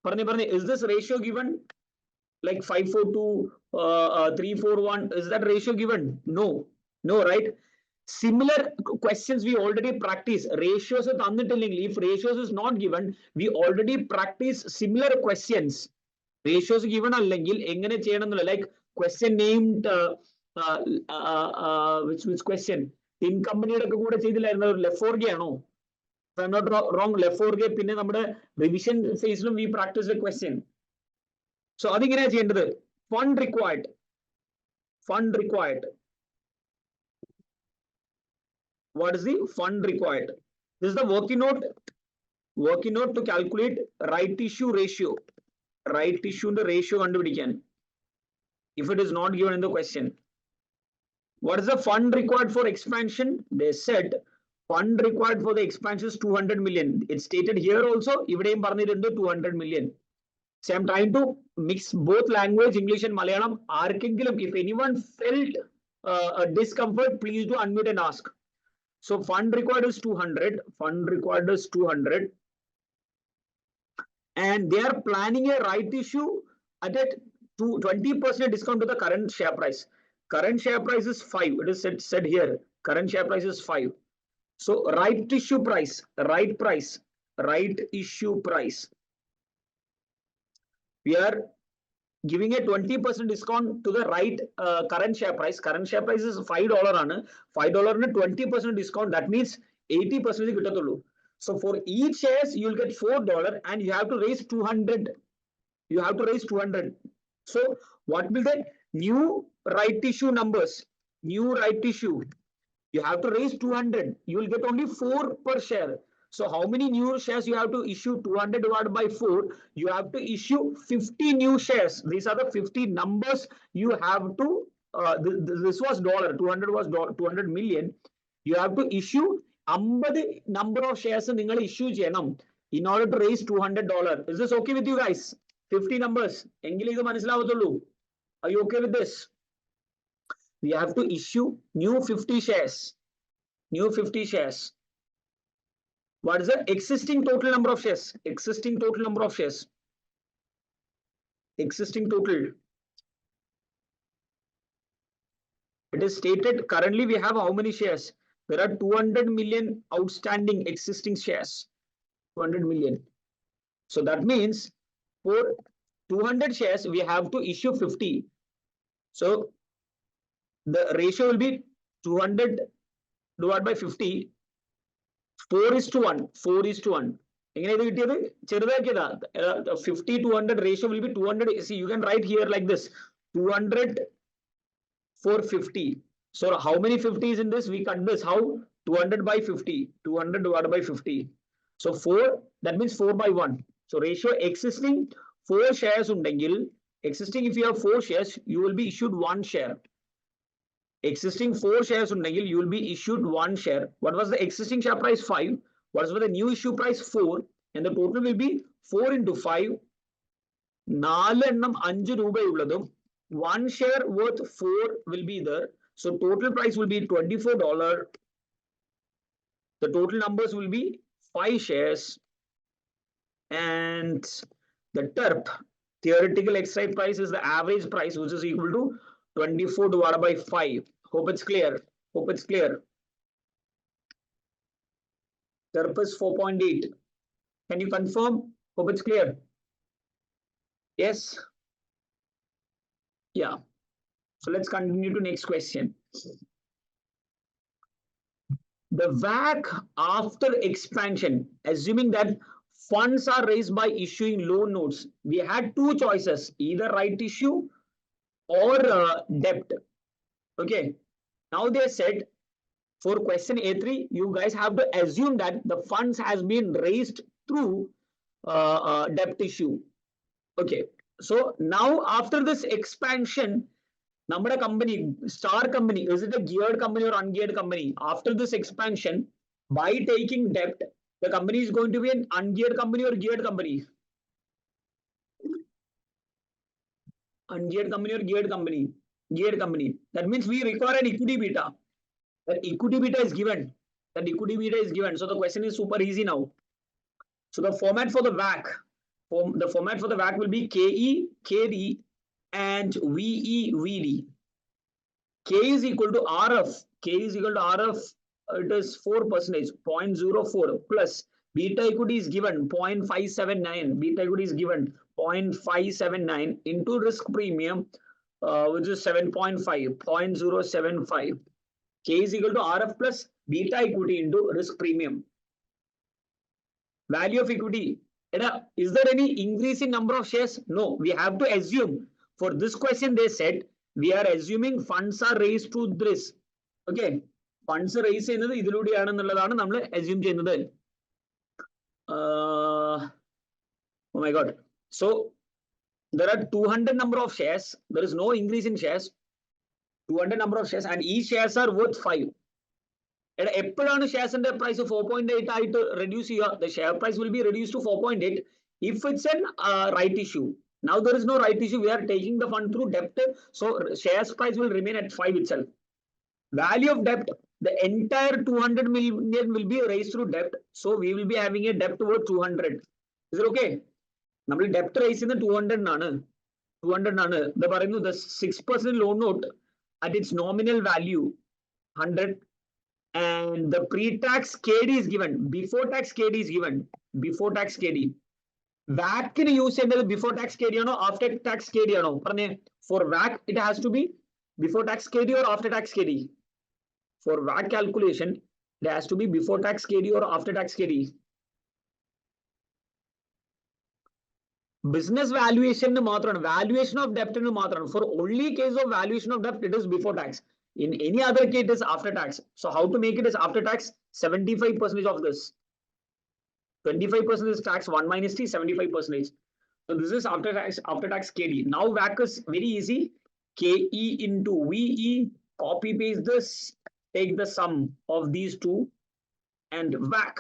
പറഞ്ഞേ, is this ratio given? Like 542, 341, is that ratio given? No, right? Similar questions we already practice. Ratios തന്നിട്ടില്ലെങ്കിൽ, if ratios is not given, we already practice similar questions. Ratios given അല്ലെങ്കിൽ എങ്ങനെ ചെയ്യണം എന്നുള്ള, like question named which question? Tin കമ്പനിയുടെ ഒക്കെ കൂടെ ചെയ്തില്ലായിരുന്നു, ലെഫോർഗെ ആണോ? If I'm not wrong, ലെഫോർഗെ. പിന്നെ നമ്മുടെ റിവിഷൻ ഫേസിലും we practice the question. So അതിങ്ങനെയാ ചെയ്യേണ്ടത്. Fund required. What is the fund required? This is the working note. working out to calculate right issue ratio. Right issue ratio കണ്ടുപിടിക്കാൻ. If it is not given in the question. What is the fund required for expansion? They said fund required for the expansion is 200 million. It's stated here also. ഇവിടെയും പറഞ്ഞിട്ടുണ്ട് 200 million. So I'm trying to mix both language, English and Malayalam. ആർക്കെങ്കിലും, if anyone felt a discomfort, please do unmute and ask. So fund required is 200. Fund required is 200. And they are planning a right issue at a 20% discount to the current share price. Current share price is 5. It is said here. Current share price is 5. So right issue price, right issue price. We are giving a 20% discount to the right current share price. Current share price is $5 ആണ്. $5 20% discount. That means 80% കിട്ടത്തുള്ളൂ. So for each shares you will get $4 and you have to raise 200. You have to raise 200. So what will the new right issue numbers? New right issue. You have to raise 200. You will get only 4 per share. So how many new shares you have to issue? 200 divided by 4. You have to issue 50 new shares. These are the 50 numbers you have to. This was dollar. 200 was $200 million. You have to issue 50 number of shares നിങ്ങൾ issue ചെയ്യണം in order to raise $200. Is this okay with you guys? 50 numbers. എങ്കിലും ഇത് മനസ്സിലാവത്തുള്ളൂ. Are you okay with this? We have to issue new 50 shares. New 50 shares. What is the existing total number of shares? Existing total number of shares. Existing total. It is stated currently we have how many shares? There are 200 million outstanding existing shares. 200 million. So that means for 200 shares we have to issue 50. So the ratio will be 200 divided by 50. 4:1. 4:1. എങ്ങനെ ഇത് കിട്ടിയത്? ചെറുതാക്കിയതാ. 50 to 100 ratio will be 200. See, you can write here like this. 200 for 50. So how many 50s in this? We cut this. How? 200 by 50. 200 divided by 50. So 4, that means 4 by 1. So ratio existing 4 shares undengil. Existing, if you have 4 shares, you will be issued 1 share. Existing 4 shares undengil, you will be issued 1 share. What was the existing share price? 5. What was the new issue price? 4. And the total will be 4 into 5. 4 എണ്ണം 5 രൂപയുള്ളതും 1 share worth 4 will be there. So total price will be $24. The total numbers will be 5 shares. And the TERP, theoretical exercise price, is the average price, which is equal to 24 divided by 5. Hope it's clear. Hope it's clear. TERP is 4.8. Can you confirm? Hope it's clear. Yes. Yeah. So let's continue to next question. The WACC after expansion, assuming that funds are raised by issuing loan notes, we had 2 choices, either right issue or debt. Okay. Now they said for question A3, you guys have to assume that the funds has been raised through debt issue. Okay. So now after this expansion, നമ്മുടെ company, star company, is it a geared company or ungeared company? After this expansion, by taking debt, the company is going to be an ungeared company or geared company? Ungeared company or geared company? Geared company. That means we require an equity beta. That equity beta is given. That equity beta is given. So the question is super easy now. So the format for the WACC, the format for the WACC will be KE, KD, and VE, VD. K is equal to RF. K is equal to RF. It is 4%, 0.04 plus beta equity is given 0.579. Beta equity is given 0.579 into risk premium, which is 7.5, 0.075. K is equal to RF plus beta equity into risk premium. Value of equity. Is there any increase in number of shares? No. We have to assume. For this question, they said we are assuming funds are raised through this. Okay. Funds raise ചെയ്യുന്നത് ഇതിലൂടെയാണെന്നുള്ളതാണ് നമ്മൾ assume ചെയ്യുന്നത്. oh my God. So there are 200 number of shares. There is no increase in shares. 200 number of shares and each shares are worth 5. എപ്പോഴാണ് ഷെയർസിന്റെ price 4.8 ആയിട്ട് reduce ചെയ്യുക? The share price will be reduced to 4.8 if it's an right issue. Now there is no right issue. We are taking the fund through debt. So shares price will remain at 5 itself. Value of debt, the entire 200 million will be raised through debt. So we will be having a debt worth 200. Is it okay? നമ്മൾ ഡെപ്റ്റ് raise ചെയ്യുന്ന 200 ആണ്. 200 ആണ്. ഇത് പറയുന്നു the 6% loan note at its nominal value 100 and the pre-tax KD is given. Before tax KD is given. Before tax KD. VAT can use ചെയ്യുന്നത് before tax KD ആണോ after tax KD ആണോ? പറഞ്ഞേ. For VAT it has to be before tax KD or after tax KD. For VAT calculation it has to be before tax KD or after tax KD. Business valuation മാത്രമാണ്. Valuation of debt മാത്രമാണ്. For only case of valuation of debt it is before tax. In any other case it is after tax. So how to make it is after tax? 75% of this. 25% is tax, 1 minus T, 75%. So this is after tax KD. Now WACC is very easy. KE into VE, copy paste this, take the sum of these two and WACC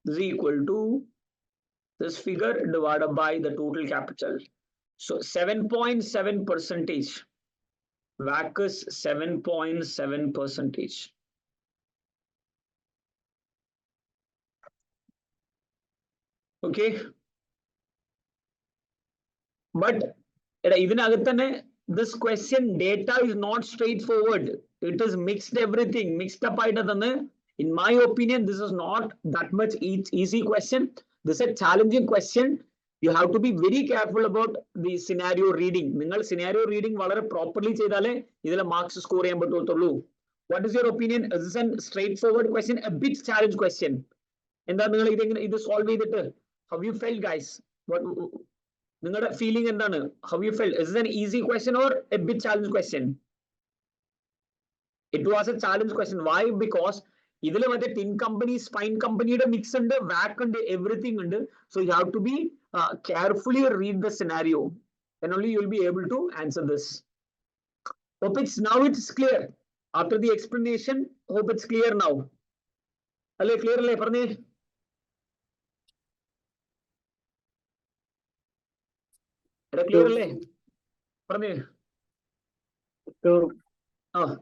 is equal to this figure divided by the total capital. So 7.7%. WACC is 7.7%. Okay. But this question data is not straightforward. It is mixed everything, mixed up. In my opinion, this is not that much easy question. This is a challenging question. You have to be very careful about the scenario reading. Ningal scenario reading വളരെ properly ചെയ്താലേ ഇതിലെ marks score ചെയ്യാൻ പറ്റുള്ളൂ. What is your opinion? Is this a straightforward question? A bit challenge question. എന്താ നിങ്ങൾ ഇത് solve ചെയ്തിട്ട്? How you felt, guys? What നിങ്ങളുടെ feeling എന്താണ്? How you felt? Is this an easy question or a bit challenge question? It was a challenge question. Why? Because ഇതിൽ മറ്റേ tin company, spine companyയുടെ mix ഉണ്ട്, WACC ഉണ്ട്, everything ഉണ്ട്. So you have to be carefully read the scenario. Then only you will be able to answer this. Hope now it's clear. After the explanation, hope it's clear now. അല്ലേ clear അല്ലേ പറഞ്ഞേ? Clear അല്ലേ? പറഞ്ഞേ.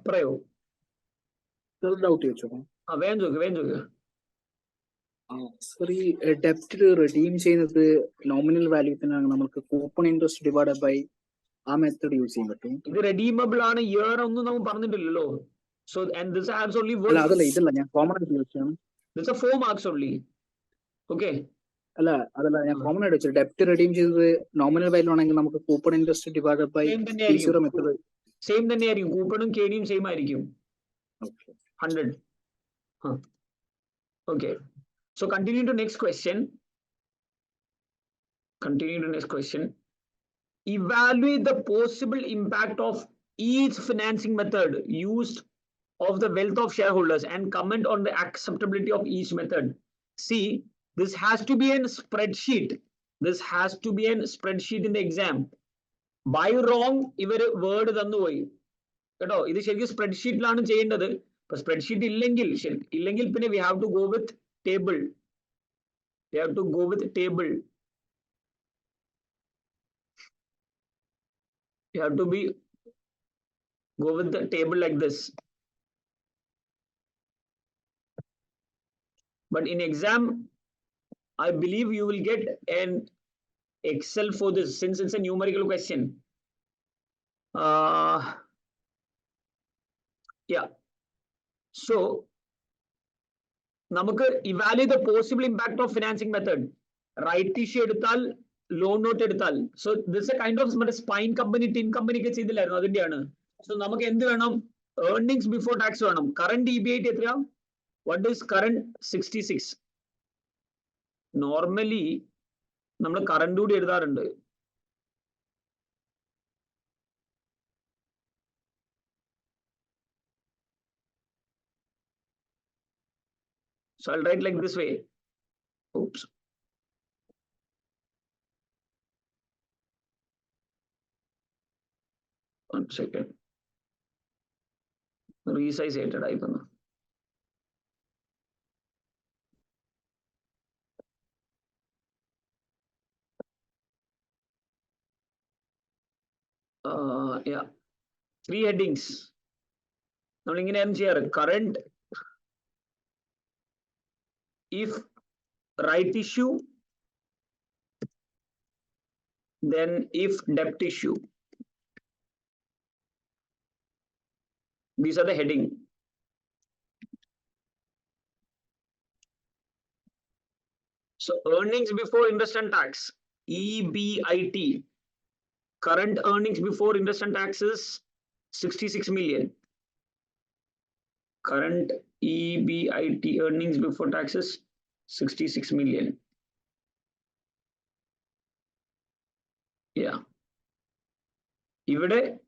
പറയൂ. Doubt ചോദിച്ചോ? വേഗം ചോദിക്കുക. Sorry, ഡെപ്റ്റ് റിഡീം ചെയ്യുന്നത് നോമിനൽ വാല്യൂത്തിനാണ് നമുക്ക് കൂപ്പൺ ഇൻട്രസ്റ്റ് ഡിവൈഡ് ബൈ ആ മെത്തേഡ് യൂസ് ചെയ്യാൻ പറ്റും. ഇത് റെഡീമബിൾ ആണ്, ഇയർ ഒന്നും നമ്മൾ പറഞ്ഞിട്ടില്ലല്ലോ. So and this has only അതല്ല ഞാൻ കോമൺ ആയിട്ട് ചോദിച്ചാണ്. This are 4 marks only. Okay, അതല്ല ഞാൻ കോമൺ ആയിട്ട് ചോദിച്ചത്. ഡെപ്റ്റ് റിഡീം ചെയ്തത് നോമിനൽ വാല്യൂ ആണെങ്കിൽ നമുക്ക് coupon interest divide by T0 method same തന്നെയായിരിക്കും. കൂപ്പണും KDയും സെയിം ആയിരിക്കും. 100. Okay. So continue to next question. Evaluate the possible impact of each financing method used of the wealth of shareholders and comment on the acceptability of each method. See, this has to be a spreadsheet. This has to be a spreadsheet in the exam. By wrong, ഇവര് word തന്നുപോയി കേട്ടോ. ഇത് ശരിക്കും സ്പ്രെഡ്ഷീറ്റിലാണ് ചെയ്യേണ്ടത്. Spreadsheet ഇല്ലെങ്കിൽ പിന്നെ we have to go with table. You have to go with table. You have to go with the table like this. But in exam, I believe you will get an Excel for this since it's a numerical question. Yeah. So നമുക്ക് evaluate the possible impact of financing method. Right issue എടുത്താൽ, loan note എടുത്താൽ. So this is a kind of spine company, tin company ഒക്കെ ചെയ്തില്ലായിരുന്നു, അതിന്റെയാണ്. So നമുക്ക് എന്ത് വേണം? Earnings before tax വേണം. Current EBIT എത്രയാ? What is current? 66. Normally നമ്മൾ current കൂടി എഴുതാറുണ്ട്. So I'll write like this way. Oops. One second. Resize it. I don't know. Yeah. 3 headings. Current, if right issue, then if debt issue. These are the heading. So earnings before interest and tax, EBIT. Current earnings before interest and tax is 66 million. Current EBIT earnings before taxes 66 million. Yeah. Here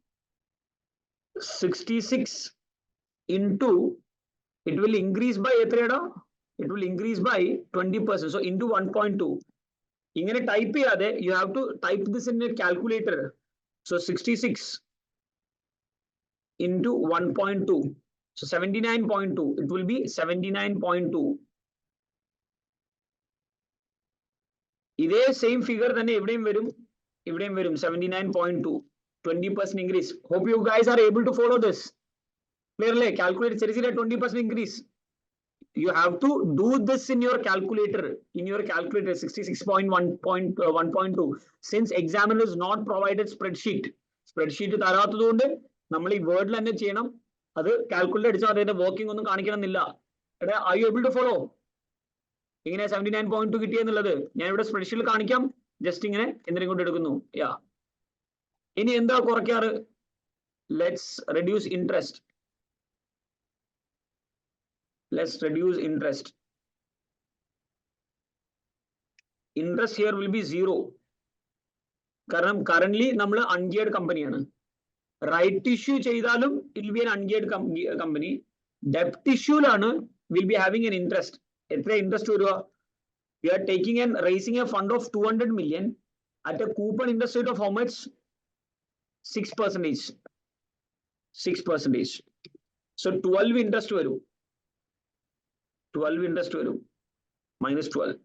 66 into, it will increase by it will increase by 20%. So into 1.2. Type you have to type this in a calculator. So 66 into 1.2. So 79.2. It will be 79.2. This same figure then evidem verum 79.2. 20% increase. Hope you guys are able to follow this. Clearly, calculate 20% increase. You have to do this in your calculator. 66.1.2. Since examiner is not provided spreadsheet. Spreadsheet tharathathonde nammal ee word lanne cheyanam. Adu calculate adicha working onnu kanikkanamilla. Are you able to follow? 79.2 കിട്ടിയെന്നുള്ളത് ഞാൻ ഇവിടെ സ്പ്രെഡ്ഷീറ്റിൽ കാണിക്കാം. Just ഇങ്ങനെ എന്തിനെ കൊണ്ട് എടുക്കുന്നു. Yeah, ഇനി എന്താ കുറയ്ക്കാറ്? Let's reduce interest. Let's reduce interest. Interest here will be 0. Currently, we are ungeared company. Right issue cheyidalum, it will be an ungeared company. Debt issue will be having an interest. Interest we are taking and raising a fund of 200 million at a coupon interest rate of how much? 6%. 6%. So 12 interest varu. 12 interest varu. Minus 12.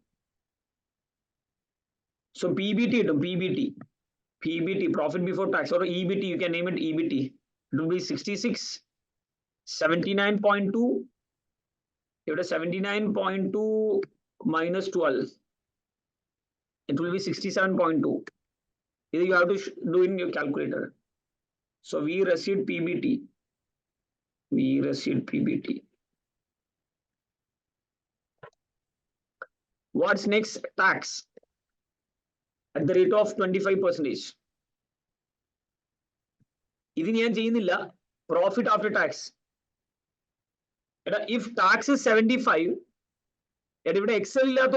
So PBT, PBT, profit before tax, or EBT, you can name it EBT. It will be 66, 79.2. If it is 79.2 minus 12, it will be 67.2. Either you have to do in your calculator. So we received PBT. We received PBT. What's next? Tax. At the rate of 25%. Even profit after tax. If tax is 75, Excel type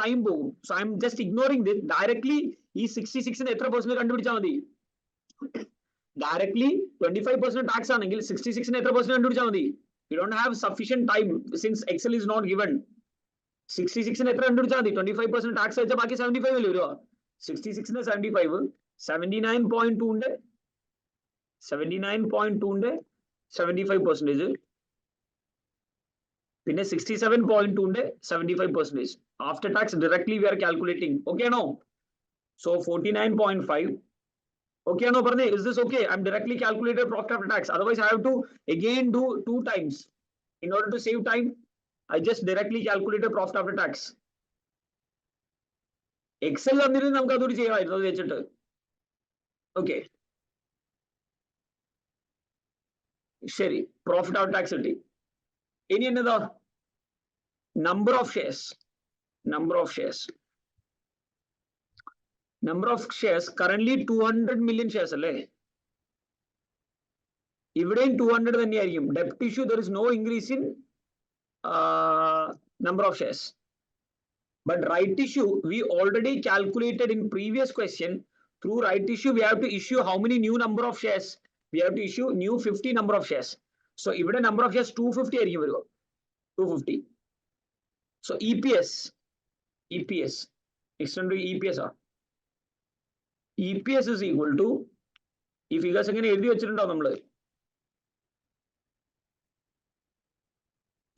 time. So I'm just ignoring this. Directly, 66 percent. Directly, 25% tax on 66 percent. You don't have sufficient time since Excel is not given. 66 25% tax 75 66 75 79.2 79.2 75%. 67.2 75%. After tax directly we are calculating. Okay, no? So 49.5. Okay, no, Parne, is this okay? I'm directly calculated profit after tax. Otherwise, I have to again do 2 times. In order to save time, I just directly calculated profit after tax. Excel okay. Sherry, profit after tax. Any another number of shares. Number of shares. Number of shares currently 200 million shares. Even 200 debt issue, there is no increase in number of shares. But right issue, we already calculated in previous question. Through right issue, we have to issue how many new number of shares? We have to issue new 50 number of shares. So even a number of shares 250 250. So EPS, extend to EPS are. EPS is equal to, ഈ figures എങ്ങനെ എഴുതി വെച്ചിട്ടുണ്ടോ നമ്മള്?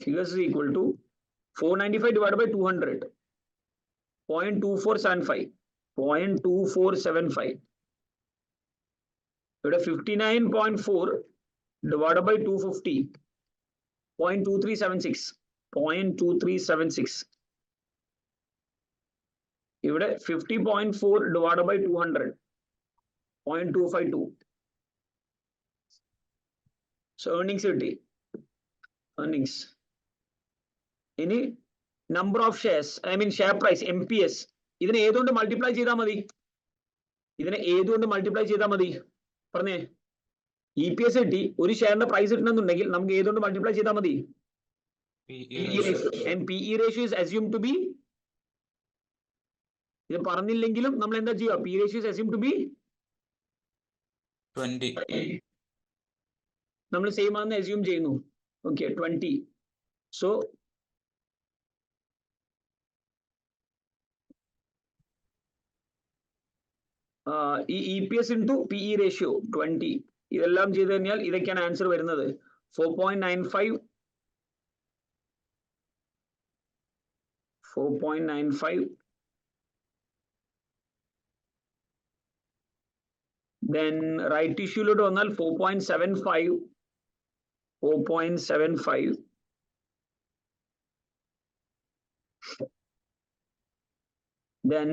Figures is equal to 495 divided by 200, 0.2475, 0.2475. ഇവിടെ 59.4 divided by 250, 0.2376, 0.2376. ഇവിടെ 50.4 divided by 200, 0.252. So earnings കിട്ടി. Earnings. ഇനി number of shares, I mean share price, MPS. ഇതിനെ ഏതുകൊണ്ട് മൾട്ടിപ്ലൈ ചെയ്താൽ മതി? പറഞ്ഞേ. EPS കിട്ടി, ഒരു ഷെയറിന്റെ പ്രൈസ് കിട്ടണമെന്നുണ്ടെങ്കിൽ നമുക്ക് ഏതുകൊണ്ട് മൾട്ടിപ്ലൈ ചെയ്താൽ മതി? And PE ratio is assumed to be, ഇത് പറഞ്ഞില്ലെങ്കിലും നമ്മൾ എന്താ ചെയ്യുക? PE ratio is assumed to be 20. നമ്മൾ സെയിം ആണെന്ന് അസ്യൂം ചെയ്യുന്നു. ഓക്കെ, 20. സോ ഈ EPS into PE ratio 20 ഇതെല്ലാം ചെയ്ത് കഴിഞ്ഞാൽ ഇതൊക്കെയാണ് ആൻസർ വരുന്നത്. 4.95, 4.95. Then right issue ലോട്ട് വന്നാൽ 4.75, 4.75. Then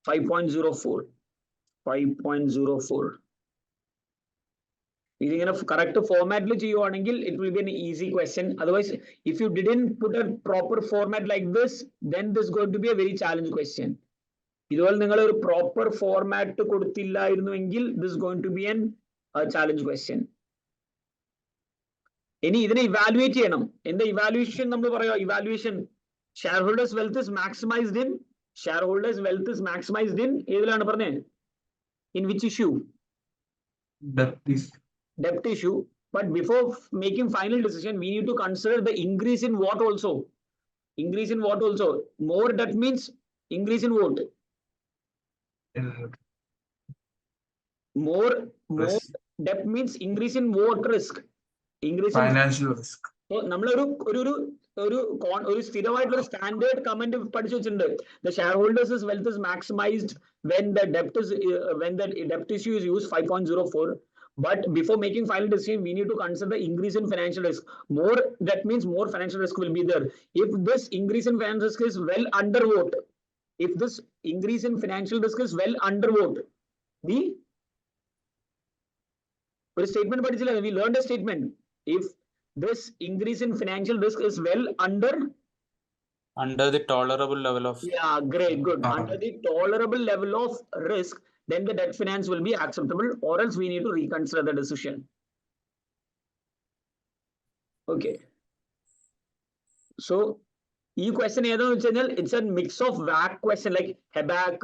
5.04, 5.04. ഇതിങ്ങനെ കറക്റ്റ് ഫോർമാറ്റിൽ ചെയ്യുവാണെങ്കിൽ it will be an easy question. Otherwise, if you didn't put a proper format like this, then this is going to be a very challenging question. ഇതുപോലെ നിങ്ങൾ ഒരു proper format കൊടുത്തില്ലായിരുന്നുവെങ്കിൽ this is going to be a challenge question. ഇനി ഇതിനെ evaluate ചെയ്യണം. എന്താ evaluation? നമ്മൾ പറയാം evaluation. Shareholders wealth is maximised in, shareholders wealth is maximised in ഏതിലാണ് പറഞ്ഞേ? In which issue? Debt issue. But before making final decision, we need to consider the increase in what also? Increase in what also? More debt means increase in what? More debt means increase in what risk? Increase in Financial risk. So നമ്മളൊരു സ്ഥിരമായിട്ടുള്ള standard comment പഠിച്ചു വെച്ചിട്ടുണ്ട്. The shareholders' wealth is maximized when the debt issue is used 5.04. But before making final decision, we need to consider the increase in financial risk. More, that means more financial risk will be there. If this increase in financial risk is well under what? If this increase in financial risk is well under what? The statement പഠിച്ചില്ല, we learned a statement. If this increase in financial risk is well under The tolerable level of. Yeah, great, good. Under the tolerable level of risk, then the debt finance will be acceptable, or else we need to reconsider the decision. Okay. So, this question it's a mix of VAC question like HEBAC,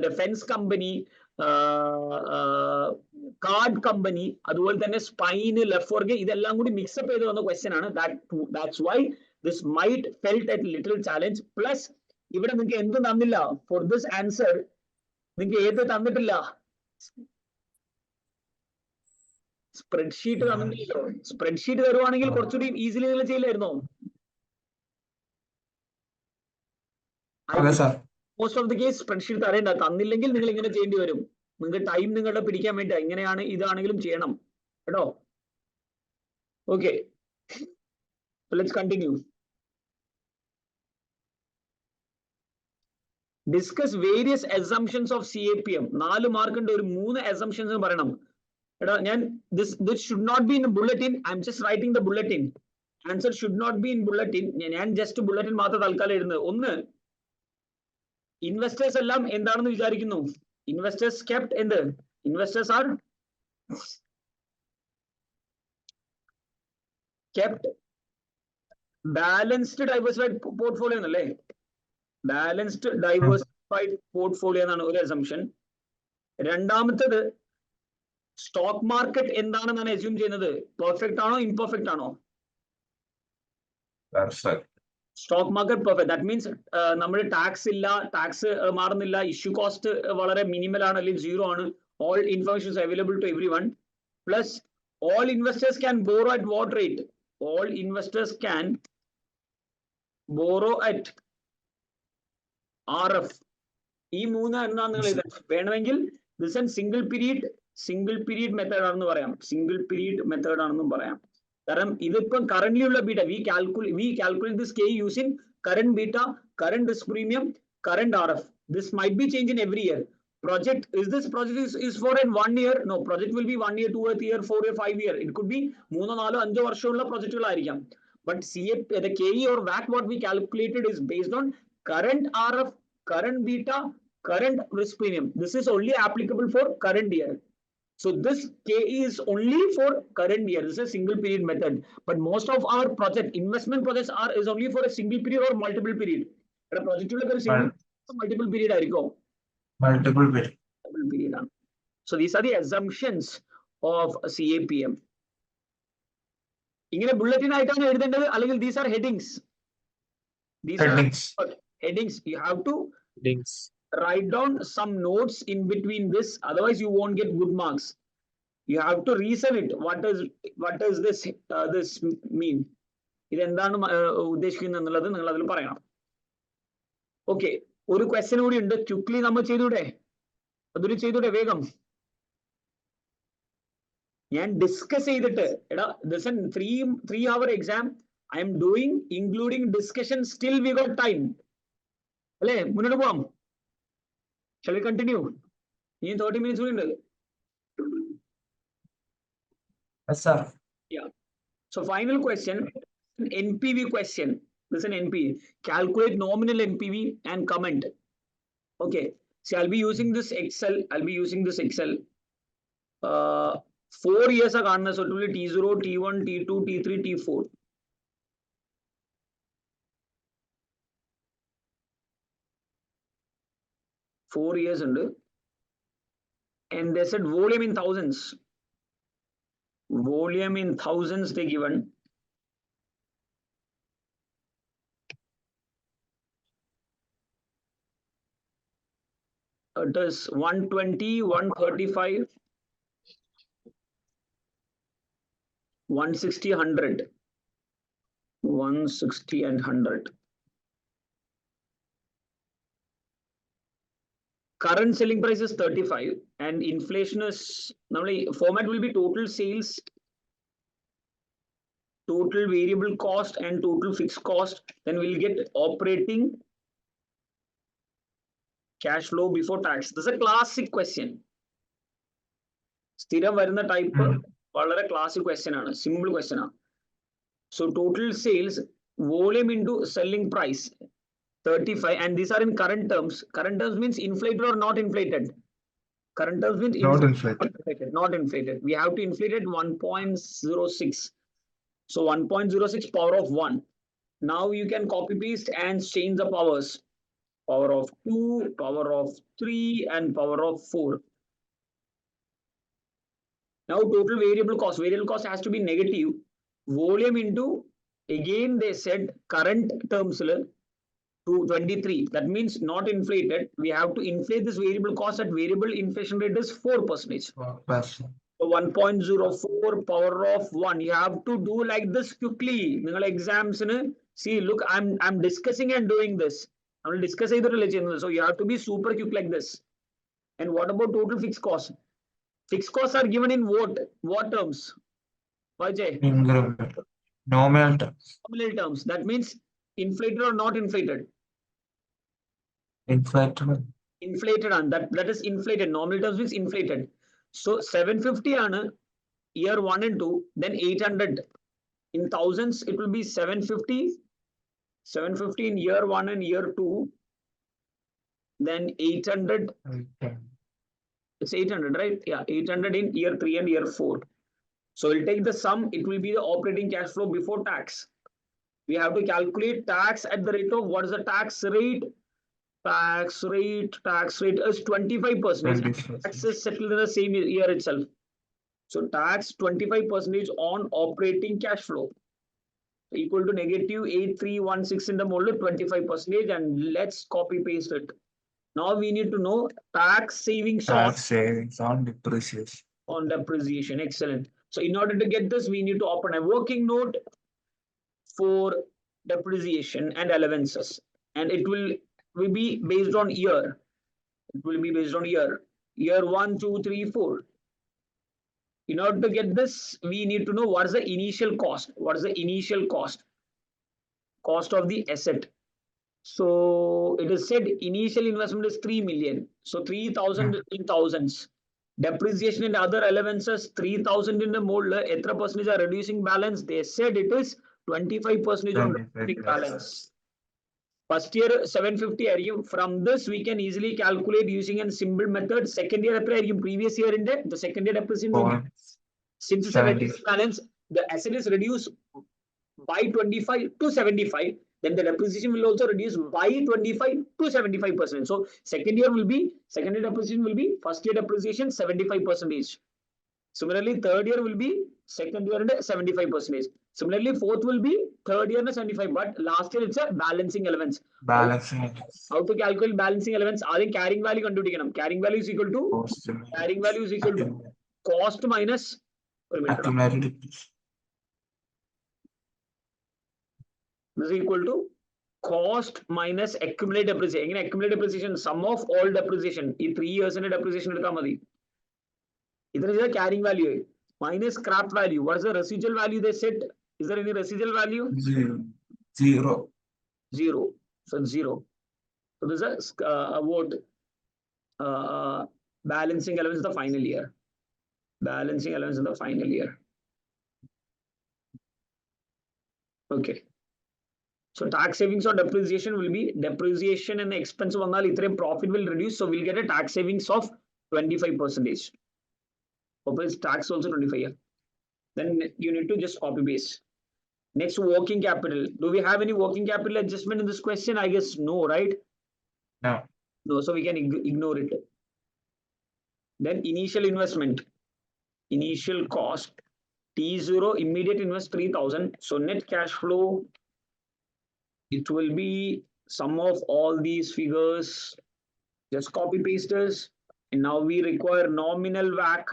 defense company, card company, അതുപോലെ തന്നെ spine, left fork, ഇതെല്ലാം കൂടി mix up ചെയ്ത് വന്ന question ആണ്. That's why this might felt a little challenge. Plus, ഇവിടെ നിങ്ങൾക്ക് എന്ത് തന്നില്ല for this answer? നിങ്ങൾക്ക് ഏത് തന്നിട്ടില്ല? സ്പ്രെഡ്ഷീറ്റ് തന്നിട്ടില്ലല്ലോ. സ്പ്രെഡ്ഷീറ്റ് തരുവാണെങ്കിൽ കുറച്ചുകൂടി ഈസിലി നിങ്ങൾ ചെയ്യില്ലായിരുന്നോ? Most of the case spreadsheet തരേണ്ട. തന്നില്ലെങ്കിൽ നിങ്ങൾ ഇങ്ങനെ ചെയ്യേണ്ടി വരും. നിങ്ങൾക്ക് ടൈം നിങ്ങളുടെ പിടിക്കാൻ വേണ്ടി ഇങ്ങനെയാണ് ഇതാണെങ്കിലും ചെയ്യണം കേട്ടോ. Okay, let's continue. Discuss various assumptions of CAPM. 4 മാർക്കിന്റെ ഒരു 3 അസംപ്ഷൻസ് പറയണം. എടാ ഞാൻ this should not be in bulletin. I'm just writing the bulletin. Answer should not be in bulletin. ഞാൻ ജസ്റ്റ് ബുള്ളറ്റിൻ മാത്രം തൽക്കാലം എഴുതുന്നത്. ഒന്ന്, ഇൻവെസ്റ്റേഴ്സ് എല്ലാം എന്താണെന്ന് വിചാരിക്കുന്നു? ഇൻവെസ്റ്റേഴ്സ് kept എന്ത്? Investors R kept balanced diversified portfolio എന്നല്ലേ? ബാലൻസ്ഡ് ഡൈവേഴ്സിഫൈഡ് പോർട്ട്ഫോളിയോ എന്നാണ് ഒരു അസംപ്ഷൻ. രണ്ടാമത്തേത്, സ്റ്റോക്ക് മാർക്കറ്റ് എന്താണെന്നാണ് അസ്യൂം ചെയ്യുന്നത്? പെർഫെക്റ്റ് ആണോ ഇംപെർഫെക്റ്റ് ആണോ? Perfect. Stock market perfect. That means നമ്മുടെ ടാക്സ് ഇല്ല, ടാക്സ് മാറുന്നില്ല, ഇഷ്യൂ കോസ്റ്റ് വളരെ മിനിമൽ ആണ്, അല്ലെങ്കിൽ സീറോ ആണ്. All information is available to everyone. Plus, all investors can borrow at what rate? All investors can borrow at RF. ഈ മൂന്ന് എന്താ നിങ്ങൾ ഇത് വേണമെങ്കിൽ this is single period method ആണെന്ന് പറയാം, സിംഗിൾ പീരീഡ് മെത്തേഡ് ആണെന്നും പറയാം. കാരണം ഇതിപ്പം കറന്റ് ഉള്ള beta we calculate this K using current beta, current risk premium, current RF. This might be changed in every year. Project is for in 1 year? No, project will be 1 year, 2 year, 4 year, 5 year. It could be 3, 4, 5 വർഷമുള്ള പ്രൊജക്റ്റുകളായിരിക്കാം. But the KE or WACC what we calculated is based on current RF, current beta, current risk premium. This is only applicable for current year. So this KE is only for current year. This is a single period method. But most of our investment projects is only for a single period or multiple period. But a project multiple period Multiple bit. period. So these are the assumptions of CAPM. ഇങ്ങനെ bulletin ആയിട്ടാണ് എഴുതേണ്ടത്, അല്ലെങ്കിൽ these are headings. These Headings. are headings. You have to Headings. write down some notes in between this, otherwise you won't get good marks. You have to reason it. What does this mean? ഇതെന്താണ് ഉദ്ദേശിക്കുന്നത് എന്നുള്ളത് നിങ്ങൾ അതിൽ പറയണം. Okay, ഒരു question കൂടി ഉണ്ട്, quickly നമ്മൾ ചെയ്തൂടെ? അതൊരു ചെയ്തൂടെ വേഗം? ഞാൻ ഡിസ്കസ് ചെയ്തിട്ട് എടാ this is 3 hour exam I am doing including discussion, still we got time. അല്ലേ, മുന്നോട്ട് പോവാം. Shall we continue? In 30 minutes we will. Yes, sir. Yeah. So final question, NPV question. This is an NPV. Calculate nominal NPV and comment. Okay. See, I'll be using this Excel. 4 years ago, so it will be T0, T1, T2, T3, T4. Four years under, and they said volume in thousands. Volume in thousands they given. It is 120, 135, 160, 100. 160 and 100. Current selling price is 35 and inflation is, normally format will be total sales, total variable cost and total fixed cost. Then we'll get operating cash flow before tax. This is a classic question. സ്ഥിരം വരുന്ന type വളരെ classic question ആണ്, simple question ആണ്. So total sales, volume into selling price. 35, and these are in current terms. Current terms means inflated or not inflated. Current terms means Not inflated. Not inflated. We have to inflate it 1.06. So 1.06 power of 1. Now you can copy paste and change the powers. Power of 2, power of 3, and power of 4. Now total variable cost. Variable cost has to be negative. Volume into, again they said current terms to 23. That means not inflated. We have to inflate this variable cost at variable inflation rate is 4%. So 1.04 power of 1. You have to do like this quickly. Exams, see, look, I'm discussing and doing this. I will discuss either religion. So you have to be super quick like this. And what about total fixed cost? Fixed costs are given in what terms? Vijay? Nominal terms. Nominal terms. That means inflated or not inflated? Inflated. Inflated on that is inflated. Nominal terms means inflated. So 750 on year 1 and 2, then 800 in thousands. It will be 750. 750 in year 1 and year 2. Then 800. It's 800, right? Yeah, 800 in year 3 and year 4. So we'll take the sum. It will be the operating cash flow before tax. We have to calculate tax at the rate of, what is the tax rate? Tax rate is 25%. Tax is settled in the same year itself. So tax 25% on operating cash flow. equal to negative 8316 in the model 25%, and let's copy paste it. Now we need to know tax savings Tax savings on depreciation. on depreciation. Excellent. So in order to get this, we need to open a working note for depreciation and allowances, and it will be based on year. It will be based on year 1, 2, 3, 4. In order to get this, we need to know what is the initial cost. What is the initial cost? Cost of the asset. So it is said initial investment is 3 million. So 3,000 in thousands. Depreciation and other allowances 3,000 in the molder. Etra percentage are reducing balance. They said it is 25% on reducing balance. First year 750 area. From this we can easily calculate using a simple method. Second year previous year in the second year depreciation. Since it's a reduced balance, the asset is reduced by 25 to 75. Then the depreciation will also reduce by 25 to 75%. So second year depreciation will be first year depreciation 75%. Similarly, third year will be second year and 75%. Similarly, fourth will be third year and 75. But last year it's a balancing allowance. Balancing. How to calculate balancing allowance? I think carrying value contribution. Carrying value is equal to cost minus accumulated depreciation. This is equal to cost minus accumulated depreciation. Again, accumulated depreciation, sum of all depreciation. In 3 years in a depreciation. This is the carrying value minus scrap value. What is the residual value they said? Is there any residual value? Zero. So 0. So this is balancing allowance in the final year. Balancing allowance in the final year. Okay. So tax savings on depreciation will be depreciation and expense of profit will reduce. So we'll get a tax savings of 25%. Opposite tax also 25. Then you need to just copy paste. Next, working capital. Do we have any working capital adjustment in this question? I guess no, right? No. No, so we can ignore it. Then initial investment. Initial cost. T0, immediate invest 3,000. So net cash flow. It will be sum of all these figures. Just copy paste this. And now we require nominal WACC.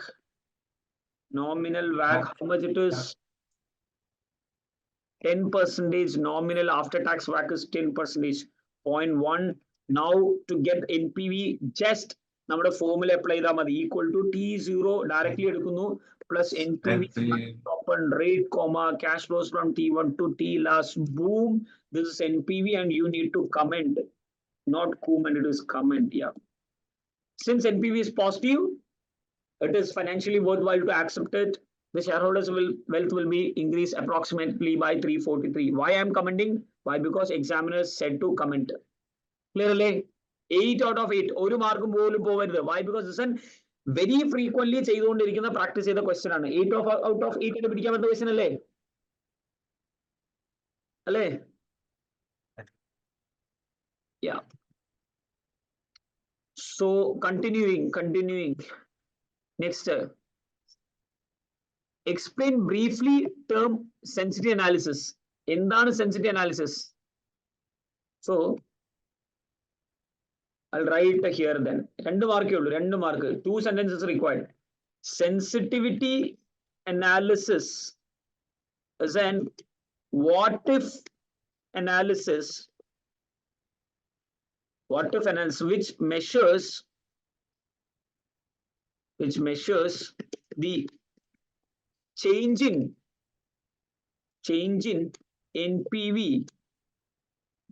Nominal WACC, how much it is? 10%. Nominal after tax WACC is 10%. 0.1. Now to get NPV, just number formula apply the equal to T0 directly plus NPV open rate, comma, cash flows from T1 to T last. Boom. This is NPV and you need to comment, not comment, it is comment. Yeah. Since NPV is positive, it is financially worthwhile to accept it. The shareholders' wealth will be increased approximately by 343. Why I am commenting? Why? Because examiners said to comment. Clearly, 8 out of 8. Why? Because this is very frequently practice the question. 8 out of 8 question. Yeah. So continuing. Next. Explain briefly term sensitivity analysis. Endana sensitivity analysis. So I'll write here then. 2 mark. 2 sentences required. Sensitivity analysis is an what if analysis. What if analysis which measures the change in NPV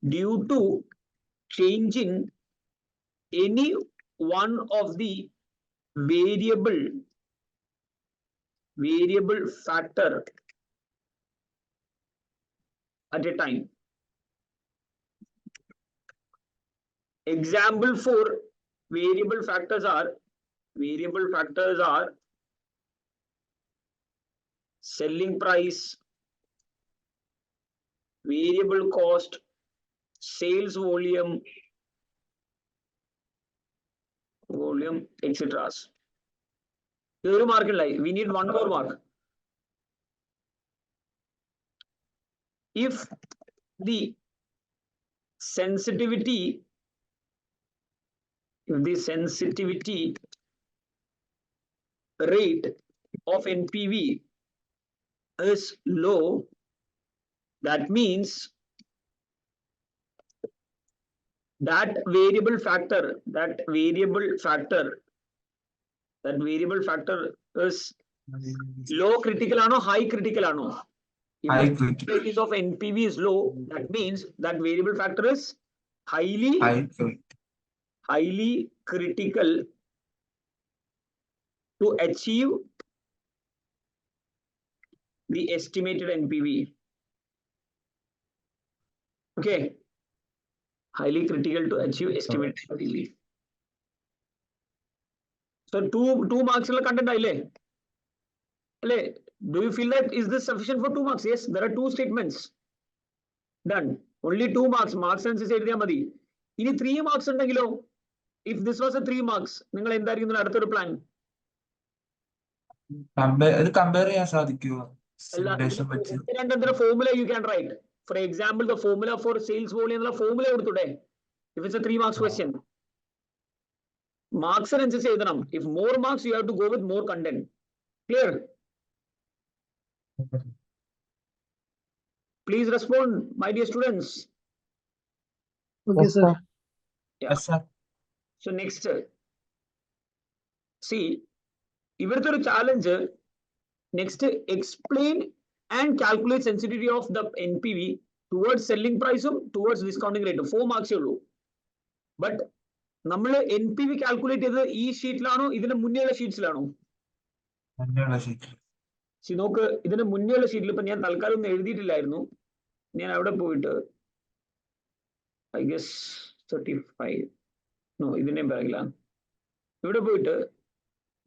due to change in any one of the variable factor at a time. Example for variable factors are selling price, variable cost, sales volume, etc. We need one more mark. if the sensitivity rate of NPV is low, that means that variable factor is low critical ano, high critical ano. If High the critical. rate of NPV is low, that means that variable factor is highly critical to achieve the estimated NPV. Okay. Highly critical to achieve estimated NPV. So two marks content aile. Do you feel that is this sufficient for 2 marks? Yes, there are 2 statements. Done. Only 2 marks. Marks and madi. Ini 3 marks undengilo. If this was a 3 marks, നിങ്ങൾ എന്തായിരിക്കും അടുത്തൊരു plan? Compare ചെയ്യാൻ സാധിക്കുമോ? Formula you can write. For example, the formula for sales volume formula today. If it's a 3 marks question. Marks and if more marks, you have to go with more content. Clear? Please respond, my dear students. Okay, sir. Yeah. Yes, sir. So next, see, ഇവിടുത്തെ ഒരു challenge. Next, explain and calculate sensitivity of the NPV towards selling price, towards discounting rate. 4 marks ഉള്ളൂ. But നമ്മൾ NPV calculate ചെയ്തത് ഈ ഷീറ്റിലാണോ ഇതിന് മുന്നേയുള്ള ഷീറ്റ്സിലാണോ? നോക്ക്, ഇതിന് മുന്നേയുള്ള ഷീറ്റിൽ ഇപ്പൊ ഞാൻ തൽക്കാലം ഒന്നും എഴുതിയിട്ടില്ലായിരുന്നു. ഞാൻ അവിടെ പോയിട്ട് I guess 35. No, ഇതിനെ പറയില്ല. ഇവിടെ പോയിട്ട്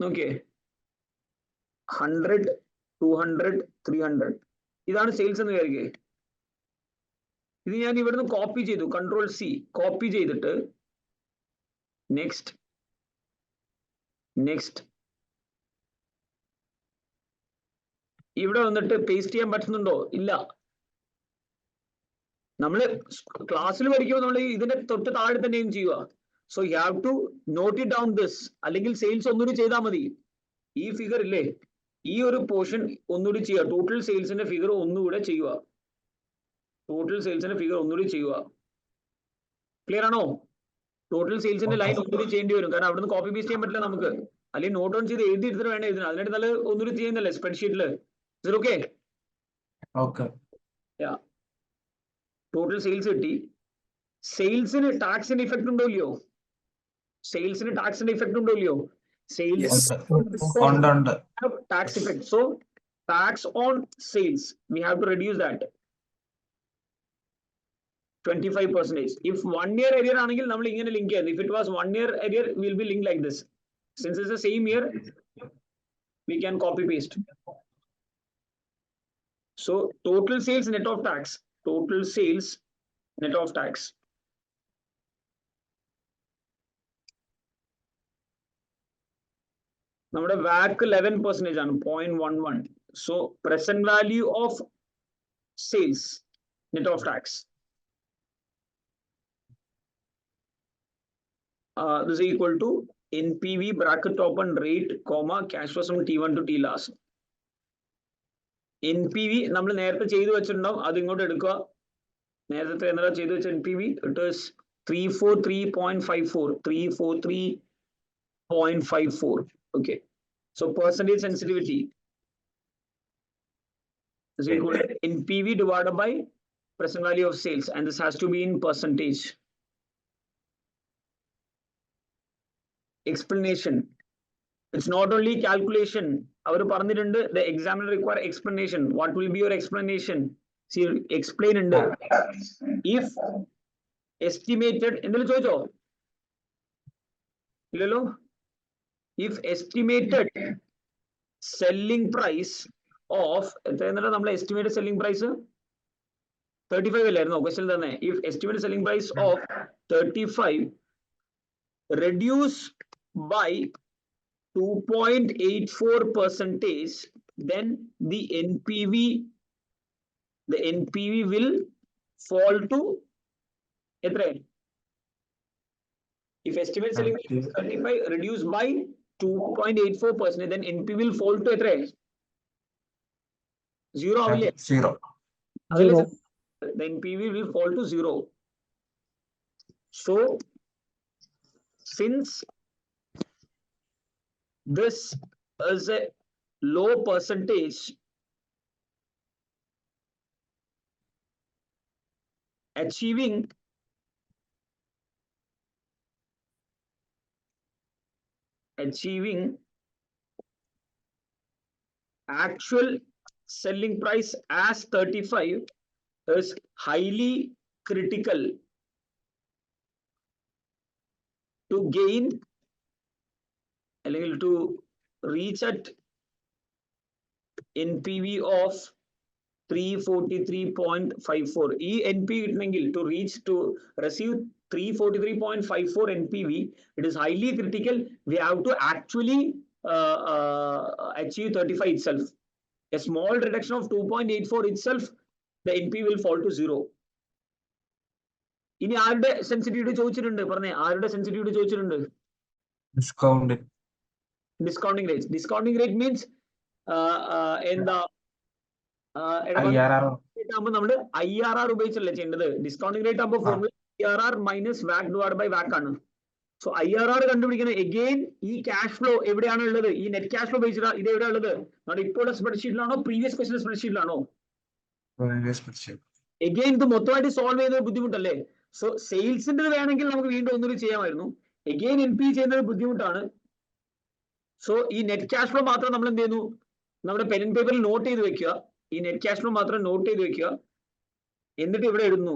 നോക്കിയേ 100, 200, 300. ഇതാണ് സെയിൽസ് എന്ന് വിചാരിക്കേ. ഇത് ഞാൻ ഇവിടുന്ന് കോപ്പി ചെയ്തു, Ctrl C കോപ്പി ചെയ്തിട്ട് നെക്സ്റ്റ് ഇവിടെ വന്നിട്ട് പേസ്റ്റ് ചെയ്യാൻ പറ്റുന്നുണ്ടോ? ഇല്ല. നമ്മള് ക്ലാസ്സിൽ പഠിക്കുമ്പോൾ നമ്മൾ ഇതിന്റെ തൊട്ട് താഴെ തന്നെയും ചെയ്യുക. So you have to note it down this. അല്ലെങ്കിൽ സെയിൽസ് ഒന്നുകൂടി ചെയ്താൽ മതി. ഈ ഫിഗർ ഇല്ലേ, ഈ ഒരു പോർഷൻ ഒന്നുകൂടി ചെയ്യുക. ടോട്ടൽ സെയിൽസിന്റെ ഫിഗർ ഒന്നുകൂടെ ചെയ്യുക. ക്ലിയർ ആണോ? ടോട്ടൽ സെയിൽസിന്റെ ലൈൻ ഒന്നുകൂടി ചെയ്യേണ്ടി വരും. കാരണം അവിടുന്ന് കോപ്പി പേസ്റ്റ് ചെയ്യാൻ പറ്റില്ല നമുക്ക്. അല്ലെങ്കിൽ നോട്ട് ഓൺ ചെയ്ത് എഴുതി എടുത്തിട്ട് വേണം എഴുതാൻ. അതിനായിട്ട് നല്ല ഒന്നുകൂടി ചെയ്യുന്നല്ലേ സ്പ്രെഡ്ഷീറ്റില്. ഓക്കെ? ടോട്ടൽ സെയിൽസ് കിട്ടി. സെയിൽസിന് ടാക്സിന്റെ ഇഫക്ട് ഉണ്ടോ ഇല്ലയോ? Sales tax effect. So tax on sales, we have to reduce that 25%. If 1 year arrear anengil nammal ingane link cheyadu. If it was 1 year arrear, we'll be linked like this. Since it's the same year, we can copy paste. So total sales net of tax. നമ്മുടെ WACC 11% ആണ്, 0.11. So present value of sales net of tax this is equal to NPV bracket open rate comma cash flow from T1 to T last. NPV നമ്മൾ നേരത്തെ ചെയ്തു വെച്ചിട്ടുണ്ടാവും, അത് ഇങ്ങോട്ട് എടുക്കുക. നേരത്തെ എന്താ ചെയ്തു വെച്ച NPV, it is 343.54. Okay, so percentage sensitivity is equal to NPV divided by present value of sales, and this has to be in percentage. Explanation. It's not only calculation. Our പറഞ്ഞിട്ടുണ്ട് the examiner require explanation. What will be your explanation? See, explain ഉണ്ട്. If estimated എന്തെങ്കിലും ചോദിച്ചോ? ഇല്ലല്ലോ. If estimated selling price of estimated selling price 35 അല്ലായിരുന്നോ question തന്നെ? If estimated selling price of 35 reduced by 2.84%, then the NPV the NPV will fall to if estimate selling price is 35 reduced by 2.84%, then NPV will fall to 0. 0. The NPV will fall to 0. So, since this is a low percentage, achieving actual selling price as 35 is highly critical to gain, to reach at NPV of 343.54. NPV to reach to receive 343.54 NPV, it is highly critical. We have to actually achieve 35 itself. A small reduction of 2.84 itself, the NPV will fall to 0. ഇനി ആരുടെ sensitivity ചോദിച്ചിട്ടുണ്ട് പറഞ്ഞേ, ആരുടെ sensitivity ചോദിച്ചിട്ടുണ്ട്? Discounting rate means എന്താ ആകുമ്പോൾ നമ്മള് IRR ഉപയോഗിച്ചല്ലേ ചെയ്യേണ്ടത്. ഡിസ്കൗണ്ടിങ് റേറ്റ് ആകുമ്പോൾ formula IRR minus walk divide by വാക് ആണ്. സോ IRR കണ്ടുപിടിക്കുന്നത് എഗെയിൻ ഈ ക്യാഷ് ഫ്ലോ എവിടെയാണ് ഉള്ളത്? ഈ നെറ്റ് ക്യാഷ് ഫ്ലോ ഉപയോഗിച്ചിട്ട് ഇത് എവിടെയാണ് ഉള്ളത്? നമ്മുടെ ഇപ്പോഴുള്ള സ്പ്രെഡ്ഷീറ്റിലാണോ പ്രീവിയസ് ക്വസ്റ്റൻ സ്പ്രെഡ്ഷീറ്റിലാണോ? എഗെയിൻ ഇത് മൊത്തമായിട്ട് സോൾവ് ചെയ്യുന്നത് ബുദ്ധിമുട്ടല്ലേ? സോ സെയിൽസിന്റെ വേണമെങ്കിൽ നമുക്ക് വീണ്ടും ഒന്നുകൂടി ചെയ്യാമായിരുന്നു. എഗെയിൻ NPV ചെയ്യുന്നത് ബുദ്ധിമുട്ടാണ്. സോ ഈ നെറ്റ് ക്യാഷ് ഫ്ലോ മാത്രം നമ്മൾ എന്ത് ചെയ്യുന്നു, നമ്മുടെ പെൻ ആൻഡ് പേപ്പറിൽ നോട്ട് ചെയ്ത് വെക്കുക. ഈ നെറ്റ് ക്യാഷ് ഫ്ലോ മാത്രം നോട്ട് ചെയ്ത് വെക്കുക, എന്നിട്ട് ഇവിടെ ഇടുന്നു.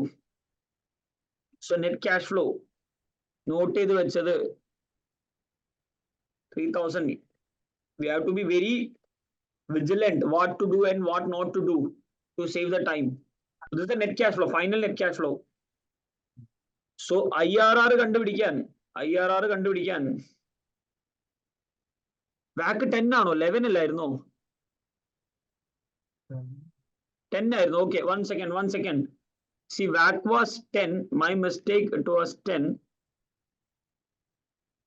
So net cash flow note ചെയ്ത് വെച്ചത് 3000. We have to be very vigilant what to do and what not to do to save the time. So this is the net cash flow, final net cash flow. So IRR കണ്ടുപിടിക്കാൻ വാക്ക് 10 ആണോ 11 അല്ലായിരുന്നോ? 10 ആയിരുന്നു. Okay, one second. See, WACC was 10. My mistake, it was 10.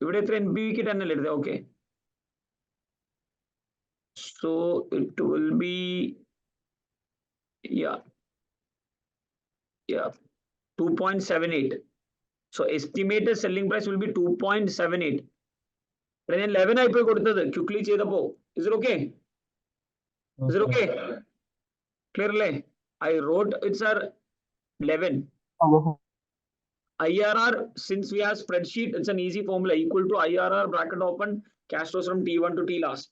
ഇവിടെ എത്ര NPV 10 അല്ലേ എടുത്തത്? Okay. So it will be, yeah, 2.78. So estimated selling price will be 2.78. ഞാൻ 11 ആയിപ്പോയി കൊടുത്തത് ക്വിക്ലി ചെയ്തപ്പോ. Is it okay? Is it okay? Clear അല്ലേ? I wrote it's 11. IRR, since we have spreadsheet, it's an easy formula, equal to IRR bracket open cash flows from T1 to T last.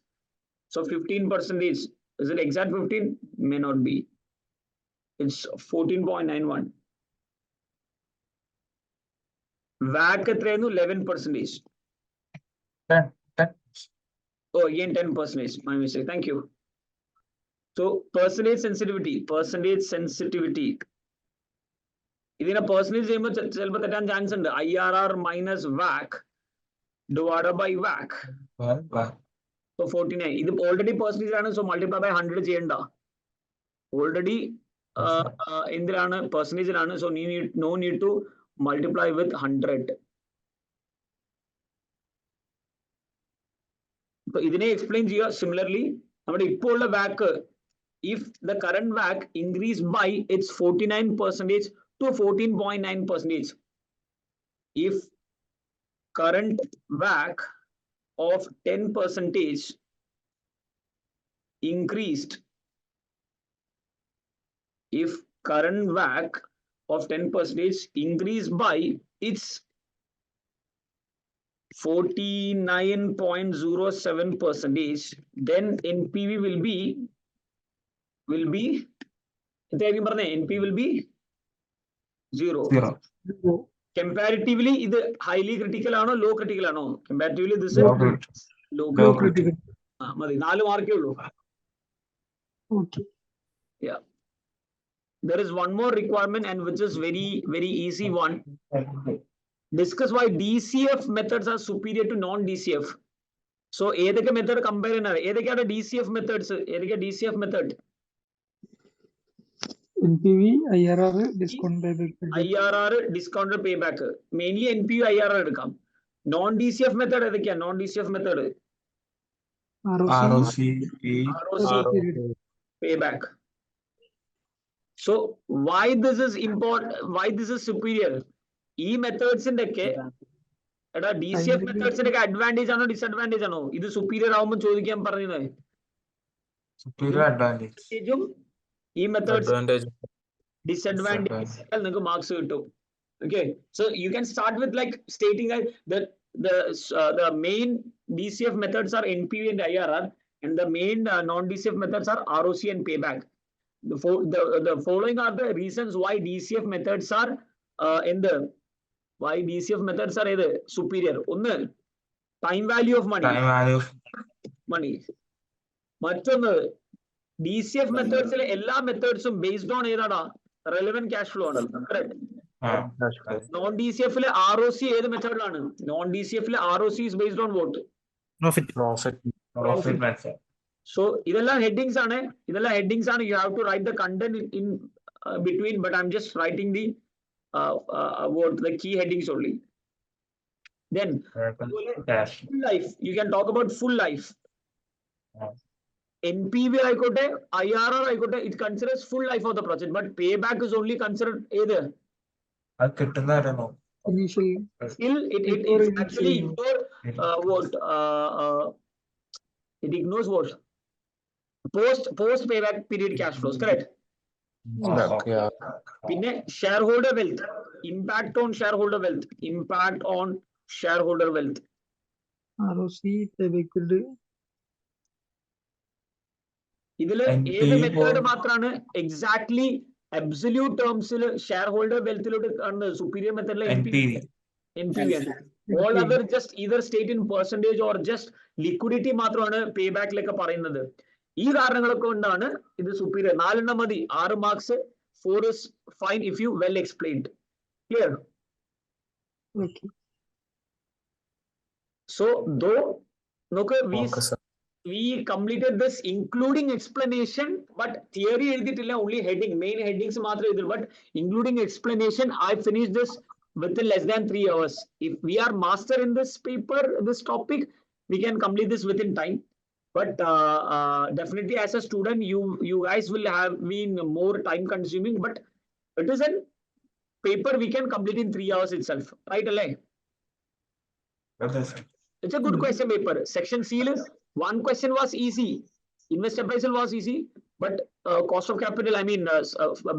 So 15%. Is it exact 15? May not be. It's 14.91. WACC എത്രയായിരുന്നു? 11%. 10. Oh, again 10%. My mistake. Thank you. So percentage sensitivity. ഇതിനെ percentage ചെയ്യുമ്പോൾ ചിലപ്പോൾ തെറ്റാൻ chance ഉണ്ട്. IRR minus WACC divided by WACC. So 49. ഇത് already percentage ആണ്. So multiply by 100 ചെയ്യണ്ട. Already എന്തിലാണ്? പെർസെന്റേജിലാണ്. So no need to multiply with 100. So ഇതിനെ എക്സ്പ്ലെയിൻ ചെയ്യുക. സിമിലർലി നമ്മുടെ ഇപ്പോൾ ഉള്ള WACC, if the current WACC increased by its 49% to 14.9%, if current WACC of 10% increased, if current WACC of 10% increased by its 49.07%, then NPV will be NPV will be 0. Comparatively, ഇത് highly critical ആണോ low critical ആണോ? Comparatively this is low critical. മതി, 4 മാർക്കേ ഉള്ളൂ. Yeah. There is one more requirement, and which is very easy one. Discuss why DCF methods are superior to non-DCF. So ഏതൊക്കെ method compare ചെയ്യുന്നത്? ഏതൊക്കെയാണ് DCF methods? ഏതൊക്കെയാണ് DCF method? NPV, IRR, discount buyback. IRR, discounted payback. Mainly NPV, IRR എടുക്കാം. Non DCF method ഏതൊക്കെയാ? Non DCF method. ROC, ROC, ROC, payback. So why this is important? Why this is superior? ഈ മെത്തേഡ്സിന്റെ ഒക്കെ എടാ DCF മെത്തേഡ്സിന്റെ ഒക്കെ advantage ആണോ disadvantage ആണോ ഇത് superior ആവുമ്പോൾ ചോദിക്കാൻ പറഞ്ഞത്? superior advantage. ഈ മെത്തേഡ്സ് advantage. disadvantage നിങ്ങൾക്ക് മാർക്സ് കിട്ടും. Okay, so you can start with like stating that the main DCF methods are NPV and IRR, and the main non-DCF methods are ROC and payback. The following are the reasons why DCF methods are why DCF methods are either superior. ഒന്ന്, time value of money. Time value of money. മറ്റൊന്ന്, DCF methods എല്ലാ മെത്തേഡ്സും based on ഏതാടാ relevant cash flow ആണ്. Correct. Non DCF ROC ഏത് മെത്തേഡിലാണ്? Non DCF ROC is based on what? profit method. So ഇതെല്ലാം headings ആണ്. You have to write the content in between, but I'm just writing the the key headings only. Then Cash. full life, you can talk about full life. NPV ആയിക്കോട്ടെ, IRR ആയിക്കോട്ടെ, it considers full life of the project, but payback is only considered either. അത് കിട്ടുന്നവരാണോ? initial. Still, it actually ignore it ignores what? Post payback period cash flows, correct? Okay. പിന്നെ shareholder wealth, impact on shareholder wealth, ROC, payback period. ഇതില് ഏത് method മാത്രമാണ് exactly absolute ടേംസിൽ shareholder വെൽത്തിലോട്ട് കാണുന്നത്? Superior മെത്തേഡിലെ NPV ആണ്. All other just either state in percentage or just liquidity മാത്രമാണ് പേ ബാക്കിലൊക്കെ പറയുന്നത്. ഈ കാരണങ്ങളൊക്കെ കൊണ്ടാണ് ഇത് സുപ്പീരിയർ. 4 എണ്ണം മതി, 6 marks. 4 is fine if you well explained. Clear? Okay. So though we completed this including explanation, but theory editilla only heading, main headings matra idil, but including explanation I finished this within less than 3 hours. If we are master in this paper, this topic, we can complete this within time. But definitely as a student, you guys will have been more time consuming, but it is a paper we can complete in 3 hours itself, right? It's a good question paper. Section C, one question was easy. Investor appraisal was easy, but cost of capital, I mean,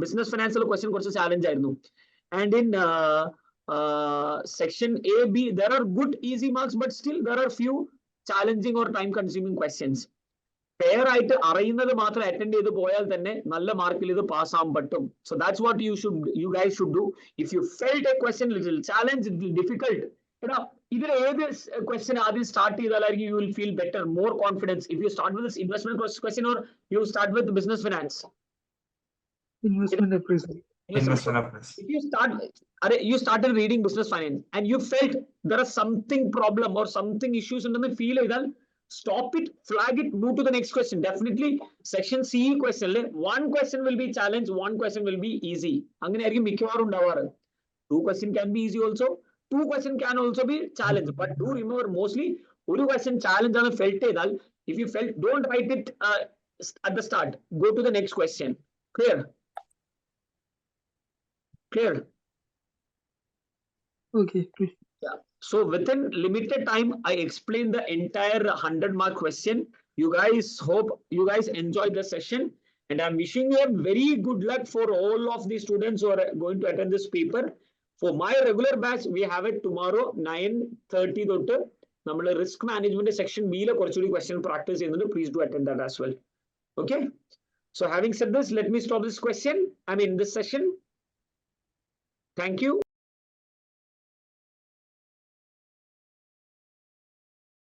business financial question was a challenge. And in section A, B, there are good easy marks, but still there are few challenging or time consuming questions. Pair ആയിട്ട് അറിയുന്നത് മാത്രം attend ചെയ്ത് പോയാൽ തന്നെ നല്ല മാർക്കിൽ ഇത് pass ആവാൻ പറ്റും. So that's what you guys should do. If you felt a question little challenge, difficult, ഇതിൽ ഏത് ക്വസ്റ്റ്യൻ ആദ്യം start ചെയ്താലായിരിക്കും you will feel better, more confidence? If you start with this investment question or you start with business finance? Investment appraisal. If you started reading business finance and you felt there is something problem or something issues ഉണ്ടെന്ന് feel ചെയ്താൽ stop it, flag it, move to the next question. Definitely section C question, one question will be challenge, one question will be easy. അങ്ങനെ ആയിരിക്കും മിക്കവാറും ഉണ്ടാവാറ്. 2 question can be easy also, 2 question can also be challenge, but do remember mostly ഒരു question challenge ആണ് felt ചെയ്താൽ, if you felt, don't write it at the start, go to the next question. Clear? Okay. Yeah. So within limited time, I explained the entire 100-mark question. You guys, hope you guys enjoyed the session, and I'm wishing you a very good luck for all of the students who are going to attend this paper. For my regular batch, we have it tomorrow 9:30 തൊട്ട് നമ്മൾ risk management section B ലെ കുറച്ചുകൂടി question practice ചെയ്യുന്നുണ്ട്. Please do attend that as well. Okay. So having said this, let me stop this session. Thank you.